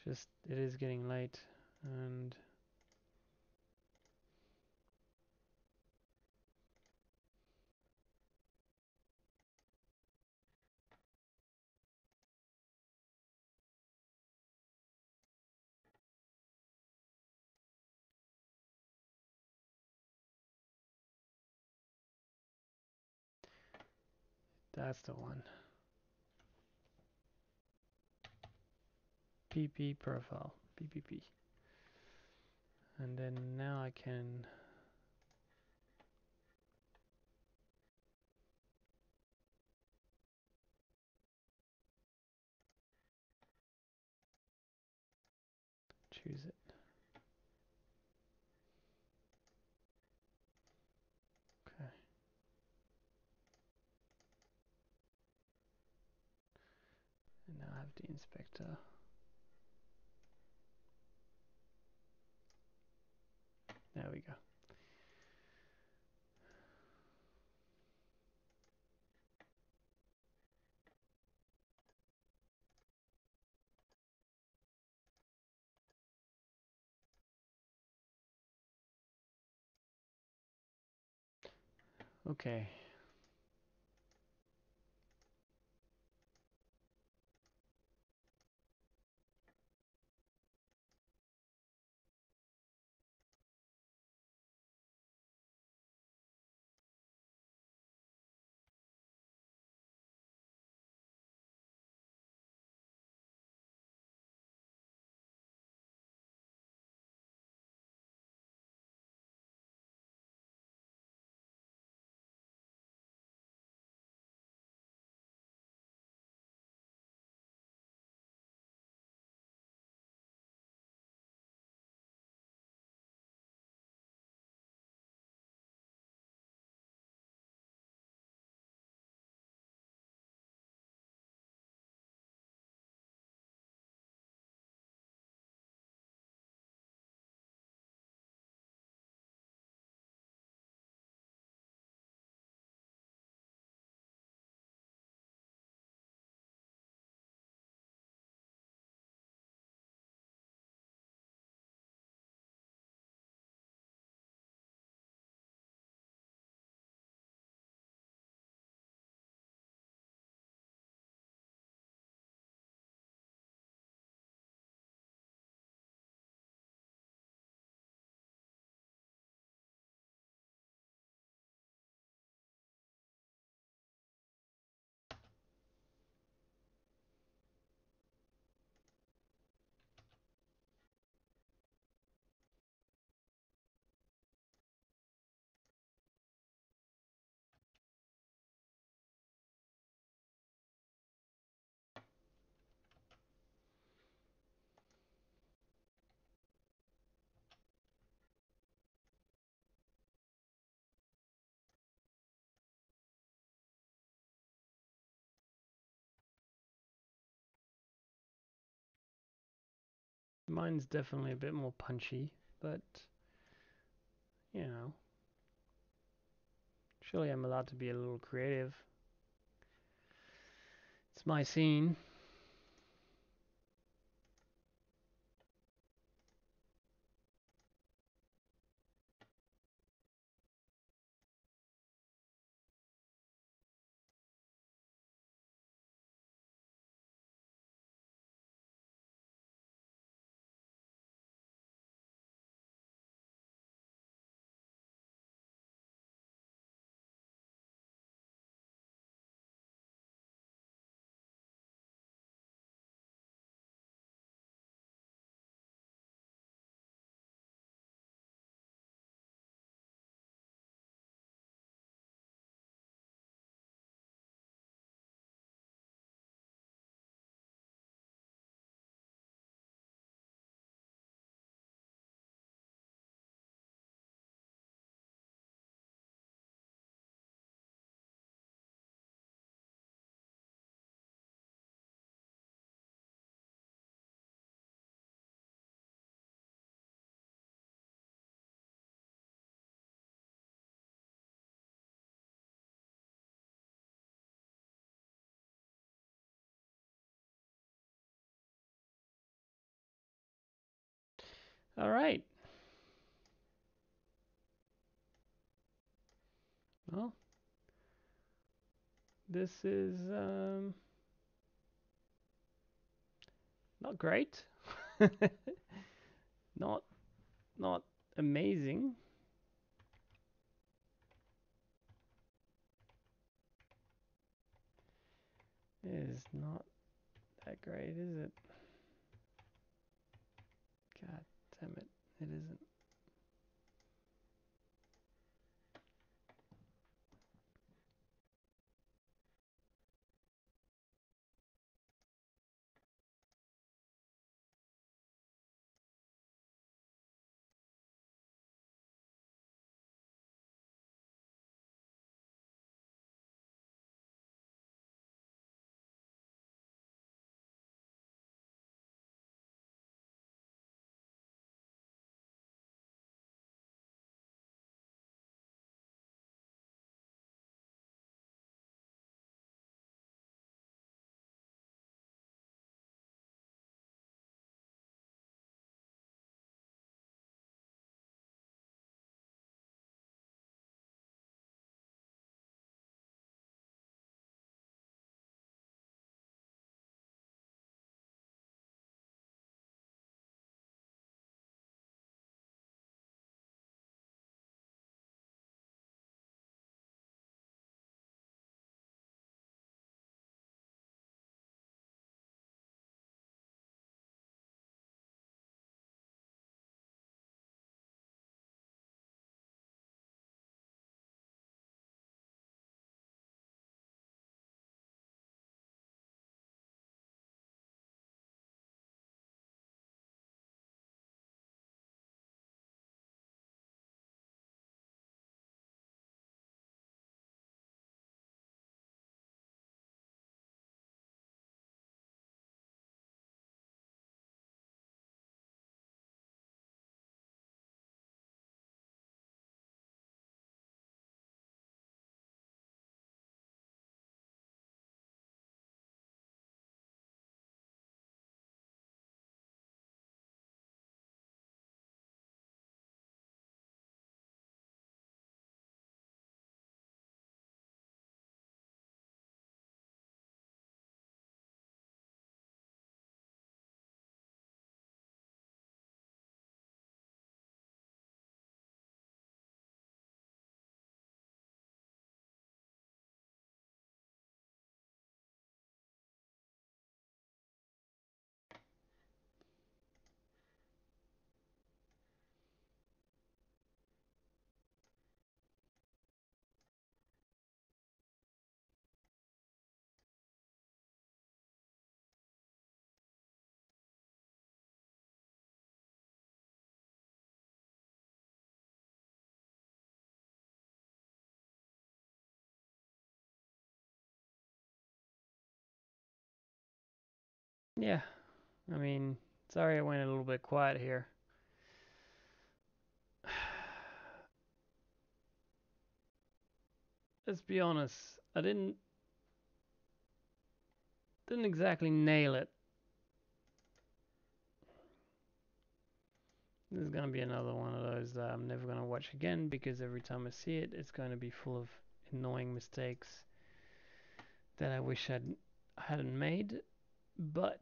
just it is getting late and that's the one. PP profile, PPP. And then now I can choose it. Okay. And now I have the inspector. There we go. Okay. Mine's definitely a bit more punchy, but you know, surely I'm allowed to be a little creative. It's my scene. All right. Well, this is not great. not not amazing. It is not that great, is it? God damn it. It isn't. Yeah, I mean, sorry I went a little bit quiet here. Let's be honest, I didn't exactly nail it. This is gonna be another one of those that I'm never gonna watch again because every time I see it, it's going to be full of annoying mistakes that I wish I hadn't made. But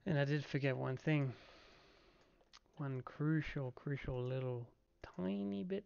and I did forget one thing, one crucial little tiny bit.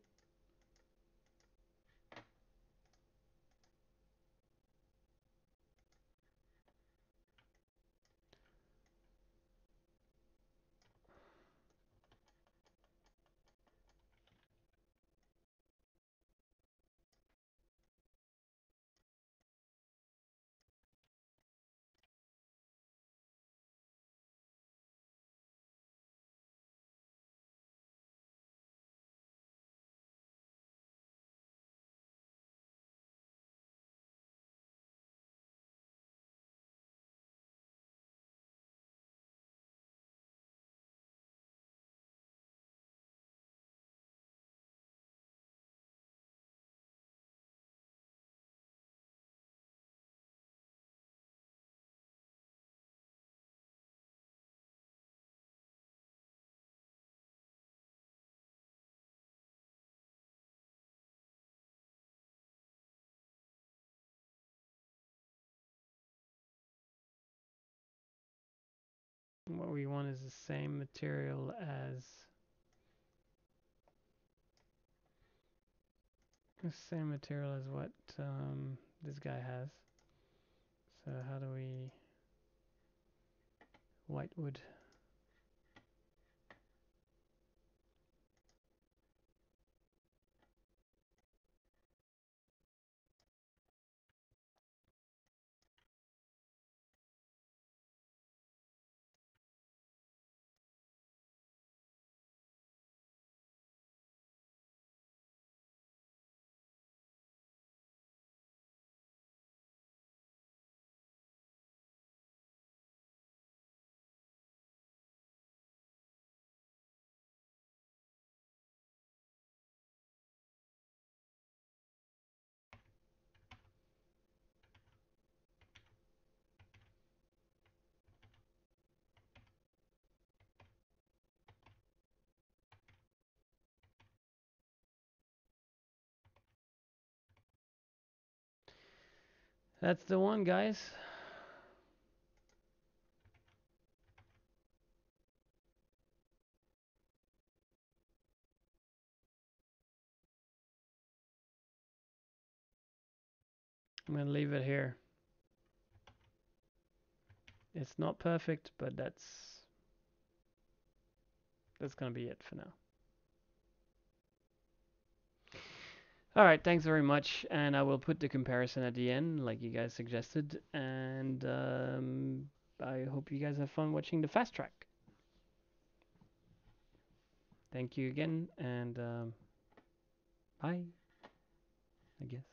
What we want is the same material as what this guy has. So how do we white wood? That's the one, guys. I'm gonna leave it here. It's not perfect, but that's gonna be it for now. Alright, thanks very much, and I will put the comparison at the end, like you guys suggested, and I hope you guys have fun watching the fast track. Thank you again, and bye, I guess.